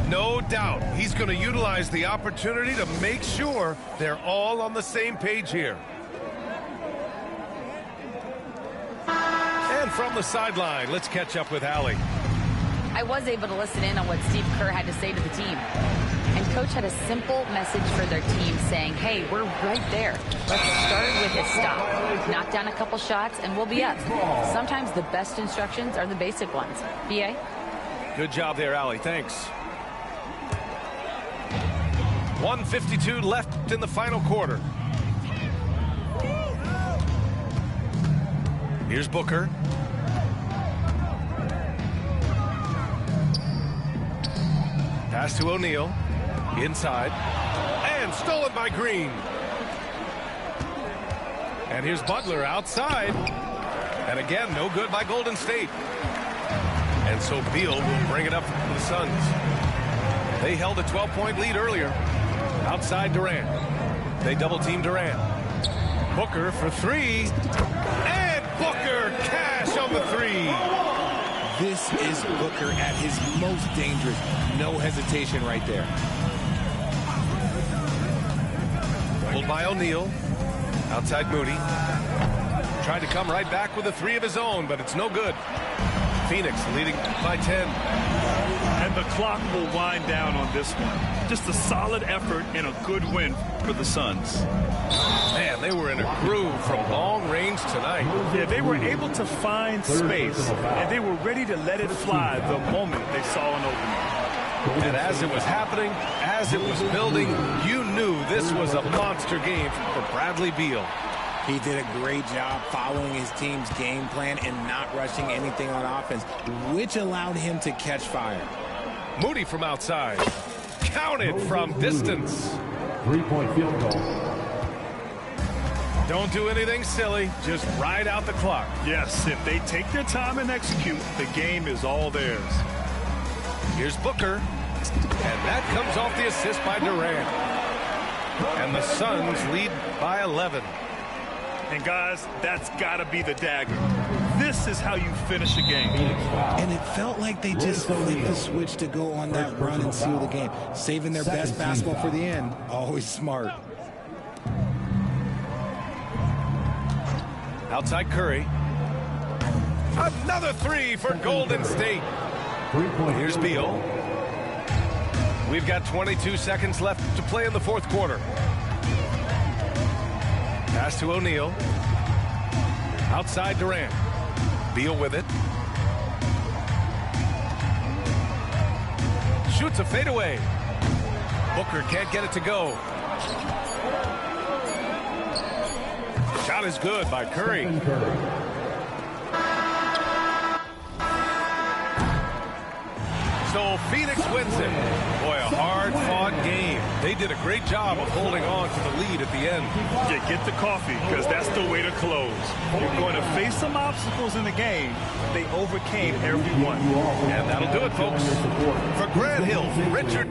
No doubt he's going to utilize the opportunity to make sure they're all on the same page here. And from the sideline, let's catch up with Allie. I was able to listen in on what Steve Kerr had to say to the team. And Coach had a simple message for their team saying, hey, we're right there. Let's start with a stop. Knock down a couple shots and we'll be up. Sometimes the best instructions are the basic ones. B.A.? Good job there, Allie. Thanks. 1:52 left in the final quarter. Here's Booker. Pass to O'Neal. Inside. And stolen by Green. And here's Butler outside. And again, no good by Golden State. And so Beal will bring it up for the Suns. They held a 12-point lead earlier. Outside Durant. They double-team Durant. Booker for three. And Booker cash on the three. This is Booker at his most dangerous. No hesitation right there. Pulled by O'Neal. Outside Moody. Tried to come right back with a three of his own, but it's no good. Phoenix leading by 10. And the clock will wind down on this one. Just a solid effort and a good win for the Suns. Man, they were in a groove from long range tonight. Yeah, they were able to find space, and they were ready to let it fly the moment they saw an opening. And as it was happening, as it was building, you knew this was a monster game for Bradley Beal. He did a great job following his team's game plan and not rushing anything on offense, which allowed him to catch fire. Moody from outside. Counted from distance. 3-point field goal. Don't do anything silly. Just ride out the clock. Yes, if they take their time and execute, the game is all theirs. Here's Booker. And that comes off the assist by Durant. And the Suns lead by 11. And guys, that's got to be the dagger. This is how you finish a game. And it felt like they just flipped the switch to go on that run and seal the game. Saving their best basketball for the end. Always smart. Outside Curry. Another three for Golden State. Here's Beal. We've got 22 seconds left to play in the fourth quarter. Pass to O'Neal. Outside Durant. Beal with it. Shoots a fadeaway. Booker can't get it to go. Shot is good by Curry. So Phoenix wins it. Boy, a hard-fought game. They did a great job of holding on to the lead at the end. Yeah, get the coffee, because that's the way to close. You're going to face some obstacles in the game. They overcame every one. And that'll do it, folks. For Grant Hill, Richard.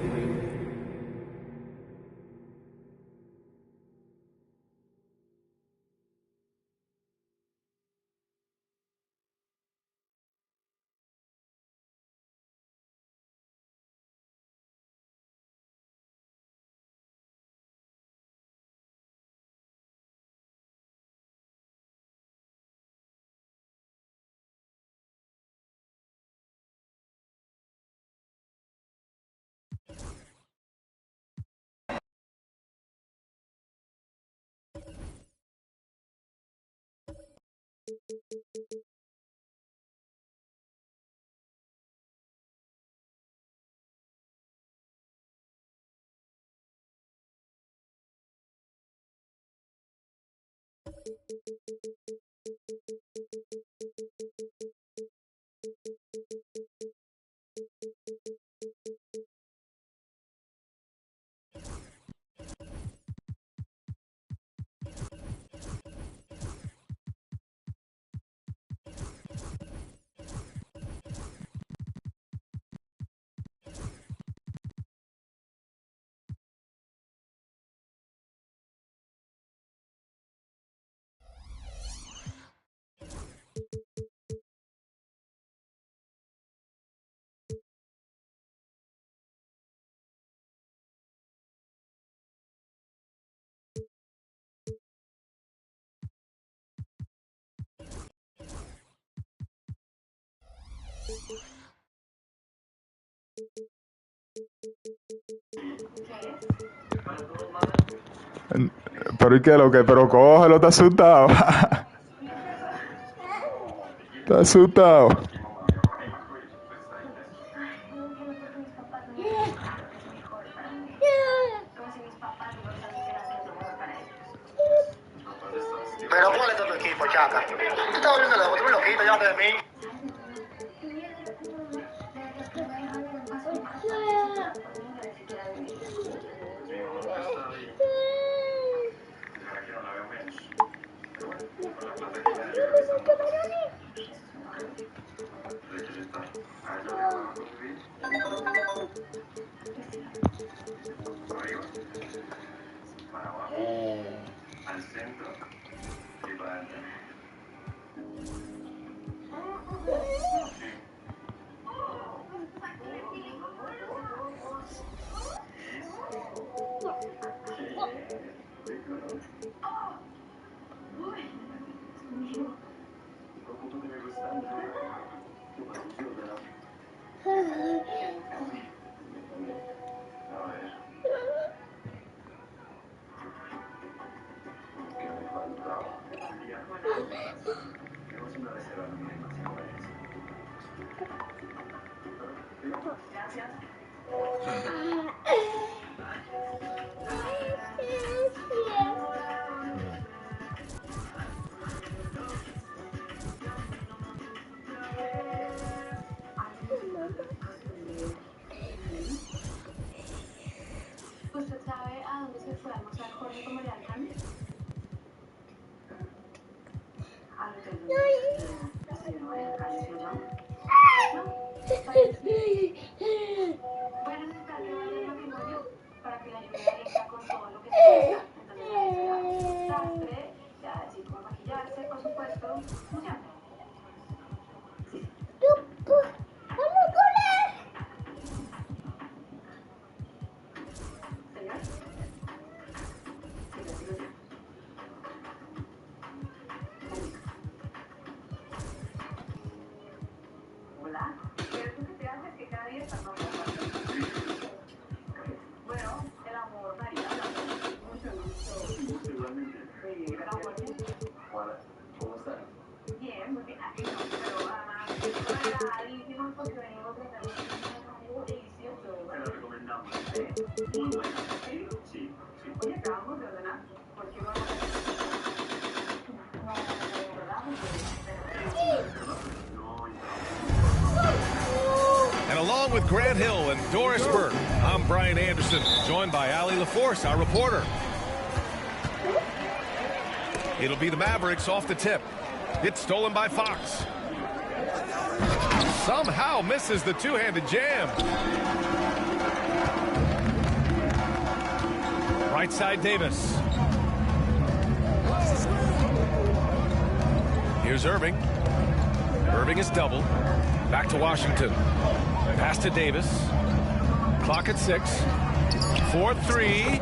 Pero ¿y qué es lo que? Pero cógelo, está asustado. Está asustado. Pero ¿cuál es tu equipo, Chaca? Tú estás volviendo loco, tú me lo quitas, llévate de mí. ¿Usted sabe a dónde se fue a almorzar Jorge con María Alejandra? A lo que la señora María Alejandra se lo llama. ¿No? Bueno, se está llevando el matrimonio para que la ayude a Alexa con todo lo que se necesita. Entonces, sastre, ya decir cómo maquillarse, por supuesto, funciona. Hola, ¿quieres que te haces que cada día estás más bueno, el amor, María. Mucho gusto. Igualmente. El amor. Hola, ¿cómo están? Bien, muy bien. Aquí no, pero además, regaladísimos porque venimos de tener un delicioso. Se lo recomendamos. ¿Sí? Muy bueno. ¿Sí? Sí. Oye, acabamos de ordenar. ¿Por qué vamos a hacer? No, ¿verdad? And along with Grant Hill and Doris Burke, I'm Brian Anderson, joined by Allie LaForce, our reporter. It'll be the Mavericks off the tip. It's stolen by Fox. Somehow misses the two-handed jam. Right side Davis. Here's Irving. Irving is doubled. Back to Washington. Pass to Davis. Clock at 6. 4-3.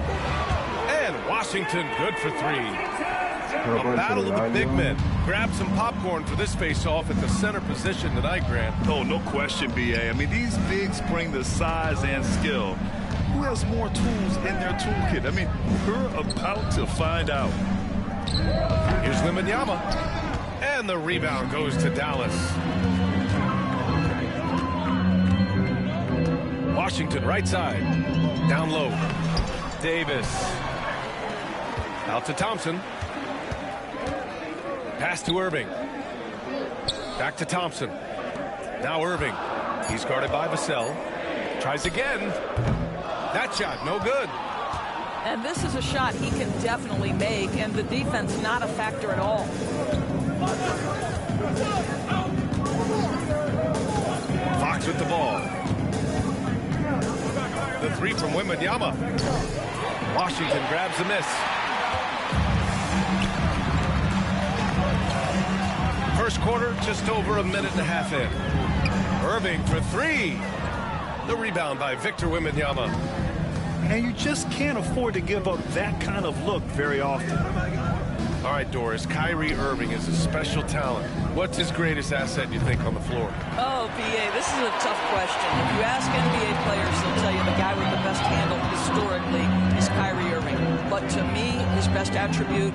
And Washington good for 3. A battle of the big men. Grab some popcorn for this face-off at the center position tonight, Grant. Oh, no question, B.A. I mean, these bigs bring the size and skill. Who has more tools in their toolkit? I mean, we're about to find out. Here's Wembanyama. And the rebound goes to Dallas. Washington, right side. Down low. Davis. Out to Thompson. Pass to Irving. Back to Thompson. Now Irving. He's guarded by Vassell. Tries again. That shot, no good. And this is a shot he can definitely make, and the defense not a factor at all. Fox with the ball. The three from Wembanyama. Washington grabs the miss. First quarter, just over a minute and a half in. Irving for 3. The rebound by Victor Wembanyama. And you just can't afford to give up that kind of look very often. All right, Doris, Kyrie Irving is a special talent. What's his greatest asset, you think, on the floor? Oh, B.A., this is a tough question. If you ask NBA players, they'll tell you the guy with the best handle historically is Kyrie Irving. But to me, his best attribute,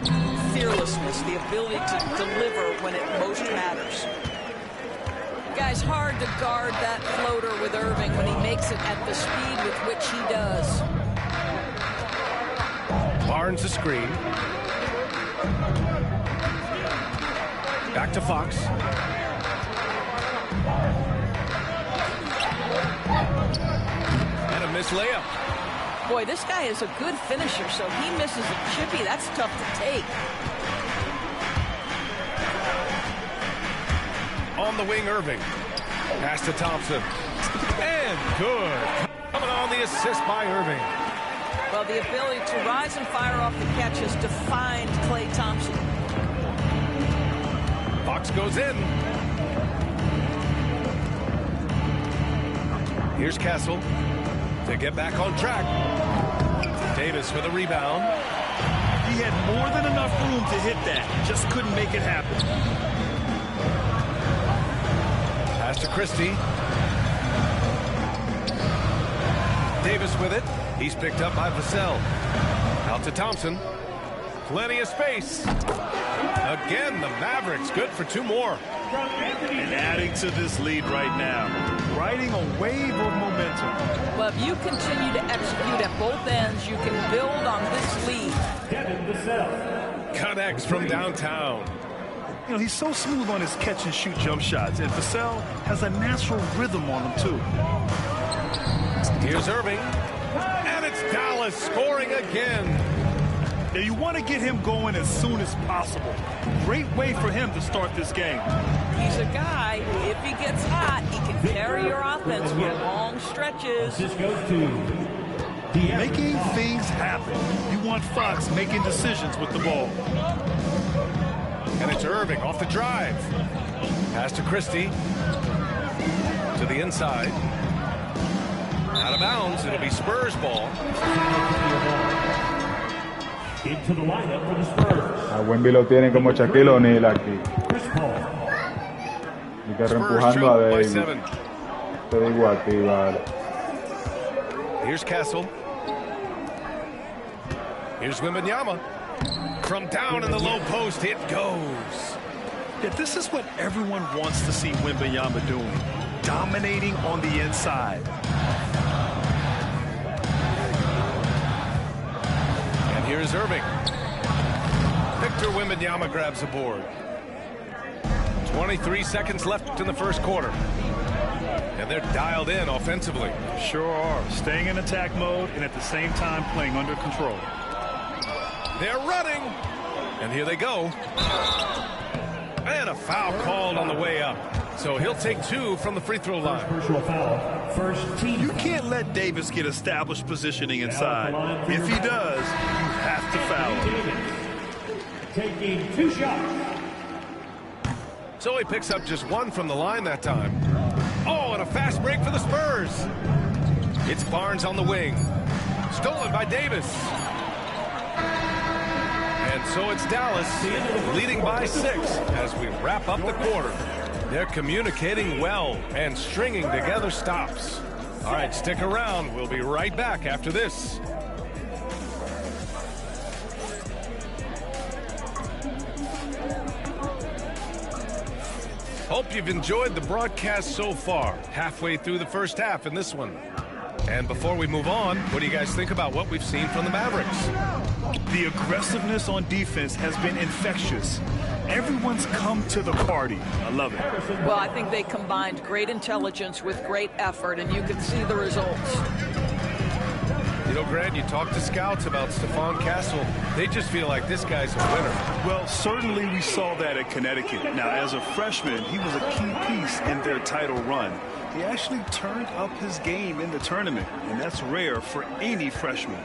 fearlessness, the ability to deliver when it most matters. Guy's hard to guard that floater with Irving when he makes it at the speed with which he does. Barnes the screen. Back to Fox. And a missed layup. Boy, this guy is a good finisher, so he misses a chippy. That's tough to take. On the wing, Irving. Pass to Thompson. And good. Coming on the assist by Irving. Well, the ability to rise and fire off the catch has defined Klay Thompson. Fox goes in. Here's Castle to get back on track. Davis for the rebound. He had more than enough room to hit that. Just couldn't make it happen. Pass to Christie. Davis with it. He's picked up by Vassell. Out to Thompson. Plenty of space. Again, the Mavericks good for 2 more. And adding to this lead right now, riding a wave of momentum. Well, if you continue to execute at both ends, you can build on this lead. Connects from downtown. You know, he's so smooth on his catch-and-shoot jump shots, and Vassell has a natural rhythm on him, too. Here's Irving, and it's Dallas scoring again. Now, you want to get him going as soon as possible. Great way for him to start this game. He's a guy, if he gets hot, he can carry your offense for long stretches. This goes to making things happen. You want Fox making decisions with the ball. And it's Irving off the drive. Pass to Christie. To the inside. Out of bounds. It'll be Spurs ball. Into the lineup for the Spurs. A Wemby lo tienen como Shaquille O'Neal aquí. Y que reempujando a Davis. Te digo a ti, vale. Here's Castle. Here's Wembanyama. From down in the low post, it goes. Yeah, this is what everyone wants to see Wembanyama doing. Dominating on the inside. And here's Irving. Victor Wembanyama grabs the board. 23 seconds left in the first quarter. And they're dialed in offensively. Sure are. Staying in attack mode and at the same time playing under control. They're running. And here they go. And a foul called on the way up. So he'll take 2 from the free throw line. Personal foul. First team. You can't let Davis get established positioning inside. If he does, you have to foul him. Taking 2 shots. So he picks up just 1 from the line that time. Oh, and a fast break for the Spurs. It's Barnes on the wing. Stolen by Davis. And so it's Dallas leading by 6 as we wrap up the quarter. They're communicating well and stringing together stops. All right, stick around. We'll be right back after this. Hope you've enjoyed the broadcast so far. Halfway through the first half in this one. And before we move on, what do you guys think about what we've seen from the Mavericks? The aggressiveness on defense has been infectious. Everyone's come to the party. I love it. Well, I think they combined great intelligence with great effort, and you can see the results. You know, Grant, you talk to scouts about Stephon Castle. They just feel like this guy's a winner. Well, certainly we saw that at Connecticut. Now, as a freshman, he was a key piece in their title run. He actually turned up his game in the tournament, and that's rare for any freshman.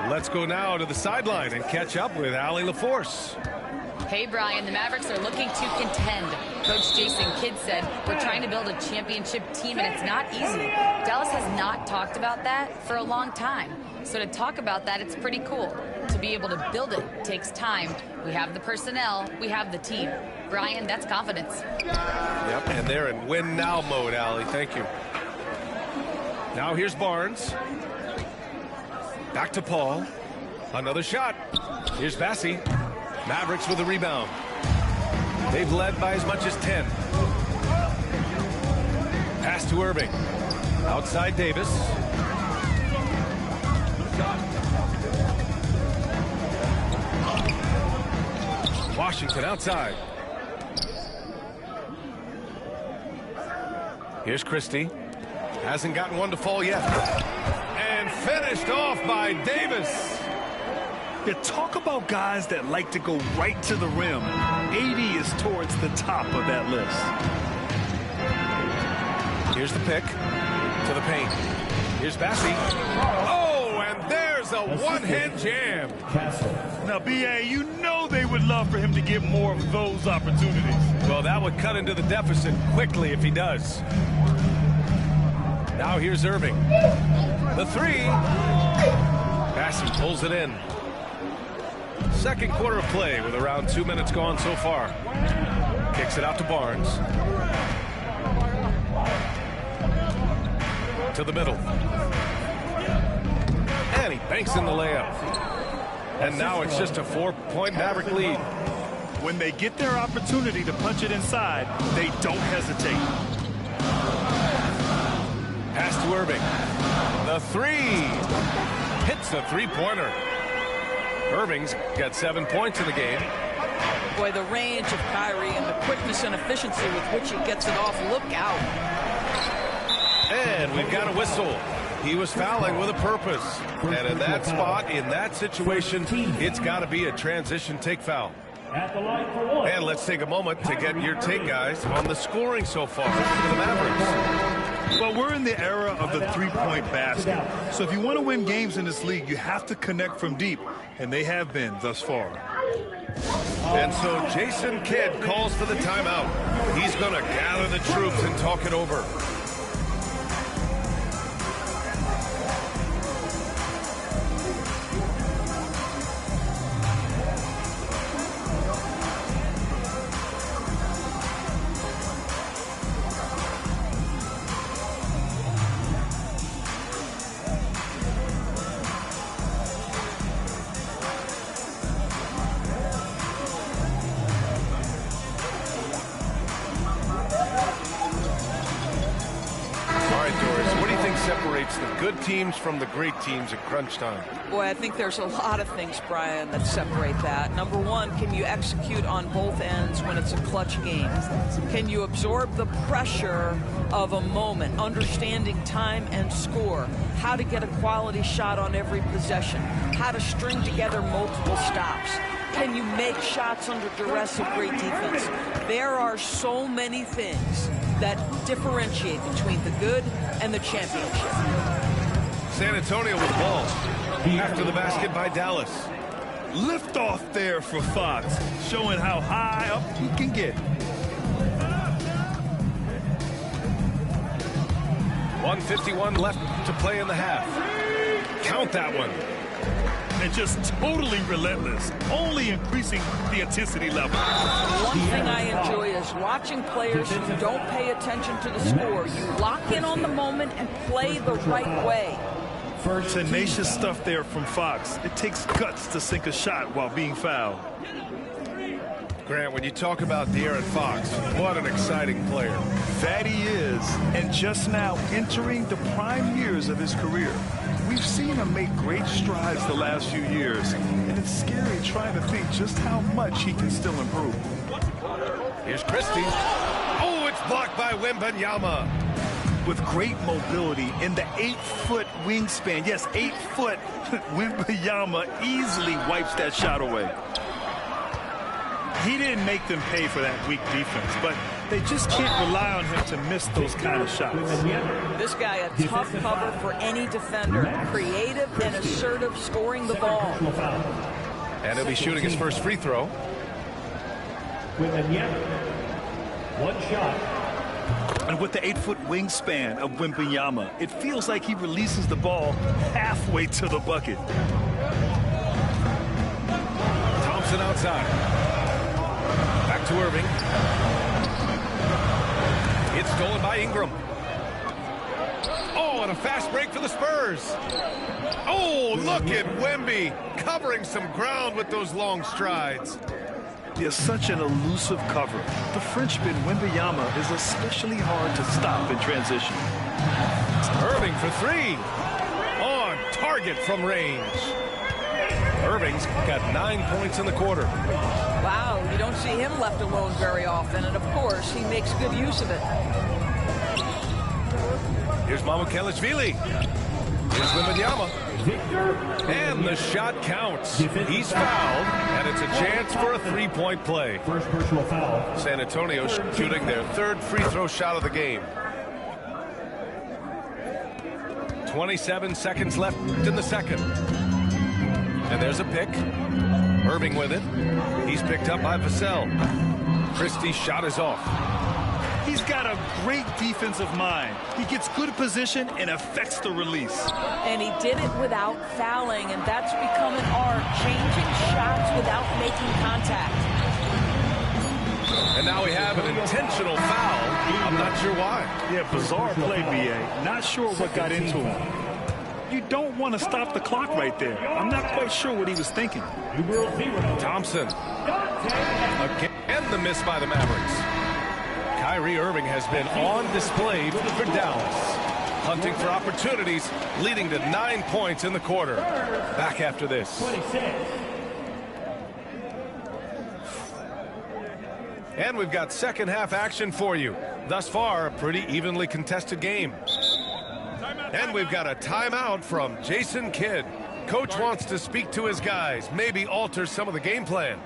Let's go now to the sideline and catch up with Allie LaForce. Hey, Brian, the Mavericks are looking to contend. Coach Jason Kidd said, we're trying to build a championship team, and it's not easy. Dallas has not talked about that for a long time. So to talk about that, it's pretty cool. To be able to build it takes time. We have the personnel. We have the team. Brian, that's confidence. Yep, and they're in win-now mode, Allie. Thank you. Now here's Barnes. Back to Paul. Another shot. Here's Bassi. Mavericks with a rebound. They've led by as much as 10. Pass to Irving. Outside Davis. Washington outside. Here's Christie. Hasn't gotten one to fall yet. And finished off by Davis. Yeah, talk about guys that like to go right to the rim. 80 is towards the top of that list. Here's the pick to the paint. Here's Bassi. Oh, and there's a one-hand jam. Now, B.A., you know they would love for him to get more of those opportunities. Well, that would cut into the deficit quickly if he does. Now here's Irving. The 3. Bassi pulls it in. Second quarter of play with around 2 minutes gone so far. Kicks it out to Barnes. To the middle. And he banks in the layup. And now it's just a 4-point Maverick lead. When they get their opportunity to punch it inside, they don't hesitate. Pass to Irving. The three. Hits the three-pointer. Irving's got 7 points in the game. Boy, the range of Kyrie and the quickness and efficiency with which he gets it off. Look out. And we've got a whistle. He was fouling with a purpose. And in that spot, in that situation, it's got to be a transition take foul. And let's take a moment to get your take, guys, on the scoring so far for the Mavericks. Well, we're in the era of the three-point basket. So if you want to win games in this league, you have to connect from deep. And they have been thus far. And so Jason Kidd calls for the timeout. He's going to gather the troops and talk it over. Good teams from the great teams at crunch time. Boy, I think there's a lot of things, Brian, that separate that. Number one, can you execute on both ends when it's a clutch game? Can you absorb the pressure of a moment, understanding time and score, how to get a quality shot on every possession, how to string together multiple stops? Can you make shots under duress of great defense? There are so many things that differentiate between the good and the championship. San Antonio with the ball after the basket by Dallas. Lift off there for Fox, showing how high up he can get. 1:51 left to play in the half. Count that one. And just totally relentless, only increasing the intensity level. One thing I enjoy is watching players who don't pay attention to the score. You lock in on the moment and play the right way. Tenacious stuff there from Fox. It takes guts to sink a shot while being fouled. Grant, when you talk about De'Aaron Fox, what an exciting player. That he is, and just now entering the prime years of his career. We've seen him make great strides the last few years, and it's scary trying to think just how much he can still improve. Here's Christie. Oh, it's blocked by Wembanyama. With great mobility in the 8-foot wingspan, yes, 8 foot, Wembanyama easily wipes that shot away. He didn't make them pay for that weak defense, but they just can't rely on him to miss those kind of shots. This guy, a tough cover for any defender. Creative and assertive, scoring the ball. And he'll be shooting his first free throw. One shot. And with the 8-foot wingspan of Wembanyama, it feels like he releases the ball halfway to the bucket. Thompson outside. Back to Irving. It's stolen by Ingram. Oh, and a fast break for the Spurs. Oh, look at Wemby covering some ground with those long strides. He has such an elusive cover. The Frenchman, Wembanyama, is especially hard to stop in transition. Irving for three. On target from range. Irving's got 9 points in the quarter. Wow, you don't see him left alone very often, and of course, he makes good use of it. Here's Mamukelashvili. Here's Wembanyama. And the shot counts. He's fouled, and it's a chance for a three-point play. First personal foul. San Antonio shooting their third free throw shot of the game. 27 seconds left in the second. And there's a pick. Irving with it. He's picked up by Vassell. Christie's shot is off. He's got a great defensive mind. He gets good position and affects the release. And he did it without fouling, and that's become an art, changing shots without making contact. And now we have an intentional foul. I'm not sure why. Yeah, bizarre play, B.A. Not sure what got into him. You don't want to stop the clock right there. I'm not quite sure what he was thinking. Thompson Again, the miss by the Mavericks. Kyrie Irving has been on display for Dallas. Hunting for opportunities, leading to 9 points in the quarter. Back after this. 26. And we've got second half action for you. Thus far, a pretty evenly contested game. And we've got a timeout from Jason Kidd. Coach wants to speak to his guys, maybe alter some of the game plan.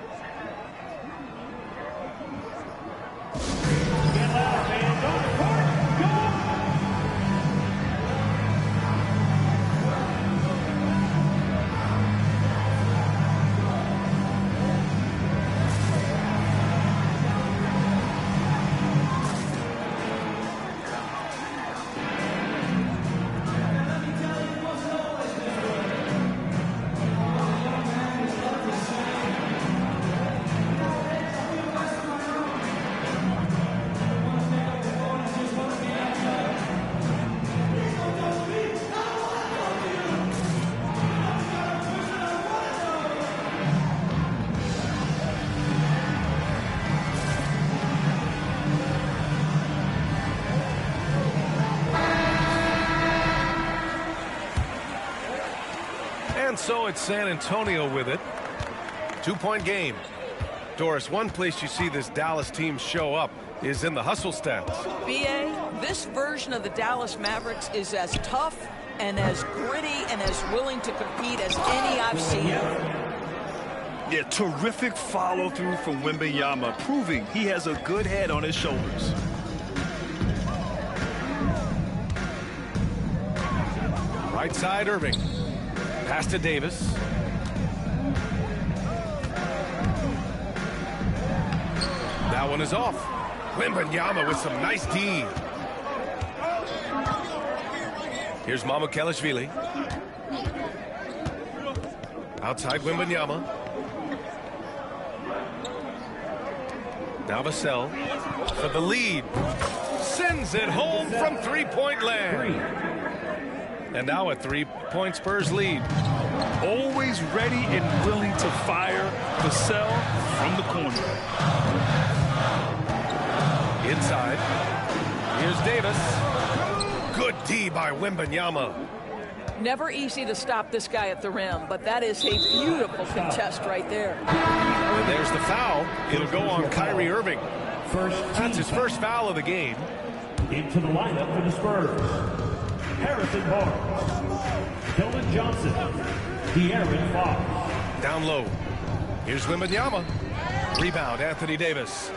So it's San Antonio with it. 2-point game. Doris, one place you see this Dallas team show up is in the hustle stats. B.A., this version of the Dallas Mavericks is as tough and as gritty and as willing to compete as any I've seen. Yeah, terrific follow-through from Wembanyama, proving he has a good head on his shoulders. Right side, Irving. Pass to Davis. That one is off. Wembanyama with some nice D. Here's Mamukelashvili. Outside Wembanyama. Now Vassell for the lead. Sends it home from three-point land. And now a 3-point Spurs lead. Always ready and willing to fire Vassell from the corner. Inside. Here's Davis. Good D by Wembanyama. Never easy to stop this guy at the rim, but that is a beautiful contest right there. And there's the foul. It'll go on Kyrie Irving. That's his first foul of the game. Into the lineup for the Spurs. Harrison Barnes, Dylan Johnson, De'Aaron Fox. Down low. Here's Wembanyama. Rebound, Anthony Davis.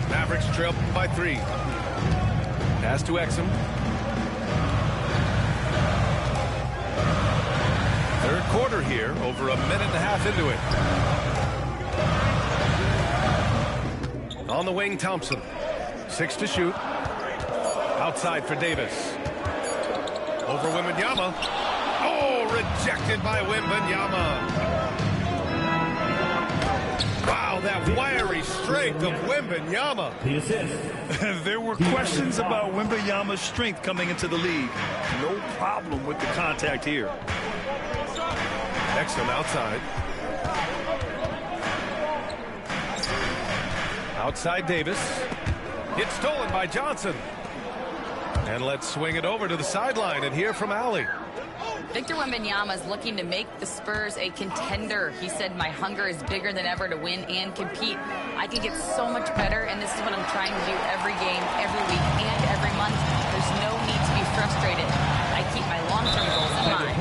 Mavericks trail by 3. Pass to Exum. Third quarter here, over a minute and a half into it. On the wing, Thompson. 6 to shoot. Outside for Davis. Over Wembanyama. Oh, rejected by Wembanyama. Wow, that wiry strength of Wembanyama. The assist. There were questions about Wembanyama's strength coming into the league. No problem with the contact here. Exum outside. Outside Davis. It's stolen by Johnson. And let's swing it over to the sideline and hear from Allie. Victor Wembanyama is looking to make the Spurs a contender. He said, my hunger is bigger than ever to win and compete. I can get so much better, and this is what I'm trying to do every game, every week, and every month. There's no need to be frustrated. I keep my long-term goals in mind.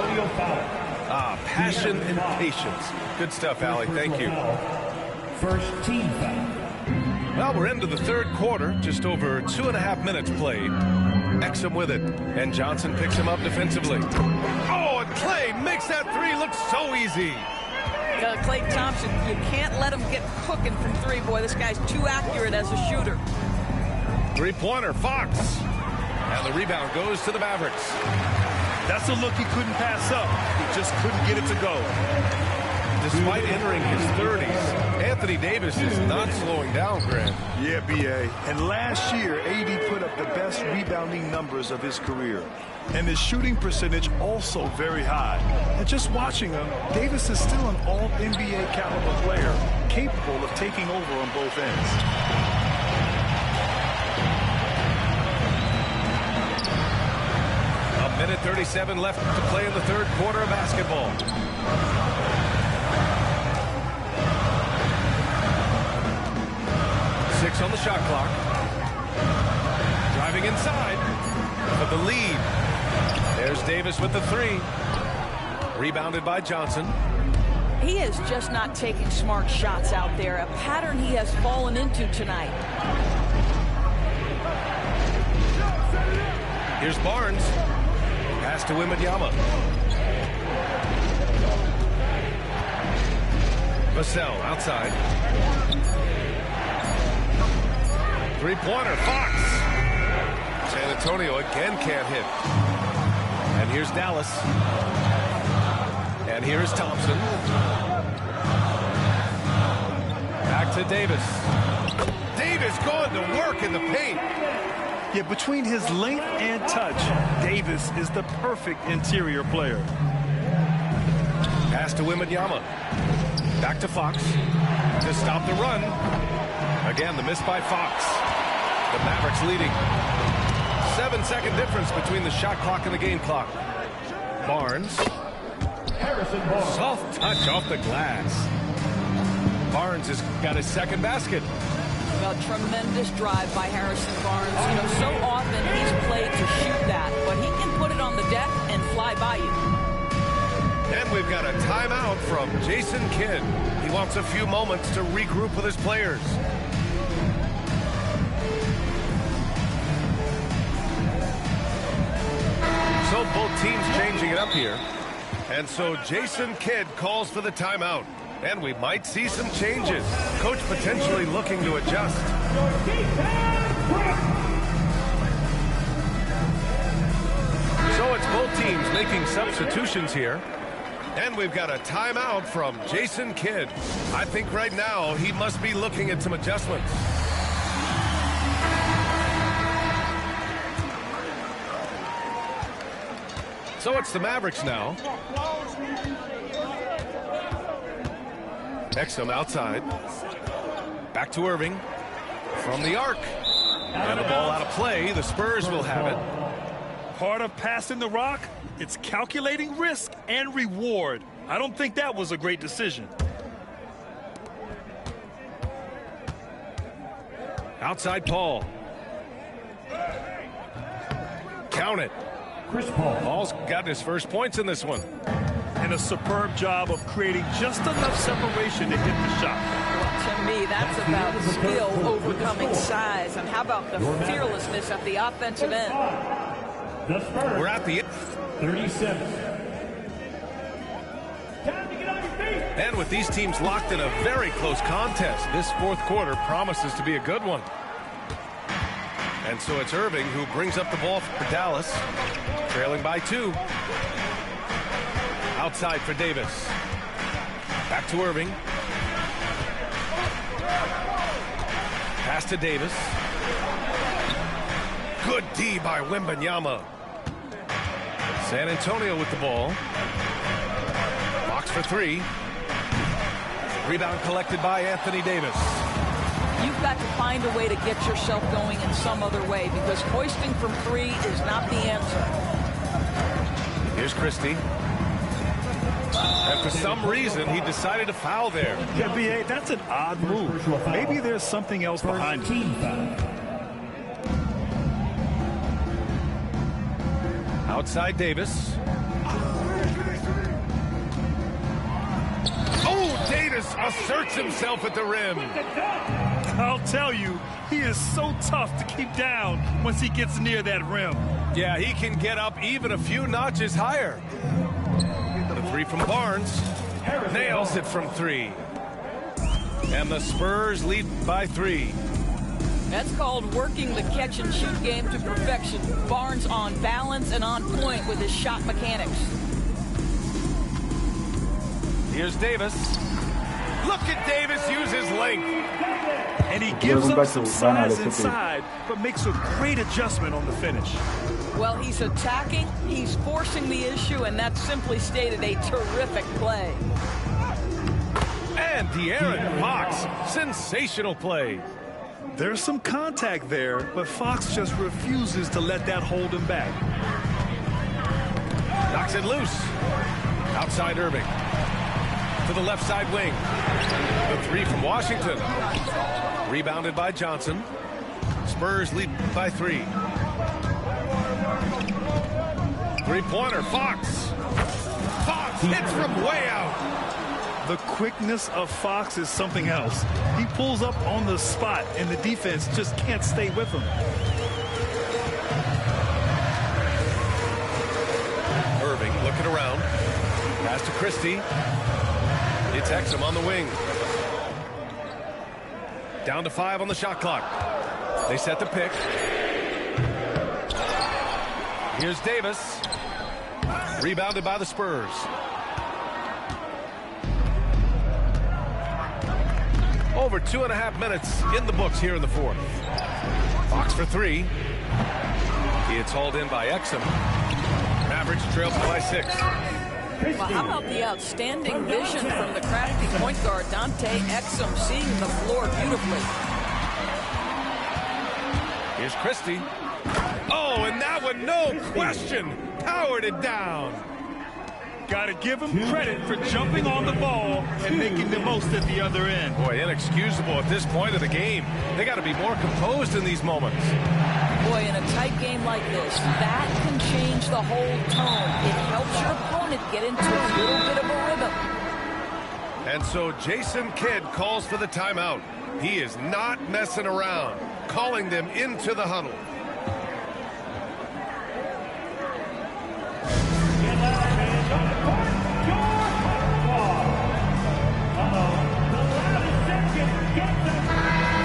Passion and patience. Good stuff, Allie. Thank you. First team foul. Well, we're into the third quarter. Just over 2.5 minutes played. Exum with it. And Johnson picks him up defensively. Oh, and Clay makes that 3 look so easy. Klay Thompson, you can't let him get cooking from 3. Boy, this guy's too accurate as a shooter. 3-pointer, Fox. And the rebound goes to the Mavericks. That's a look he couldn't pass up. He just couldn't get it to go. Despite entering his 30s, Anthony Davis is not slowing down, Grant. Yeah, B.A. And last year, AD put up the best rebounding numbers of his career. And his shooting percentage also very high. And just watching him, Davis is still an all-NBA caliber player, capable of taking over on both ends. A minute 37 left to play in the third quarter of basketball. Six on the shot clock. Driving inside for the lead. There's Davis with the three. Rebounded by Johnson. He is just not taking smart shots out there, a pattern he has fallen into tonight. Here's Barnes. Pass to Wembanyama. Vassell outside. Three-pointer, Fox. San Antonio again can't hit. And here's Dallas. And here's Thompson. Back to Davis. Davis going to work in the paint. Yeah, between his length and touch, Davis is the perfect interior player. Pass to Wembanyama. Back to Fox to stop the run. Again, the miss by Fox. The Mavericks leading. 7-second difference between the shot clock and the game clock. Barnes. Soft touch off the glass. Barnes has got his second basket. A tremendous drive by Harrison Barnes. You know, so often he's played to shoot that, but he can put it on the deck and fly by you. And we've got a timeout from Jason Kidd. He wants a few moments to regroup with his players. So both teams changing it up here. And so Jason Kidd calls for the timeout. And we might see some changes. Coach potentially looking to adjust. So it's both teams making substitutions here. And we've got a timeout from Jason Kidd. I think right now he must be looking at some adjustments. So it's the Mavericks now. Exum outside. Back to Irving. From the arc. And the ball out of play. The Spurs will have it. Part of passing the rock, it's calculating risk and reward. I don't think that was a great decision. Outside Paul. Count it. Chris Paul. Paul's got his first points in this one. And a superb job of creating just enough separation to hit the shot. Well, to me, that's about skill overcoming size. And how about the fearlessness at the offensive end? We're at the 37. And with these teams locked in a very close contest, this fourth quarter promises to be a good one. And so it's Irving who brings up the ball for Dallas, trailing by 2. Outside for Davis. Back to Irving. Pass to Davis. Good D by Wembanyama. San Antonio with the ball. Box for 3. Rebound collected by Anthony Davis. You've got to find a way to get yourself going in some other way, because hoisting from 3 is not the answer. Here's Christie. And for some reason, he decided to foul there. Yeah, B.A., that's an odd move. Maybe there's something else behind it. Outside Davis. Oh, Davis asserts himself at the rim. I'll tell you, he is so tough to keep down once he gets near that rim. Yeah, he can get up even a few notches higher. The 3 from Barnes. Nails it from 3. And the Spurs lead by 3. That's called working the catch-and-shoot game to perfection. Barnes on balance and on point with his shot mechanics. Here's Davis. Look at Davis use his length. And he gives up some size inside, but makes a great adjustment on the finish. Well, he's attacking, he's forcing the issue, and that's simply stated a terrific play. And De'Aaron Fox, sensational play. There's some contact there, but Fox just refuses to let that hold him back. Knocks it loose. Outside Irving. To the left side wing. The three from Washington. Rebounded by Johnson. Spurs lead by 3. Three-pointer, Fox. Fox hits from way out. The quickness of Fox is something else. He pulls up on the spot, and the defense just can't stay with him. Irving looking around. Pass to Christie. It's Exum on the wing. Down to 5 on the shot clock. They set the pick. Here's Davis. Rebounded by the Spurs. Over 2.5 minutes in the books here in the fourth. Fox for 3. It's hauled in by Exum. Mavericks trail by 6. Well, how about the outstanding vision from the crafty point guard, Dante Exum, seeing the floor beautifully. Here's Christie. Oh, and that one, no question, powered it down. Got to give him credit for jumping on the ball and making the most at the other end. Boy, inexcusable at this point of the game. They got to be more composed in these moments. Boy, in a tight game like this, that can change the whole tone. It helps your opponent get into a little bit of a rhythm. And so Jason Kidd calls for the timeout. He is not messing around, calling them into the huddle.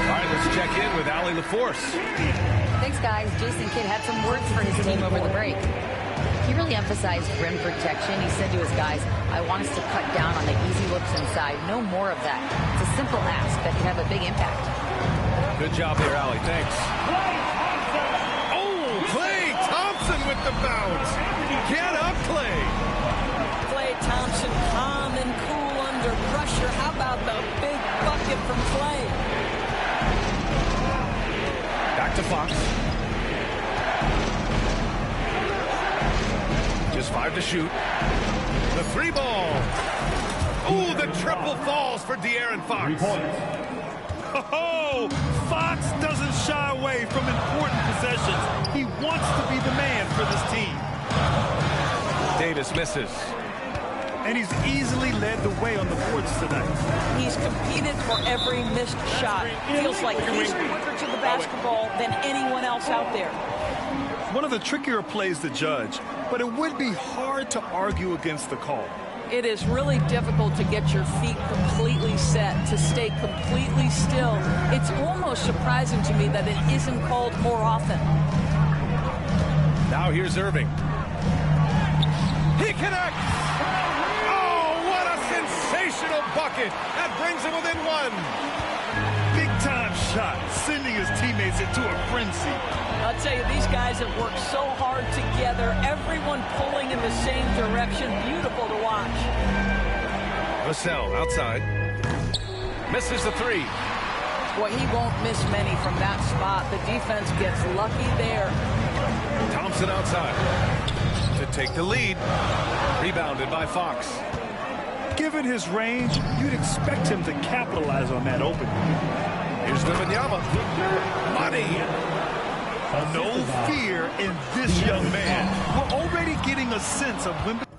All right, let's check in with Allie LaForce. Thanks, guys. Jason Kidd had some words for his team over the break. He really emphasized rim protection. He said to his guys, I want us to cut down on the easy looks inside. No more of that. It's a simple ask that can have a big impact. Good job there, Allie. Thanks. Oh, Klay Thompson with the bounce. Get up, Klay. Klay Thompson calm and cool under pressure. How about the big bucket from Klay? Back to Fox. Just 5 to shoot. The 3 ball. Ooh, the triple falls for De'Aaron Fox. Oh, Fox doesn't shy away from important possessions. He wants to be the man for this team. Davis misses. And he's easily led the way on the boards tonight. He's competed for every missed shot. Feels like he's quicker to the basketball than anyone else out there. One of the trickier plays to judge, but it would be hard to argue against the call. It is really difficult to get your feet completely set, to stay completely still. It's almost surprising to me that it isn't called more often. Now here's Irving. He connects! Oh, what a sensational bucket! That brings him within 1. Big-time shot, sending his teammates into a frenzy. I'll tell you, these guys have worked so hard together. Everyone pulling in the same direction. Beautiful to watch. Vassell outside. Misses the 3. Boy, he won't miss many from that spot. The defense gets lucky there. Thompson outside to take the lead. Rebounded by Fox. Given his range, you'd expect him to capitalize on that opening. Here's Wembanyama. Money. No fear in this young man. We're already getting a sense of Wembanyama.